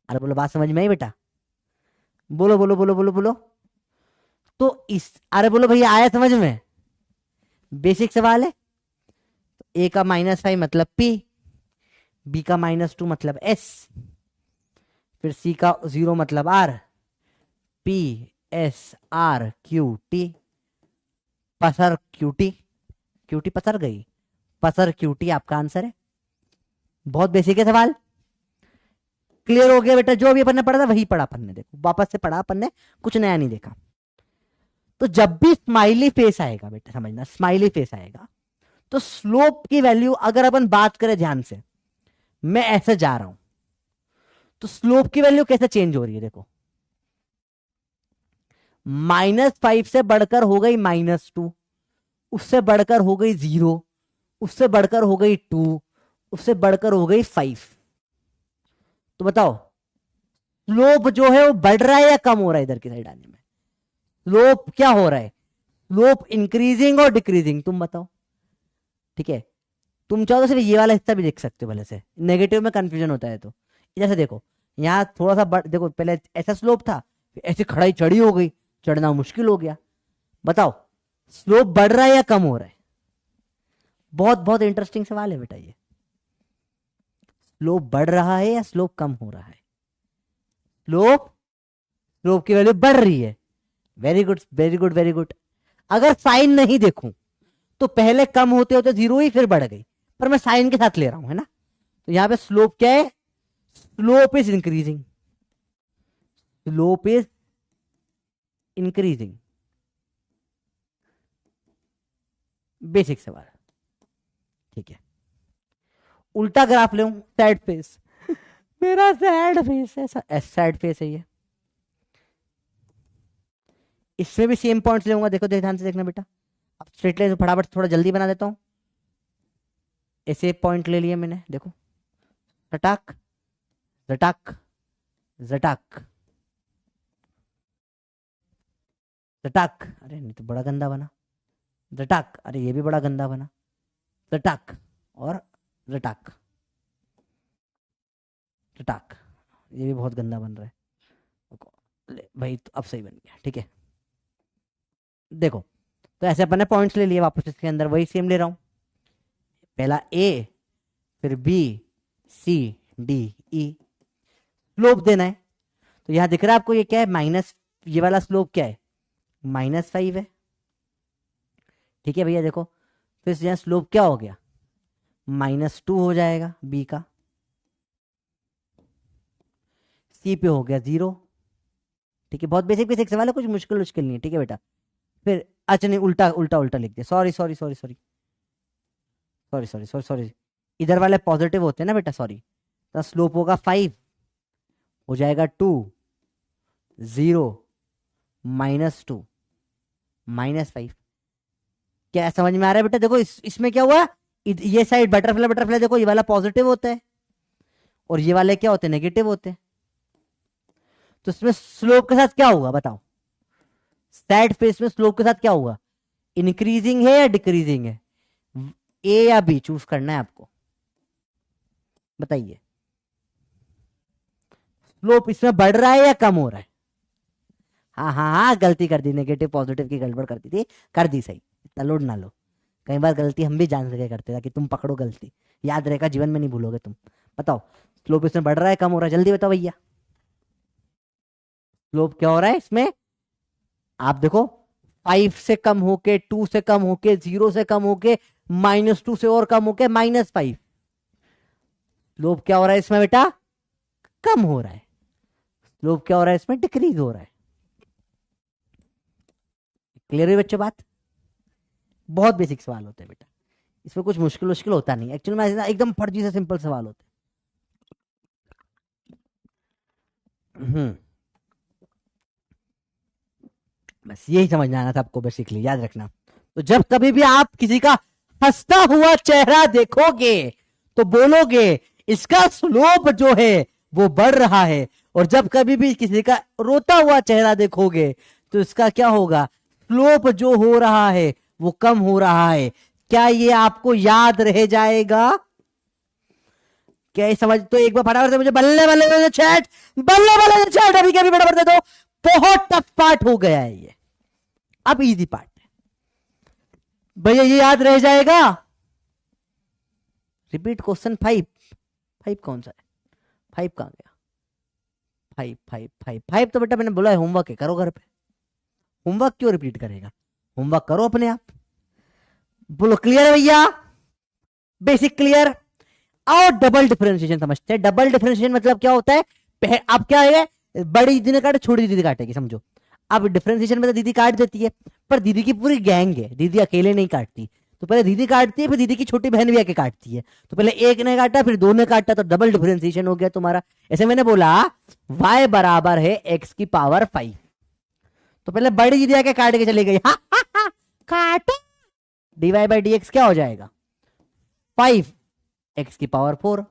अरे बोलो, बात समझ में आई बेटा, बोलो बोलो बोलो बोलो बोलो। तो इस, अरे बोलो भैया आया समझ में, बेसिक सवाल है। ए का -5 मतलब P, बी का -2 मतलब S, फिर सी का 0 मतलब R, P S R Q T, पसर QT, QT पसर गई, पसर QT आपका आंसर है। बहुत बेसिक है सवाल, क्लियर हो गया बेटा, जो अभी अपन ने पढ़ा था वही पढ़ा अपन ने, देखो वापस से पढ़ा अपन ने, कुछ नया नहीं देखा। तो जब भी स्माइली फेस आएगा बेटा, समझना स्माइली फेस आएगा, तो स्लोप की वैल्यू अगर अपन बात करें ध्यान से, मैं ऐसे जा रहा हूं तो स्लोप की वैल्यू कैसे चेंज हो रही है, देखो -5 से बढ़कर हो गई -2, उससे बढ़कर हो गई 0, उससे बढ़कर हो गई 2, उससे बढ़कर हो गई 5। तो बताओ स्लोप जो है वो बढ़ रहा है या कम हो रहा है, इधर की साइड आने में स्लोप क्या हो रहा है, स्लोप इंक्रीजिंग और डिक्रीजिंग, तुम बताओ। ठीक है, तुम चाहो तो सिर्फ ये वाला हिस्सा भी देख सकते हो भले से, नेगेटिव में कंफ्यूजन होता है तो। जैसे देखो यहाँ थोड़ा सा देखो पहले ऐसा स्लोप था, ऐसे खड़ाई चढ़ी हो गई, चढ़ना मुश्किल हो गया। बताओ स्लोप बढ़ रहा है या कम हो रहा है, बहुत बहुत इंटरेस्टिंग सवाल है बेटा ये। स्लोप बढ़ रहा है या स्लोप कम हो रहा है, स्लोप, स्लोप की वैल्यू बढ़ रही है, very good very good very good. अगर साइन नहीं देखूं तो पहले कम होते होते 0 ही फिर बढ़ गई, पर मैं साइन के साथ ले रहा हूं है ना, तो यहां पे स्लोप क्या है, slope is increasing, slope is increasing. Basic सवाल, ठीक है। उल्टा ग्राफ ले, सैड फेस, मेरा सैड फेस है, सैड फेस है ये, इसमें भी सेम पॉइंट्स लूंगा, देखो ध्यान से देखना बेटा। अब स्ट्रेट लाइन फटाफट थोड़ा जल्दी बना देता हूं, ऐसे पॉइंट ले लिए मैंने, देखो झटाक झटाक झटाक झटाक, अरे नहीं तो बड़ा गंदा बना, झटाक, अरे ये भी बड़ा गंदा बना, झटाक और झटाक झटाक, ये भी बहुत गंदा बन रहा है, ले भाई तो अब सही बन गया, ठीक है। देखो तो ऐसे अपन ने पॉइंट्स ले लिए, वापस इसके अंदर वही सेम ले रहा हूं, पहला ए, फिर बी, सी, डी, ई, स्लोप देना है। तो यहां दिख रहा है आपको ये क्या है, माइनस, ये वाला स्लोप क्या है -5 है, ठीक है भैया। देखो फिर यहां स्लोप क्या हो गया, -2 हो जाएगा बी का, सी पे हो गया 0, ठीक है। बहुत बेसिक बेसिक सवाल है, कुछ मुश्किल मुश्किल नहीं है, ठीक है बेटा। फिर अच्छा नहीं, उल्टा उल्टा उल्टा लिख दिया, sorry sorry sorry sorry sorry sorry sorry sorry, इधर वाले पॉजिटिव होते हैं ना बेटा, सॉरी। तो स्लोप होगा 5, हो जाएगा 2, 0, -2, -5, क्या समझ में आ रहा है बेटा? देखो इसमें क्या हुआ, ये साइड बटरफ्लाई बटरफ्लाई, देखो ये वाला पॉजिटिव होता है और ये वाले क्या होते हैं, नेगेटिव होते हैं। तो इसमें स्लोप के साथ क्या होगा बताओ? सैड फेस में स्लोप के साथ क्या होगा? इंक्रीजिंग है या डिक्रीजिंग है? ए या बी चूज करना है आपको, बताइए। स्लोप इसमें बढ़ रहा है या कम हो रहा है? हाँ हाँ हाँ, गलती कर दी, नेगेटिव पॉजिटिव की गड़बड़ कर दी थी, कर दी सही। इतना लोड ना लो, कई बार गलती हम भी जान सके करते, ताकि तुम पकड़ो गलती, याद रहेगा, जीवन में नहीं भूलोगे तुम। बताओ स्लोप इसमें बढ़ रहा है कम हो रहा है, जल्दी बताओ भैया। स्लोप क्या हो रहा है इसमें? आप देखो 5 से कम होके, 2 से कम होके, 0 से कम होके, -2 से और कम होके -5। स्लोप क्या हो रहा है इसमें बेटा? कम हो रहा है। स्लोप क्या हो रहा है इसमें? डिक्रीज हो रहा है। क्लियर है बच्चों बात? बहुत बेसिक सवाल होते हैं बेटा, इसमें कुछ मुश्किल मुश्किल होता नहीं, एक्चुअली में एकदम फर्जी से सिंपल सवाल होते हैं। बस यही समझना आना था आपको, बेसिकली याद रखना। तो जब कभी भी आप किसी का हंसता हुआ चेहरा देखोगे तो बोलोगे इसका स्लोप जो है वो बढ़ रहा है, और जब कभी भी किसी का रोता हुआ चेहरा देखोगे तो इसका क्या होगा? स्लोप जो हो रहा है वो कम हो रहा है। क्या ये आपको याद रह जाएगा? क्या ये समझ? तो एक बार फटाफट से मुझे बल्ले बल्ले बल्ले चैट, बल्ले बल्ले चैट अभी के अभी फटाफट दे दो। बहुत टफ पार्ट हो गया है ये, अब इजी पार्ट है भैया, ये याद रह जाएगा। Repeat question 5। 5 कौन सा है? 5 कहां गया? 5 5 5 5 तो बेटा मैंने बोला है होमवर्क है, करो घर पे। होमवर्क क्यों रिपीट करेगा? होमवर्क करो अपने आप। बोलो क्लियर है भैया? Basic clear? और डबल डिफरेंशिएशन समझते हैं। डबल डिफरेंशिएशन मतलब क्या होता है? अब क्या है, बड़ी दीदी ने काटे, छोटी दीदी काटेगी, समझो। अब डिफरेंशिएशन में तो दीदी काट देती है, पर दीदी की पूरी गैंग है, दीदी अकेले नहीं काटती। तो पहले दीदी काटती है, फिर दीदी की छोटी बहन भी आके काटती है। तो पहले एक ने काटा, फिर दो ने काटा, तो डबल डिफरेंशिएशन हो गया तुम्हारा। ऐसे मैंने बोला y बराबर है x की पावर 5, तो पहले बड़ी दीदी आके काट के चली गई, हा, हा, हा, काटो, dy बाई डी क्या हो जाएगा? 5 x की पावर 4।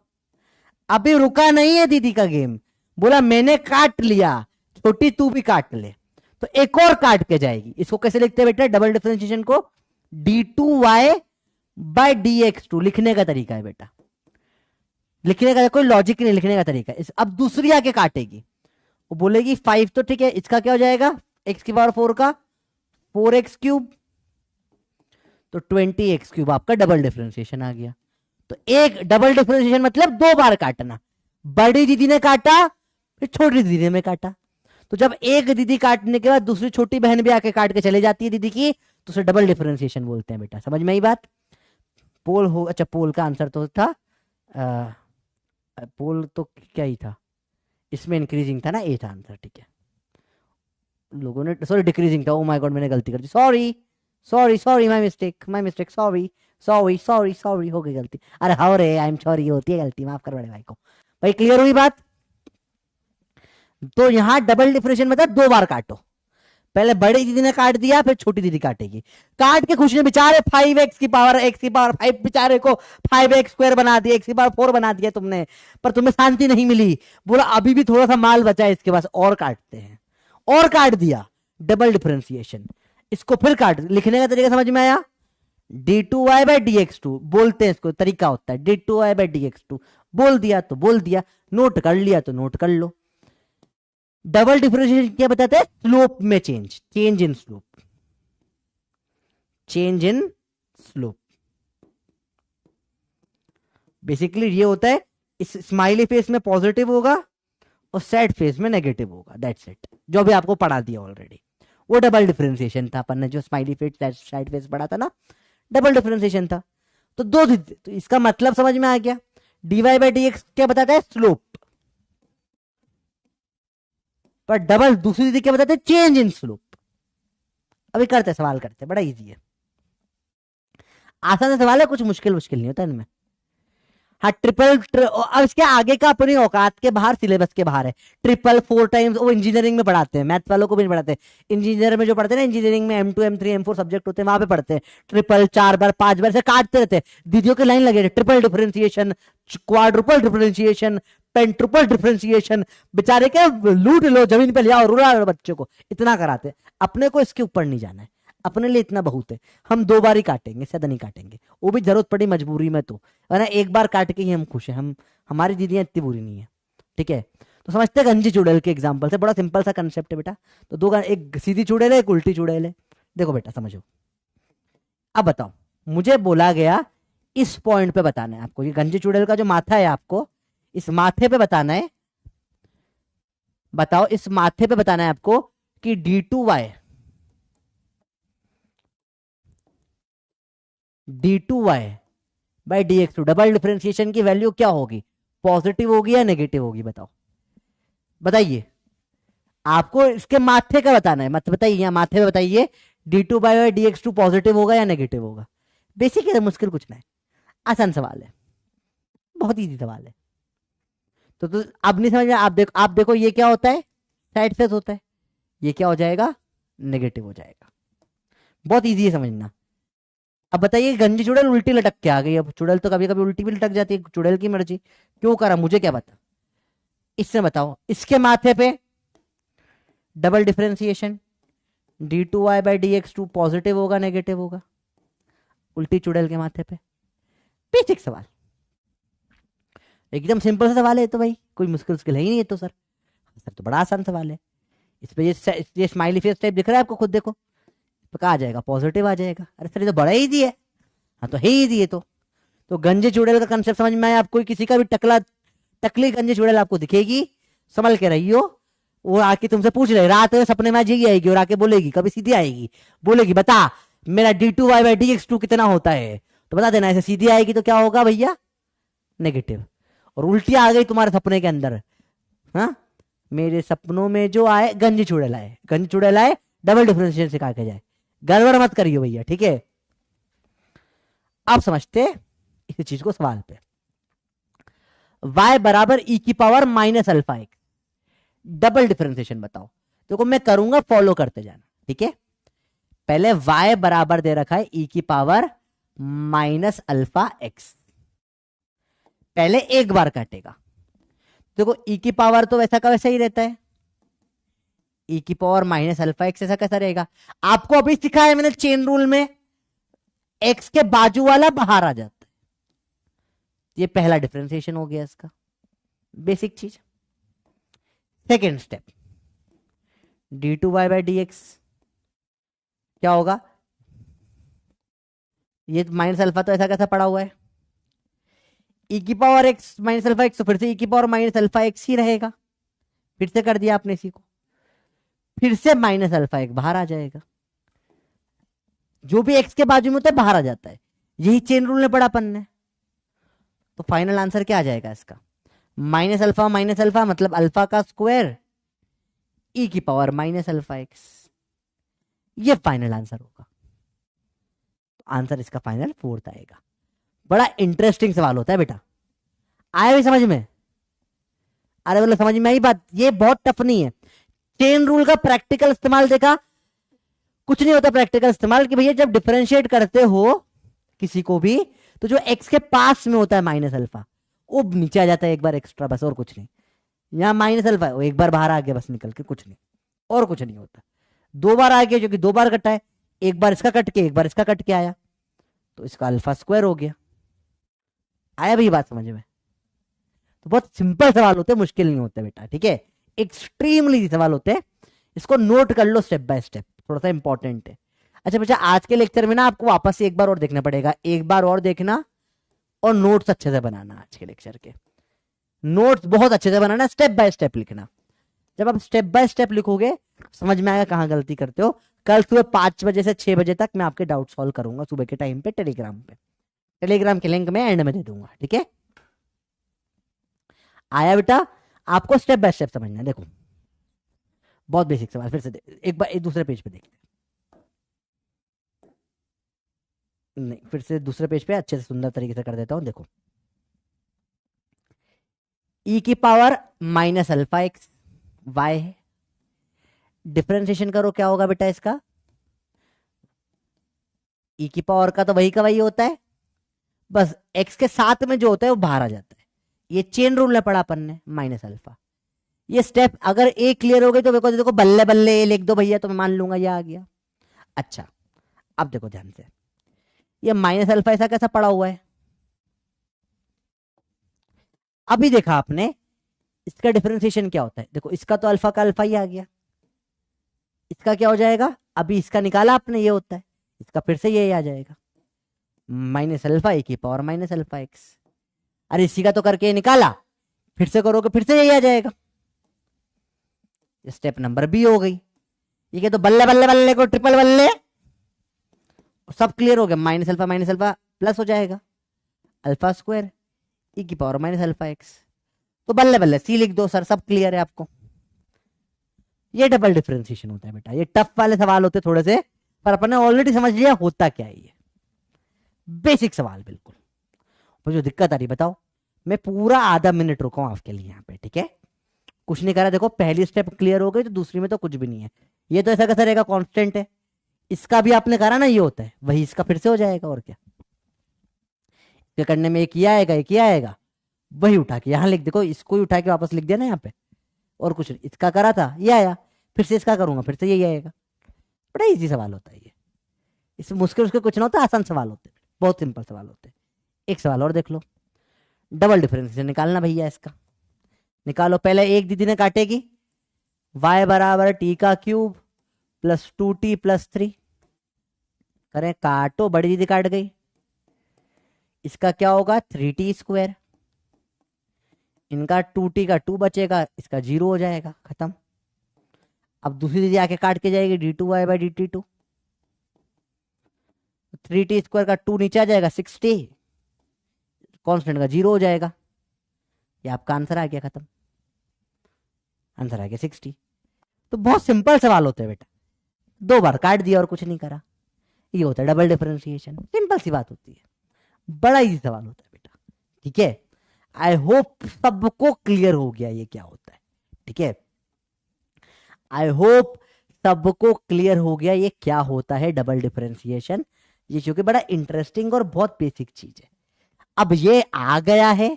अभी रुका नहीं है दीदी का गेम, बोला मैंने काट लिया, छोटी तू भी काट ले, तो एक और काट के जाएगी। इसको कैसे लिखते हैं बेटा डबल डिफरेंशिएशन को? d2y बाई dx2 लिखने का तरीका है बेटा, लिखने का कोई लॉजिक नहीं, लिखने का तरीका। अब दूसरी आके काटेगी, वो बोलेगी 5 तो ठीक है, इसका क्या हो जाएगा x की पावर 4 का 4x क्यूब, तो 20x क्यूब आपका डबल डिफरेंशिएशन आ गया। तो एक डबल डिफरेंशिएशन मतलब 2 बार काटना, बड़ी दीदी ने काटा फिर छोटी दीदी ने काटा। तो जब एक दीदी काटने के बाद दूसरी छोटी बहन भी आके काट के चले जाती है दीदी की, तो उसे डबल डिफरेंशिएशन बोलते हैं बेटा। समझ में आई बात? पोल हो, अच्छा पोल का आंसर तो था पोल तो क्या ही था इसमें, इंक्रीजिंग था ना, ए था आंसर, ठीक है। लोगों ने सॉरी डिक्रीजिंग था, ओ माय गॉड मैंने गलती कर दी, sorry sorry sorry, my mistake, sorry sorry sorry sorry, हो गई गलती। अरे हाँ रे, आई एम सॉरी, होती है गलती, माफ कर बड़े भाई को। भाई क्लियर हुई बात? तो यहां डबल डिफरेंशिएशन मतलब 2 बार काटो, पहले बड़ी दीदी ने काट दिया, फिर छोटी दीदी काटेगी। काट के खुश ने बेचारे 5x की पावर 5 बेचारे को 5x स्क्वायर बना दिया, x की पावर 4 बना दिया तुमने, पर तुम्हें शांति नहीं मिली। बोला अभी भी थोड़ा सा माल बचा है इसके पास, और काटते हैं, और काट दिया, डबल डिफरेंशिएशन। इसको फिर काट, लिखने का तरीका समझ में आया? d2y बाई dx2 बोलते हैं इसको, तरीका होता है d2y बाई dx2। बोल दिया तो बोल दिया, नोट कर लिया तो नोट कर लो। डबल डिफरेंशिएशन क्या बताते हैं? स्लोप में change, change in slope, change in slope. Basically ये होता है, इस स्माइली फेस में पॉजिटिव होगा और सैड फेस में नेगेटिव होगा, दैट्स इट, जो भी आपको पढ़ा दिया ऑलरेडी। वो डबल डिफरेंशिएशन था, अपन ने जो स्माइली फेस सैड फेस पढ़ा था ना, डबल डिफरेंशिएशन था। तो तो इसका मतलब समझ में आ गया। dy बाई डी क्या बताता है? स्लोप। पर डबल दूसरी दीदी क्या बताते हैं? Change in slope. अभी करते सवाल करते, बड़ा इजी है, आसान सवाल है, कुछ मुश्किल मुश्किल नहीं होता इनमें। हाँ अब इसके आगे का अपनी औकात के बाहर, सिलेबस के बाहर है। ट्रिपल 4 टाइम्स वो इंजीनियरिंग में पढ़ाते हैं, मैथ वालों को भी नहीं पढ़ाते। इंजीनियर में जो पढ़ते हैं ना, इंजीनियरिंग में M2 M3 M4 सब्जेक्ट होते हैं, वहां पे पढ़ते हैं। ट्रिपल 4 बार 5 बार से काटते रहते हैं। दीदियों की लाइन लगे, triple differentiation, quadruple differentiation, pentuple differentiation. बेचारे के लूट लो, जमीन पे ले आओ, रुला लो बच्चों को, इतना कराते। अपने को इसके ऊपर नहीं जाना है, अपने लिए इतना बहुत है। हम 2 बार ही काटेंगे, ज्यादा नहीं काटेंगे, वो भी जरूरत पड़ी मजबूरी में तो, वरना एक बार काट के ही हम खुश हैं। हम हमारी दीदियां इतनी बुरी नहीं है, ठीक है। तो समझते हैं गंजी चुड़ैल के एग्जांपल से, बड़ा सिंपल सा कंसेप्ट है बेटा। तो एक सीधी चुड़ैल है, एक उल्टी चुड़ैल है। देखो बेटा समझो, अब बताओ, मुझे बोला गया इस पॉइंट पे बताना है आपको, ये गंजी चुड़ैल का जो माथा है, आपको इस माथे पे बताना है। बताओ, इस माथे पे बताना है आपको कि d2y by dx2 double differentiation की वैल्यू क्या होगी, पॉजिटिव होगी या नेगेटिव होगी? बताओ, बताइए। आपको इसके माथे का बताना है, मत बताइए, यहाँ माथे पे बताइए d2 बाई dx2 पॉजिटिव होगा या नेगेटिव होगा। बेसिक है, मुश्किल कुछ ना है, आसान सवाल है, बहुत इजी सवाल है। तो अब नहीं समझ में? आप देखो ये क्या होता है, साइड फेस होता है, ये क्या हो जाएगा, नेगेटिव हो जाएगा। बहुत इजी है समझना। अब बताइए, गंजी चुड़ैल उल्टी लटक के आ गई। अब चुड़ैल तो कभी कभी उल्टी भी लटक जाती है, चुड़ैल की मर्जी, क्यों करा मुझे क्या पता। इससे बताओ, इसके माथे पे डबल डिफरेंशिएशन, d2y/dx2 पॉजिटिव होगा नेगेटिव होगा, उल्टी चुड़ैल के माथे पे। बेसिक सवाल, एकदम सिंपल सा सवाल है तो भाई, कोई मुश्किल है ही नहीं है तो सर तो बड़ा आसान सवाल है। इस पे ये स्माइली फेस टाइप दिख रहा है आपको, खुद देखो, तो कहा आ जाएगा, पॉजिटिव आ जाएगा। अरे सर ये तो बड़ा इजी है। हाँ तो है इजी है तो गंजे चुड़ैल का कंसेप्ट समझ में आया आपको? किसी का भी टकली गंजे चुड़ैल आपको दिखेगी, संभल के रहियो। वो आके तुमसे पूछ रहे, रात में सपने में जी आएगी और आके बोलेगी, कभी सीधी आएगी, बोलेगी बता मेरा d2y/dx2 कितना होता है, तो बता देना। ऐसे सीधी आएगी तो क्या होगा भैया, नेगेटिव। और उल्टी आ गई तुम्हारे सपने के अंदर, हाँ मेरे सपनों में जो आए गंजी चुड़ैल आए, गंजी चुड़ैल आए, डबल डिफरेंशिएशन सिखा के जाए, गड़बड़ मत करियो भैया, ठीक है। अब समझते इस चीज को सवाल पे। y बराबर e की पावर -α1, डबल डिफरेंशिएशन बताओ। देखो मैं करूंगा, फॉलो करते जाना, ठीक है। पहले y बराबर दे रखा है e की पावर -α(x), पहले एक बार काटेगा। देखो e की पावर तो वैसा का वैसा ही रहता है, e की पावर -α(x) ऐसा कैसा रहेगा? आपको अभी सिखाया मैंने चेन रूल में, x के बाजू वाला बाहर आ जाता है। ये पहला डिफरेंशिएशन हो गया इसका, बेसिक चीज। सेकेंड स्टेप, d2y/dx क्या होगा? ये -α तो ऐसा कैसा पड़ा हुआ है, e की पावर x -α(x), तो फिर से e की पावर -α(x) ही रहेगा। फिर से कर दिया आपने इसी को, फिर से -α(1) बाहर आ जाएगा। जो भी x के बाजू में होता है बाहर आ जाता है, यही चेन रूल ने पढ़ा अपन ने। तो फाइनल आंसर क्या आ जाएगा इसका, -α मतलब अल्फा का स्क्वायर e की पावर -α(x), ये फाइनल आंसर होगा। तो आंसर इसका फाइनल 4th आएगा। बड़ा इंटरेस्टिंग सवाल होता है बेटा, आया भी समझ में? अरे बोलो समझ में आई बात? ये बहुत टफ नहीं है। चेन रूल का प्रैक्टिकल इस्तेमाल देखा, कुछ नहीं होता प्रैक्टिकल इस्तेमाल, कि भैया जब डिफरेंशिएट करते हो किसी को भी, तो जो x के पास में होता है -α, वो नीचे आ जाता है एक बार एक्स्ट्रा, बस और कुछ नहीं। यहाँ -α वो एक बार बाहर आ गया बस निकल के, कुछ नहीं, और कुछ नहीं होता। 2 बार आ गया क्योंकि 2 बार कटा है, एक बार इसका कट के एक बार इसका कट के आया, तो इसका अल्फा स्क्वायर हो गया। आया भी बात समझ में? तो बहुत सिंपल सवाल होते हैं, मुश्किल नहीं होते बेटा, ठीक है। एक्सट्रीमली सवाल होते हैं, इसको नोट कर लो स्टेप बाय स्टेप, थोड़ा सा इंपॉर्टेंट है। अच्छा बच्चा, आज के लेक्चर में ना आपको वापस से एक बार और देखना पड़ेगा, एक बार और देखना और नोट्स अच्छे से बनाना। आज के लेक्चर के नोट्स बहुत अच्छे से बनाना, स्टेप बाय स्टेप लिखना। जब आप स्टेप बाय स्टेप लिखोगे समझ में आएगा कहाँ गलती करते हो। कल सुबह 5 बजे से 6 बजे तक मैं आपके डाउट सॉल्व करूंगा, सुबह के टाइम पे टेलीग्राम पे। टेलीग्राम की लिंक मैं एंड में दे दूंगा, ठीक है। आया बेटा? आपको स्टेप बाय स्टेप समझना है। देखो बहुत बेसिक सवाल, फिर से एक बार एक दूसरे पेज पे देखते हैं। नहीं, फिर से दूसरे पेज पे अच्छे से सुंदर तरीके से कर देता हूं। देखो ई की power minus alpha x y है। डिफरेंशिएशन करो क्या होगा बेटा इसका, ई की पावर का तो वही का वही होता है, बस एक्स के साथ में जो होता है वो बाहर आ जाता है। ये चेन रूल में पढ़ा अपन ने, माइनस अल्फा। ये स्टेप अगर ए क्लियर हो गई तो देखो बल्ले बल्ले ए लिख दो भैया, तो मैं मान लूंगा ये आ गया। अच्छा अब देखो ध्यान से, ये माइनस अल्फा ऐसा कैसा पड़ा हुआ है, अभी देखा आपने इसका डिफरेंशिएशन क्या होता है, देखो इसका तो अल्फा का अल्फा ही आ गया, इसका क्या हो जाएगा, अभी इसका निकाला आपने ये होता है, इसका फिर से ये आ जाएगा माइनस अल्फा ए की पावर माइनस अल्फा एक्स। अरे इसी का तो करके निकाला, फिर से करोगे फिर से यही आ जाएगा। स्टेप नंबर बी हो गई, ये क्या तो बल्ले बल्ले बल्ले को ट्रिपल बल्ले, सब क्लियर हो गया, माइनस अल्फा प्लस हो जाएगा अल्फा स्क्वायर ई की पावर माइनस अल्फा एक्स। तो बल्ले बल्ले सी लिख दो सर, सब क्लियर है आपको। ये डबल डिफरेंशिएशन होता है बेटा, ये टफ वाले सवाल होते थोड़े से, पर अपन ने ऑलरेडी समझ लिया होता क्या है ये, बेसिक सवाल बिल्कुल। और जो दिक्कत आ रही बताओ, मैं पूरा आधा मिनट रुका हूं आपके लिए यहाँ पे, ठीक है, कुछ नहीं करा। देखो पहली स्टेप क्लियर हो गई तो दूसरी में तो कुछ भी नहीं है, ये तो ऐसा कैसा रहेगा कांस्टेंट है, इसका भी आपने करा ना ये होता है, वही इसका फिर से हो जाएगा और क्या, ये करने में एक ये आएगा, वही उठा के यहाँ लिख, देखो इसको ही उठा के वापस लिख दिया ना यहाँ पे, और कुछ नहीं, इसका करा था ये आया, फिर से इसका करूंगा फिर से यही आएगा। बड़ा इजी सवाल होता है ये, इसमें मुश्किल उसके कुछ ना होता, आसान सवाल होते हैं, बहुत सिंपल सवाल होते हैं। एक सवाल और देख लो, डबल डिफरेंशिएशन निकालना भैया, इसका निकालो। पहले एक दीदी ने काटेगी, y बराबर टी का क्यूब प्लस 2t प्लस 3, करें काटो, बड़ी दीदी काट गई, इसका क्या होगा 3t स्क्वायर, इनका 2t का 2 बचेगा, इसका 0 हो जाएगा, खत्म। अब दूसरी दीदी आके काट के जाएगी d2y by dt2, 3t square का 2 नीचे आ जाएगा 6t, कांस्टेंट का 0 हो जाएगा, ये आपका आंसर आ गया, खत्म, आंसर आ गया 60। तो बहुत सिंपल सवाल होते हैं बेटा, 2 बार काट दिया और कुछ नहीं करा, ये होता है डबल डिफरेंशिएशन, सिंपल सी बात होती है, बड़ा इजी सवाल होता है बेटा, ठीक है। आई होप सबको क्लियर हो गया ये क्या होता है, ठीक है, आई होप सबको क्लियर हो गया ये क्या होता है डबल डिफरेंशिएशन, ये क्योंकि बड़ा इंटरेस्टिंग और बहुत बेसिक चीज है। अब ये आ गया है,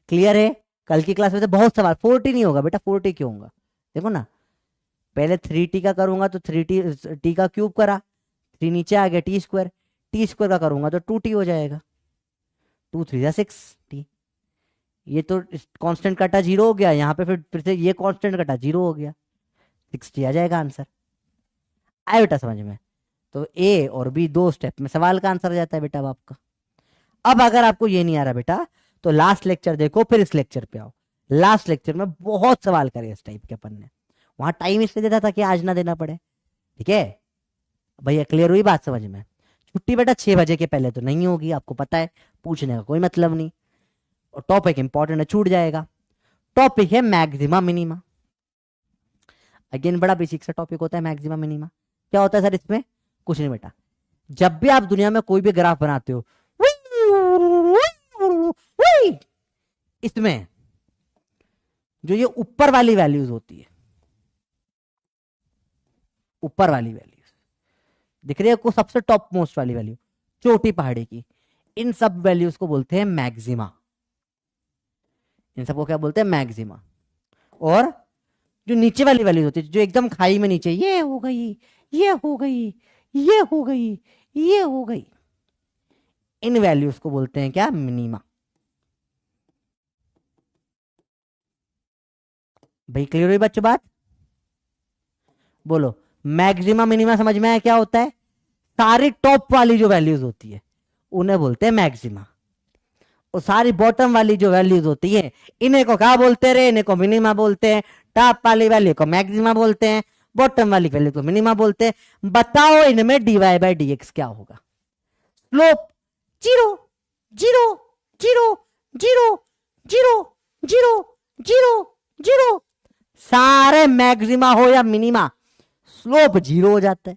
क्लियर है, कल की क्लास में तो बहुत सवाल, 40 नहीं होगा बेटा, 40 क्यों होगा, देखो ना, पहले 3t का करूंगा तो 3t का क्यूब करा, 3 नीचे आ गया टी स्क्वायर का करूंगा तो 2t हो जाएगा, 2 3 6t, ये तो कांस्टेंट कटा 0 हो गया, यहाँ पे फिर से ये कांस्टेंट कटा 0 हो गया, 60 आ जाएगा आंसर। आया बेटा समझ में, तो ए और बी 2 स्टेप में सवाल का आंसर आ जाता है बेटा अब आपका। अब अगर आपको ये नहीं आ रहा बेटा तो लास्ट लेक्चर देखो, फिर इस लेक्चर पे आओ, लास्ट लेक्चर में बहुत सवाल करे इस टाइप के अपन ने, वहां टाइम इसलिए देता था कि आज ना देना पड़े, ठीक है भैया, क्लियर हुई बात समझ में। छुट्टी बेटा 6 बजे के पहले तो नहीं होगी, आपको पता है, पूछने का कोई मतलब नहीं, और टॉपिक इंपॉर्टेंट है, छूट जाएगा। टॉपिक है मैक्सिमा मिनिमा, अगेन बड़ा बेसिक सा टॉपिक होता है मैक्सिमा मिनिमा। क्या होता है सर इसमें, कुछ नहीं बेटा, जब भी आप दुनिया में कोई भी ग्राफ बनाते हो, इसमें जो ये ऊपर वाली वैल्यूज होती है, ऊपर वाली वैल्यूज दिख रही है आपको, सबसे टॉप मोस्ट वाली वैल्यू चोटी पहाड़ी की, इन सब वैल्यूज को बोलते हैं मैक्सिमा, इन सबको क्या बोलते हैं मैक्सिमा। और जो नीचे वाली वैल्यूज होती है, जो एकदम खाई में नीचे, ये हो गई, ये हो गई, ये हो गई, ये हो गई, इन वैल्यूज को बोलते हैं क्या, मिनिमा। भाई क्लियर हुई बच्चों बात, बोलो मैक्सिमा मिनिमा समझ में आया क्या होता है, सारी टॉप वाली जो वैल्यूज होती है उन्हें बोलते हैं मैक्सिमा, और सारी बॉटम वाली जो वैल्यूज होती है इन्हें को क्या बोलते रहे, इन्हें को मिनिमा बोलते हैं, टॉप वाली वैल्यू को मैक्सिमा बोलते हैं, बॉटम वाली वैल्यू को मिनिमा बोलते हैं। बताओ इनमें dy बाई dx क्या होगा, स्लोप 0 0 0 0 0 0 0 0, सारे मैक्सिमा हो या मिनिमा स्लोप 0 हो जाता है,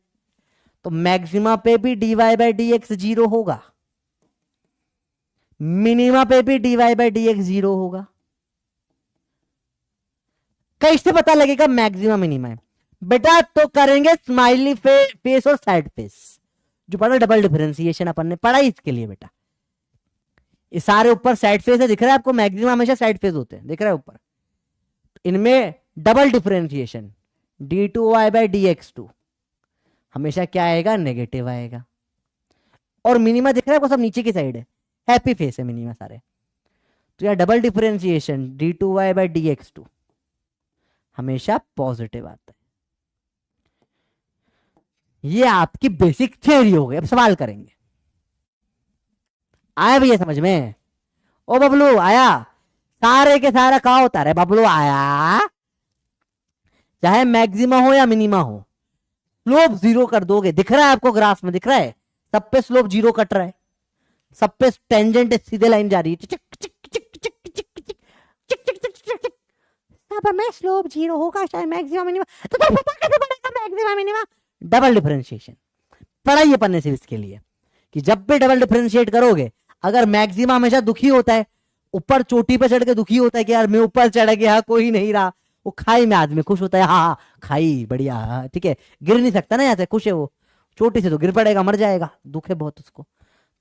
तो मैक्सिमा पे भी dy बाई dx 0 होगा, मिनिमा पे भी dy बाई dx 0 होगा, कैसे पता लगेगा मैक्सिमम मिनिमा है बेटा? तो करेंगे स्माइली फेस और सैड फेस, जो पढ़ा डबल डिफरेंशिएशन अपन ने पढ़ा इसके लिए बेटा। ये सारे ऊपर सैड फेस है, दिख रहा है आपको? मैक्सिमम हमेशा सैड फेस होते हैं, दिख रहा है ऊपर? इनमें डबल डिफरेंशिएशन d2y/dx2 हमेशा क्या आएगा? नेगेटिव आएगा। और मिनिमा दिख रहा है आपको? सब नीचे की साइड है, हैप्पी फेस है मिनिमा सारे। तो यहाँ डबल डिफरेंशिएशन d2y/dx2 हमेशा पॉजिटिव आता है। ये आपकी बेसिक थ्योरी हो गई। अब सवाल करेंगे, आया भैया समझ में? ओ बबलू आया? सारे के सारा कहा होता है बबलू आया? चाहे मैक्सिमा हो या मिनिमा हो, स्लोप जीरो कर दोगे। दिख रहा है आपको ग्राफ में? दिख रहा है सब पे स्लोप जीरो कट रहा है, सब पे टेंजेंट सीधे लाइन जा रही है। अब मैं स्लोप जीरो होगा चाहे मैक्सिमम मिनिमा, तो पता कैसे पड़ेगा मैक्सिमम मिनिमा? डबल डिफरेंशिएशन पढ़ाई अपन ने इसके लिए कि जब भी डबल डिफरेंशिएट करोगे, अगर मैक्सिमा हमेशा दुखी होता है, ऊपर चोटी पे चढ़ के दुखी होता है कि यार मैं ऊपर चढ़ गया कोई नहीं रहा, वो खाई में आदमी खुश होता है, हाँ खाई बढ़िया, ठीक है, गिर नहीं सकता ना यहाँ से, खुश है वो, चोटी से तो गिर पड़ेगा मर जाएगा, दुख है बहुत उसको।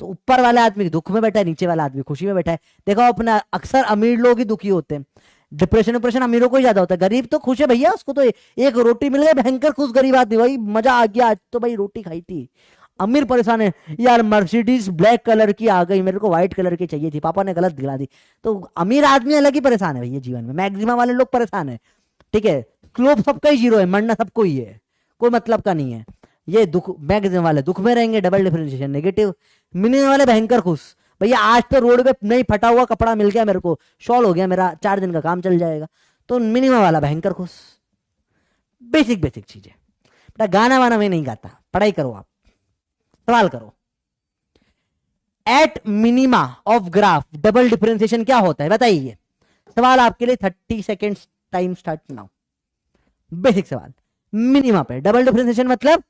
तो ऊपर वाला आदमी दुख में बैठा है, नीचे वाला आदमी खुशी में बैठा है। देखो अपना अक्सर अमीर लोग ही दुखी होते हैं, डिप्रेशन अमीरों को ही ज्यादा होता है। गरीब तो खुश है भैया, उसको तो एक रोटी मिल गई भयंकर खुश गरीब आदमी, भाई मजा आ गया आज तो, भाई रोटी खाई थी। अमीर परेशान है, यार मर्सिडीज ब्लैक कलर की आ गई, मेरे को व्हाइट कलर की चाहिए थी, पापा ने गलत दिला दी। तो अमीर आदमी अलग ही परेशान है भैया जीवन में, मैक्सिमम वाले लोग परेशान है, ठीक है। स्लोप सबका ही जीरो है, मरना सबको ही है, कोई मतलब का नहीं है। ये दुख मैक्सिमम वाले दुख में रहेंगे, डबल डिफरेंशिएशन नेगेटिव। मिनिमम वाले भयंकर खुश, भैया आज तो रोड पे नहीं फटा हुआ कपड़ा मिल गया मेरे को, शॉल हो गया मेरा, 4 दिन का काम चल जाएगा। तो मिनिमम वाला भयंकर खुश। बेसिक बेसिक चीजें बेटा, गाना वाना में नहीं गाता, पढ़ाई करो आप। सवाल करो, at minima of graph double differentiation क्या होता है बताइए। सवाल आपके लिए 30 seconds time start now. Basic सवाल, मिनिमा पे डबल डिफरेंशिएशन मतलब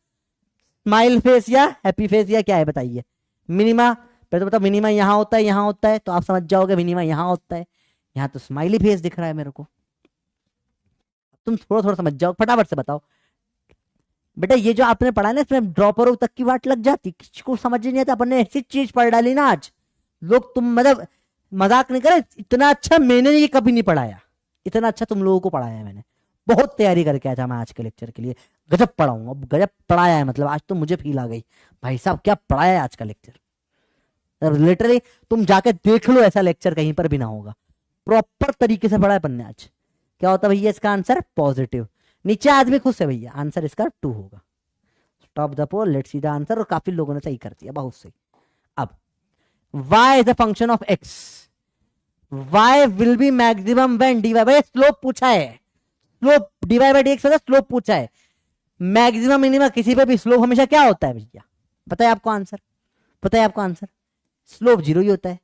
स्माइल फेस या हैप्पी फेस या क्या है बताइए। मिनिमा पहले तो बताओ, मिनिमा यहां होता है, यहां होता है, तो आप समझ जाओगे मिनिमा यहां होता है, यहां तो स्माइली फेस दिख रहा है मेरे को। तुम थोड़ा थोड़ा समझ जाओ, फटाफट से बताओ बेटा। ये जो आपने पढ़ा ना, इसमें ड्रॉपर तक की बात लग जाती, किसी को समझ नहीं आता, अपन ने ऐसी चीज पढ़ डाली ना आज। लोग तुम मतलब मजाक नहीं करे, इतना अच्छा मैंने ये कभी नहीं पढ़ाया, इतना अच्छा तुम लोगों को पढ़ाया है मैंने। बहुत तैयारी करके आया था मैं आज के लेक्चर के लिए, गजब पढ़ाऊंगा, गजब पढ़ाया है, मतलब आज तो मुझे फील आ गई भाई साहब क्या पढ़ाया है आज का लेक्चर। लिटरली तुम जाके देख लो, ऐसा लेक्चर कहीं पर भी ना होगा, प्रॉपर तरीके से पढ़ा है अपन ने आज। क्या होता है भैया इसका आंसर? पॉजिटिव। नीचे आदमी खुश है भैया, आंसर इसका 2 होगा। Stop the poll, let's see the answer. और काफी लोगों ने सही कर दिया, बहुत सही। अब y is a function of x, y will be maximum when dy by slope पूछा है, स्लोप dy बाय dx होता है, स्लोप पूछा है। मैक्सिमम मिनिमम किसी पे भी स्लोप हमेशा क्या होता है भैया? पता है आपको आंसर? पता है आपको आंसर? स्लोप जीरो ही होता है।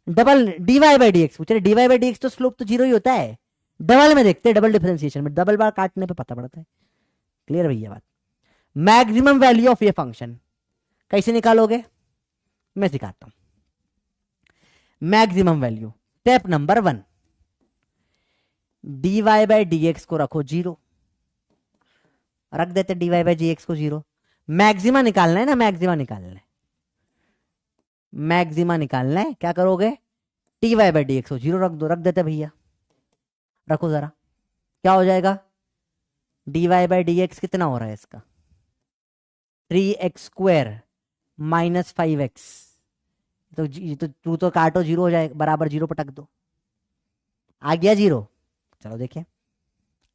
डबल dy बाय dx पूछ रहे, dy बाय dx तो स्लोप तो जीरो ही होता है। डबल में देखते हैं, डबल डिफरेंशिएशन में डबल बार काटने पे पता पड़ता है। क्लियर भैया बात? मैक्सिमम वैल्यू ऑफ ये फंक्शन कैसे निकालोगे मैं सिखाता हूं। Maximum value step number 1, dy by dx को रखो 0, रख देते dy बाय dx को 0। मैक्सिमा निकालना है ना, मैक्सिमा निकालना है, मैक्सिमा निकालना है। क्या करोगे? dy बाय dx को 0 रख दो, रख देते भैया, रखो जरा, क्या हो जाएगा? dy बाय dx कितना हो रहा है इसका? 3x² minus 5x। तो ये तो 2 तो काटो, 0 हो जाएगा, बराबर 0 पटक दो, आ गया 0। चलो देखिए,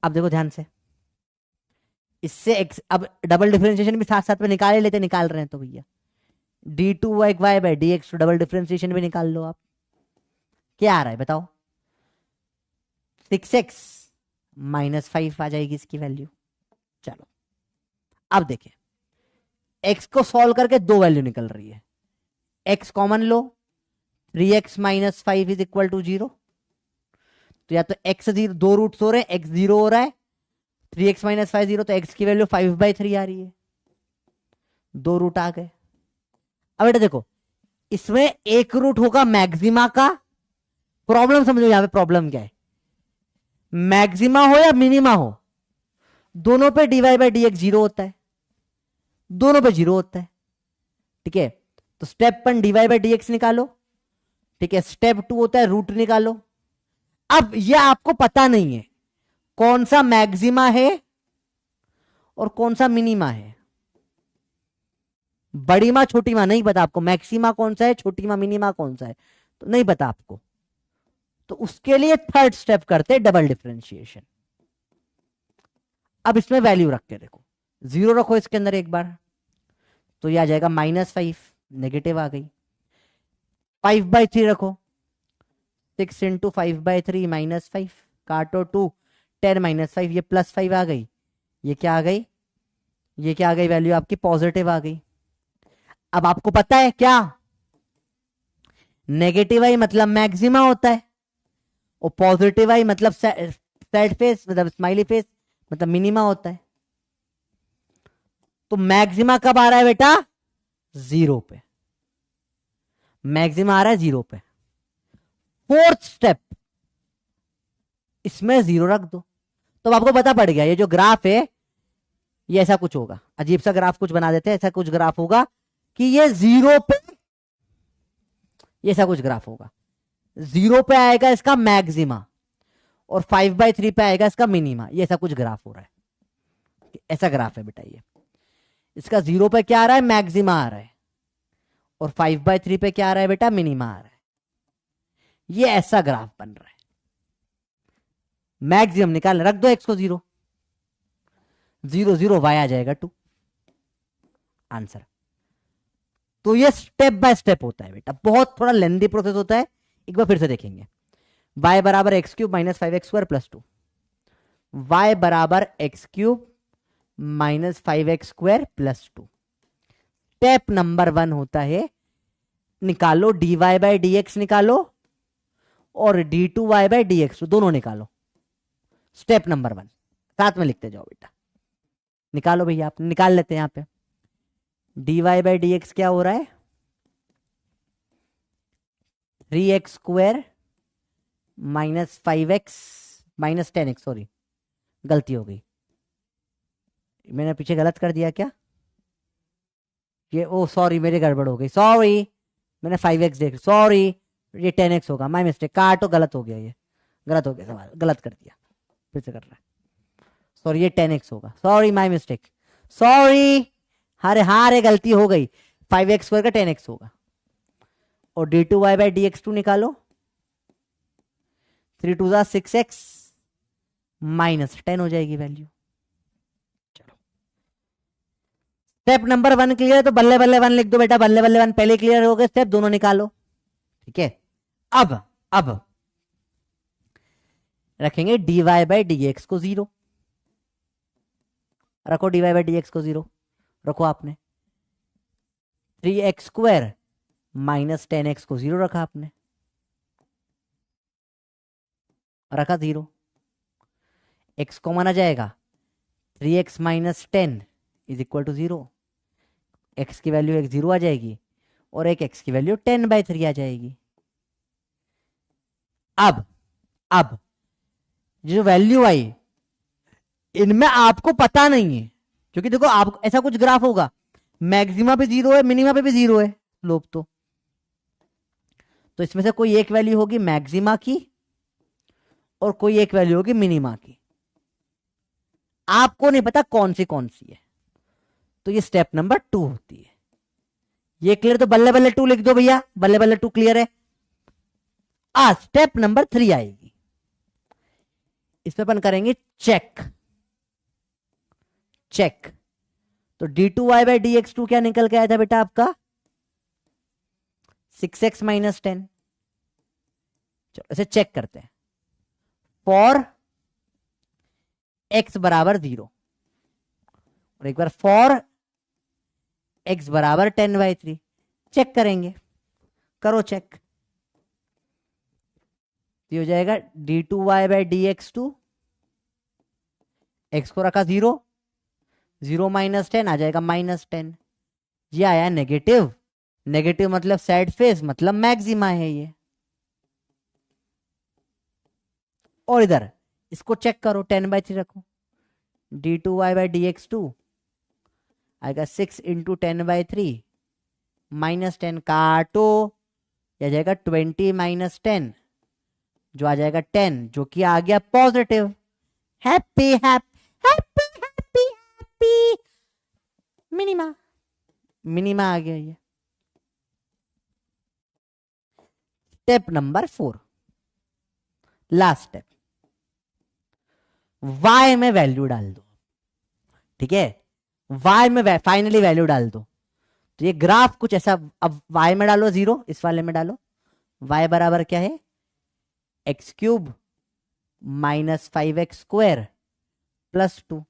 अब देखो ध्यान से, इससे x, अब डबल डिफरेंशिएशन भी साथ साथ में निकाल लेते, निकाल रहे हैं तो भैया d2y bye dx double differentiation भी निकाल लो आप। क्या आ रहा है बताओ? 6x माइनस 5 आ जाएगी इसकी वैल्यू। चलो अब देखिए, x को सॉल्व करके 2 वैल्यू निकल रही है, x कॉमन लो, 3x minus 5 is equal to 0। तो या तो x 0, 2 रूट्स हो रहे हैं, x 0 हो रहा है, 3x माइनस 5 0, तो x की वैल्यू 5/3 आ रही है, 2 रूट आ गए। अब बेटा देखो, इसमें एक रूट होगा मैक्सिमा का। प्रॉब्लम समझो, यहां पे प्रॉब्लम क्या है? मैक्सिमा हो या मिनिमा हो, दोनों पे dy by d x zero होता है, दोनों पे जीरो होता है। ठीक है, तो step 1 dy by d x निकालो। ठीक है, स्टेप 2 होता है रूट निकालो। अब यह आपको पता नहीं है कौन सा मैक्सिमा है और कौन सा मिनिमा है। बड़ी मां छोटी मां नहीं पता आपको, मैक्सिमा कौन सा है, छोटी मां मिनिमा कौन सा है, तो नहीं पता आपको। तो उसके लिए थर्ड स्टेप करते हैं डबल डिफरेंशिएशन। अब इसमें वैल्यू रख के देखो, जीरो रखो इसके अंदर एक बार, तो यह आ जाएगा -5, नेगेटिव आ गई। 5/3 रखो, 6 इंटू 5/3 -5, काटो 2, 10 -5, ये +5 आ गई। ये क्या आ गई, ये क्या आ गई, वैल्यू आपकी पॉजिटिव आ गई। अब आपको पता है क्या, नेगेटिव आई मतलब मैक्सिमा होता है, और पॉजिटिव आई मतलब सैड फेस मतलब स्माइली फेस मतलब मिनिमा होता है। तो मैक्सिमा कब आ रहा है बेटा, 0 पे। मैक्सिमा आ रहा है 0 पे। फोर्थ स्टेप, इसमें 0 रख दो, तो आपको पता पड़ गया ये जो ग्राफ है ये ऐसा कुछ होगा। अजीब सा ग्राफ कुछ बना देते हैं, ऐसा कुछ ग्राफ होगा कि ये 0 पे, ये ऐसा कुछ ग्राफ होगा। 0 पे आएगा इसका मैक्सिमा और 5/3 पे आएगा इसका मिनिमा, ये ऐसा कुछ ग्राफ हो रहा है। ऐसा ग्राफ है बेटा ये, इसका 0 पे क्या आ रहा है, मैक्सिमा आ रहा है, और 5/3 पे क्या आ रहा है बेटा, मिनिमा आ रहा है। ये ऐसा ग्राफ बन रहा है। मैक्सिमम निकाल, रख दो x को 0, 0 0 y आ जाएगा 2 आंसर। तो ये स्टेप बाय स्टेप होता है बेटा, बहुत थोड़ा लेंदी प्रोसेस होता है। एक बार फिर से देखेंगे, y बराबर x³ - 5x² + 2, y बराबर x³ - 5x² + 2। स्टेप नंबर 1 होता है, निकालो dy बाई डी एक्स निकालो और d2y बाई डी एक्स दोनों निकालो। स्टेप नंबर 1 साथ में लिखते जाओ बेटा, निकालो भैया, आप निकाल लेते हैं। यहां पे dy बाई डी एक्स क्या हो रहा है, 3x² - 5x - 10x, सॉरी गलती हो गई, मैंने पीछे गलत कर दिया क्या, ये ओ सॉरी मेरी गड़बड़ हो गई, सॉरी मैंने 5x देख, सॉरी ये 10x होगा, माय मिस्टेक, काटो, गलत हो गया, ये गलत हो गया सवाल, गलत कर दिया, फिर से कर रहा है, सॉरी ये 10x होगा, सॉरी माय मिस्टेक, सॉरी, अरे हाँ रे गलती हो गई, 5x² का 10x होगा। और d2y बाई डी एक्स 2 निकालो, 3 2 6x -10 हो जाएगी वैल्यू। चलो स्टेप नंबर 1 क्लियर है, तो बल्ले बल्ले 1 लिख दो बेटा, बल्ले बल्ले 1 पहले क्लियर हो गए स्टेप, दोनों निकालो। ठीक है, अब रखेंगे dy बाई डी एक्स को 0, रखो dy बाई डी एक्स को 0 रखो आपने, 3x² - 10x को 0 रखा आपने, रखा 0, x कॉमन आ जाएगा, 3x - 10 = 0, x की वैल्यू x 0 आ जाएगी और एक x की वैल्यू 10/3 आ जाएगी। अब जो वैल्यू आई इनमें आपको पता नहीं है, क्योंकि देखो आप ऐसा कुछ ग्राफ होगा, मैक्सिमा पे 0 है, मिनिमा पे भी 0 है स्लोप, तो इसमें से कोई एक वैल्यू होगी मैक्सिमा की और कोई एक वैल्यू होगी मिनिमा की, आपको नहीं पता कौन सी है। तो ये स्टेप नंबर 2 होती है। ये क्लियर, तो बल्ले बल्ले 2 लिख दो भैया, बल्ले बल्ले 2 क्लियर है। स्टेप नंबर 3 आएगी, इसमें अपन करेंगे चेक। तो d2y बाई डी एक्स 2 क्या निकल के आया था बेटा आपका, 6x - 10। चलो इसे चेक करते हैं, फॉर x बराबर 0 और एक बार फॉर x बराबर 10/3 चेक करेंगे, करो चेक। ये हो जाएगा d2y by d x 2, x को रखा 0, 0 - 10 आ जाएगा -10, ये आया नेगेटिव, नेगेटिव मतलब सैड फेस मतलब मैक्सिमा है ये। और इधर इसको चेक करो, 10/3 रखो, d2y/dx2 आएगा 6 × 10/3 -10 काटो, यह आ जाएगा 20 - 10 जो आ जाएगा 10 जो कि आ गया positive. Happy happy happy happy happy minima, minima आ गया ये। Step number 4, last step, y में वैल्यू डाल दो। ठीक है, y में फाइनली वैल्यू डाल दो। तो ये ग्राफ कुछ ऐसा, अब y में डालो 0, इस वाले में डालो, y बराबर क्या है, x³ -5x² +2,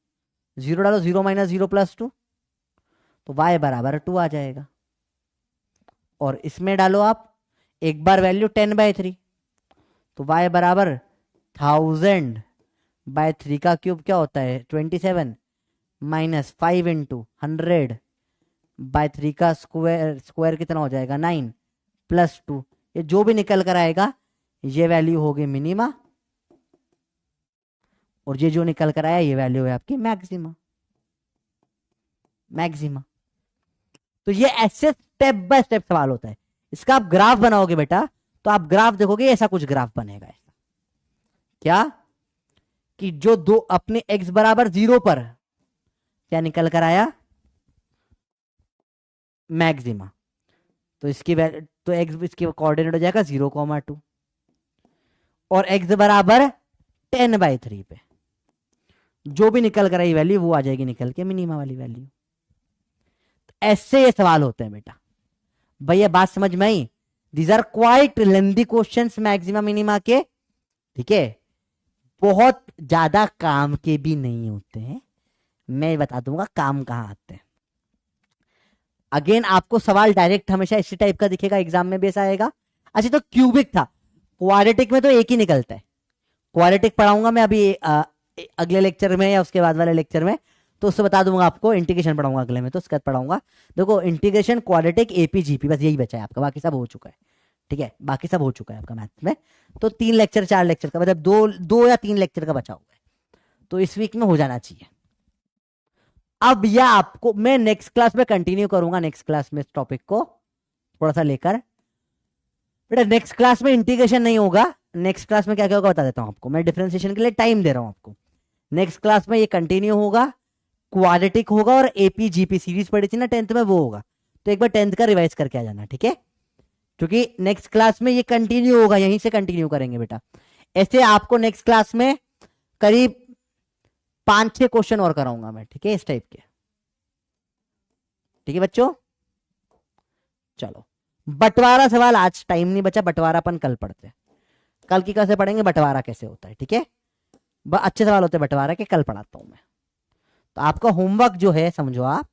0 डालो, 0 - 0 +2, तो y बराबर 2 आ जाएगा। और इसमें डालो आप एक बार वैल्यू 10/3, तो y बराबर 1000/3 का क्यूब क्या होता है 27 -5 × 100/3 का स्क्वायर कितना हो जाएगा 9 +2, ये जो भी निकल कर आएगा ये वैल्यू होगी मिनिमा, और ये जो निकल कर आया ये वैल्यू है आपकी मैक्सिमा। मैक्सिमा। तो ये ऐसे स्टेप बाय स्टेप सवाल होता है। इसका आप ग्राफ बनाओगे बेटा, तो आप ग्राफ देखोगे ऐसा कुछ ग्राफ बनेगा। ऐसा क्या कि जो दो अपने x बराबर 0 पर क्या निकल कर आया मैक्सिमा, तो इसकी तो x इसकी कोऑर्डिनेट हो जाएगा 0,2, और x बराबर 10/3 पे जो भी निकल कर आई वैल्यू वो आ जाएगी निकल के मिनिमा वाली वैल्यू। ऐसे ये सवाल होते हैं बेटा। भैया बात समझ में आई? These are quite lengthy questions maxima minima के। ठीक है, बहुत ज्यादा काम के भी नहीं होते हैं, मैं बता दूंगा काम कहां आते हैं। अगेन आपको सवाल डायरेक्ट हमेशा इसी टाइप का दिखेगा, एग्जाम में भी ऐसा आएगा। अच्छा तो क्यूबिक था, क्वाड्रेटिक में तो एक ही निकलता है। क्वाड्रेटिक पढ़ाऊंगा मैं अभी अगले लेक्चर में या उसके बाद वाले लेक्चर में, तो उससे बता दूंगा आपको। इंटीग्रेशन पढ़ाऊंगा अगले में, तो उसके बाद पढ़ाऊंगा। देखो इंटीग्रेशन, क्वाड्रेटिक, एपीजीपी, बस यही बचा है आपका, बाकी सब हो चुका है। ठीक है, बाकी सब हो चुका है आपका मैथ में। तो 3 लेक्चर 4 लेक्चर का, मतलब 2 या 3 लेक्चर का बचा हुआ है, तो इस वीक में हो जाना चाहिए। अब यह आपको मैं नेक्स्ट क्लास में कंटिन्यू करूंगा, नेक्स्ट क्लास में इस टॉपिक को थोड़ा सा लेकर। बेटा नेक्स्ट क्लास में इंटीग्रेशन नहीं होगा, नेक्स्ट क्लास में क्या क्या होगा बता देता हूं आपको। मैं डिफरेंशिएशन के लिए टाइम दे रहा हूं आपको। नेक्स्ट क्लास में ये कंटिन्यू होगा, क्वाड्रेटिक होगा, और एपीजीपी सीरीज पढ़ी थी ना 10th में, वो होगा। तो एक बार 10th का रिवाइज करके आ जाना, ठीक है, क्योंकि नेक्स्ट क्लास में ये कंटिन्यू होगा, यहीं से कंटिन्यू करेंगे बेटा। ऐसे आपको नेक्स्ट क्लास में करीब 5-6 क्वेश्चन और कराऊंगा मैं, ठीक है, इस टाइप के। ठीक है बच्चों, चलो बंटवारा सवाल आज टाइम नहीं बचा, बंटवारा अपन कल पढ़ते हैं। कल की कैसे पढ़ेंगे बंटवारा कैसे होता है, ठीक है, अच्छे सवाल होते हैं बंटवारा के, कल पढ़ाता हूं मैं। तो आपका होमवर्क जो है समझो आप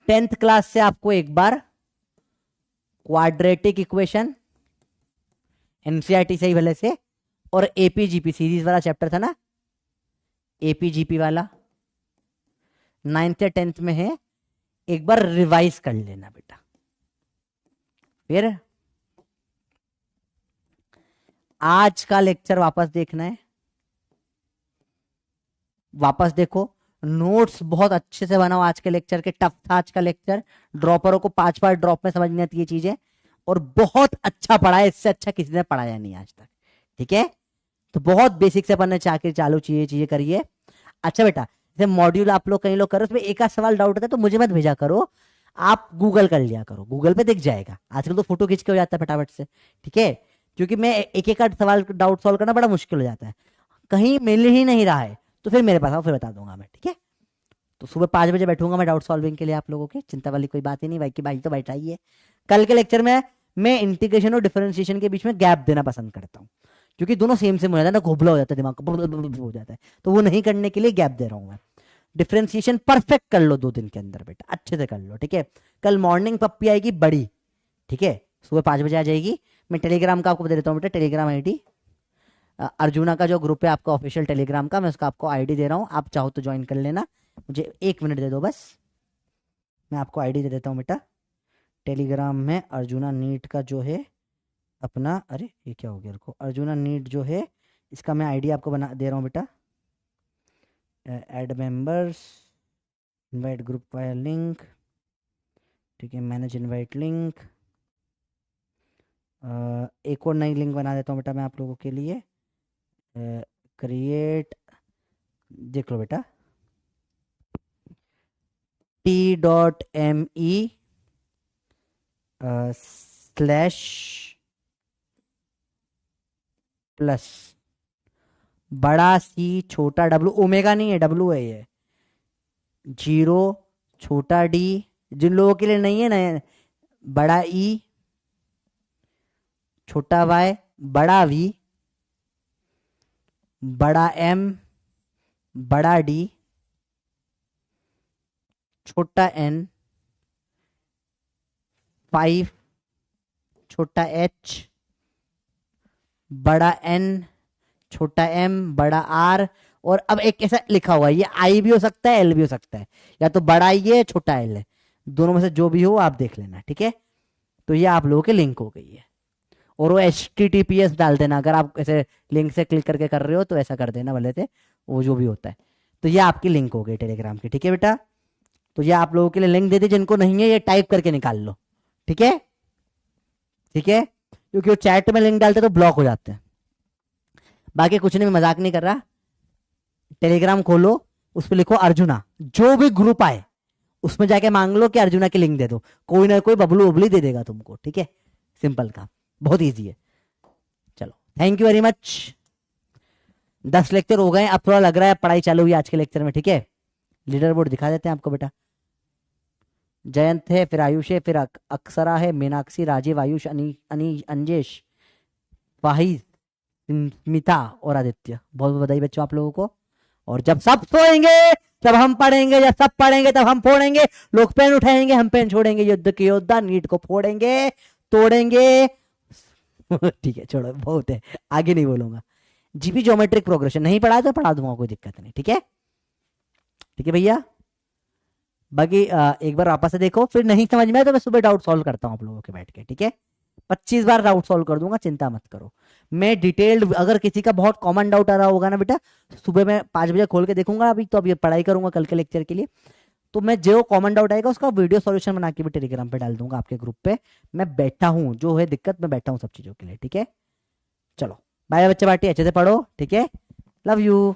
10th क्लास से आपको एक बार क्वाड्रेटिक इक्वेशन एनसीईआरटी से ही भले से, और एपीजीपी सीरीज वाला चैप्टर था ना, एपीजीपी वाला 9th या 10th में है, एक बार रिवाइज कर लेना बेटा। फिर आज का लेक्चर वापस देखना है, वापस देखो, नोट्स बहुत अच्छे से बनाओ। आज के लेक्चर के टफ था आज का लेक्चर, ड्रॉपरों को 5 बार ड्रॉप में समझ नहीं आती ये चीजें, और बहुत अच्छा पढ़ा है, इससे अच्छा किसी ने पढ़ाया नहीं आज तक। ठीक है, तो बहुत बेसिक से अपन ने चालू चीजें करिए। अच्छा बेटा, जैसे मॉड्यूल आप लोग कई लोग करो, उसमें एक आध सवाल डाउट होता है तो मुझे मत भेजा करो, आप गूगल कर लिया करो, गूगल पे दिख जाएगा। आजकल तो फोटो खींच के हो जाता है फटाफट से, ठीक है, क्योंकि मैं एक एक सवाल डाउट सॉल्व करना बड़ा मुश्किल हो जाता है, कहीं मिल ही नहीं रहा है तो फिर मेरे पास आओ, फिर बता दूंगा मैं। ठीक है, तो सुबह 5 बजे बैठूंगा मैं डाउट सॉल्विंग के लिए आप लोगों की, चिंता वाली कोई बात ही नहीं भाई, की भाई तो बैठा ही है। कल के लेक्चर में मैं इंटीग्रेशन और डिफरेंशिएशन के बीच में गैप देना पसंद करता हूँ, क्योंकि दोनों सेम सेम हो जाता है ना, घोबला हो जाता है दिमाग हो जाता है, तो वो नहीं करने के लिए गैप दे रहा हूँ मैं। डिफरेंशिएशन परफेक्ट कर लो 2 दिन के अंदर बेटा, अच्छे से कर लो। ठीक है, कल मॉर्निंग पप्पी आएगी बड़ी, ठीक है, सुबह 5 बजे आ जाएगी। मैं टेलीग्राम का आपको बता देता हूँ बेटा, टेलीग्राम आईडी अर्जुना का जो ग्रुप है आपका ऑफिशियल टेलीग्राम का, मैं उसका आपको आईडी दे रहा हूँ, आप चाहो तो ज्वाइन कर लेना। मुझे 1 मिनट दे दो बस, मैं आपको आईडी दे देता हूँ बेटा। टेलीग्राम में अर्जुना नीट का जो है अपना, अरे ये क्या हो गया, अर्जुना नीट जो है इसका मैं आईडी आपको बना दे रहा हूँ बेटा। Add members, invite group via link, ठीक है, मैनेज इनवाइट लिंक। एक और नई लिंक बना देता हूँ बेटा मैं आप लोगों के लिए। क्रिएट, देख लो बेटा, t.me स्लैश प्लस बड़ा सी छोटा डब्लू, ओमेगा नहीं है, डब्लू है ये, 0 छोटा डी, जिन लोगों के लिए नहीं है ना, बड़ा ई छोटा वाई बड़ा वी बड़ा एम बड़ा डी छोटा एन 5 छोटा एच बड़ा एन छोटा एम बड़ा आर। और अब एक ऐसा लिखा हुआ है, ये आई भी हो सकता है एल भी हो सकता है, या तो बड़ा आई है छोटा एल है, दोनों में से जो भी हो आप देख लेना, ठीक है। तो ये आप लोगों के लिंक हो गई है। और वो HTTPS डाल देना, अगर आप ऐसे लिंक से क्लिक करके कर रहे हो तो ऐसा कर देना भले से, वो जो भी होता है। तो ये आपकी लिंक हो गई टेलीग्राम की, ठीक है बेटा। तो ये आप लोगों के लिए लिंक दे दी, जिनको नहीं है ये टाइप करके निकाल लो, ठीक है, ठीक है, क्योंकि वो चैट में लिंक डालते तो ब्लॉक हो जाते हैं। बाकी कुछ नहीं, मैं मजाक नहीं कर रहा। टेलीग्राम खोलो, उस पर लिखो अर्जुना, जो भी ग्रुप आए उसमें जाके मांग लो कि अर्जुना की लिंक दे दो, कोई ना कोई बबलू उबली दे देगा तुमको, ठीक है। सिंपल काम, बहुत इजी है। चलो, thank you very much. 10 lecture हो गए, अब थोड़ा लग रहा है पढ़ाई चालू हुई आज के लेक्चर में, ठीक है। लीडर बोर्ड दिखा देते हैं आपको बेटा। जयंत है, फिर आयुष है, फिर अक्षरा है, मीनाक्षी, राजीव, आयुष, अंजेश, वाहिद, स्मिता और आदित्य। बहुत बहुत बधाई बच्चों आप लोगों को। और जब सब सोएंगे तब हम पढ़ेंगे, जब सब पढ़ेंगे तब हम फोड़ेंगे। लोग पेन उठाएंगे, हम पेन छोड़ेंगे। युद्ध के योद्धा नीट को फोड़ेंगे, तोड़ेंगे। ठीक है, छोड़ो, बहुत है, आगे नहीं बोलूंगा। जीपी ज्योमेट्रिक प्रोग्रेशन नहीं पढ़ा तो पढ़ा दूंगा, कोई दिक्कत नहीं, ठीक है, ठीक है भैया। बाकी एक बार वापस से देखो, फिर नहीं समझ में आए तो मैं सुबह डाउट सॉल्व करता हूँ आप लोगों के बैठ के, ठीक है। 25 बार डाउट सॉल्व कर दूंगा, चिंता मत करो। मैं डिटेल्ड, अगर किसी का बहुत कॉमन डाउट आ रहा होगा ना बेटा, सुबह मैं 5 बजे खोल के देखूंगा। अभी तो अभी पढ़ाई करूंगा कल के लेक्चर के लिए, तो मैं जो कॉमन डाउट आएगा उसका वीडियो सॉल्यूशन बना के भी टेलीग्राम पे डाल दूंगा आपके ग्रुप पे। मैं बैठा हूँ, जो है दिक्कत, मैं बैठा हूँ सब चीजों के लिए, ठीक है। चलो बाय बच्चे, बाटी अच्छे से पढ़ो, ठीक है, लव यू।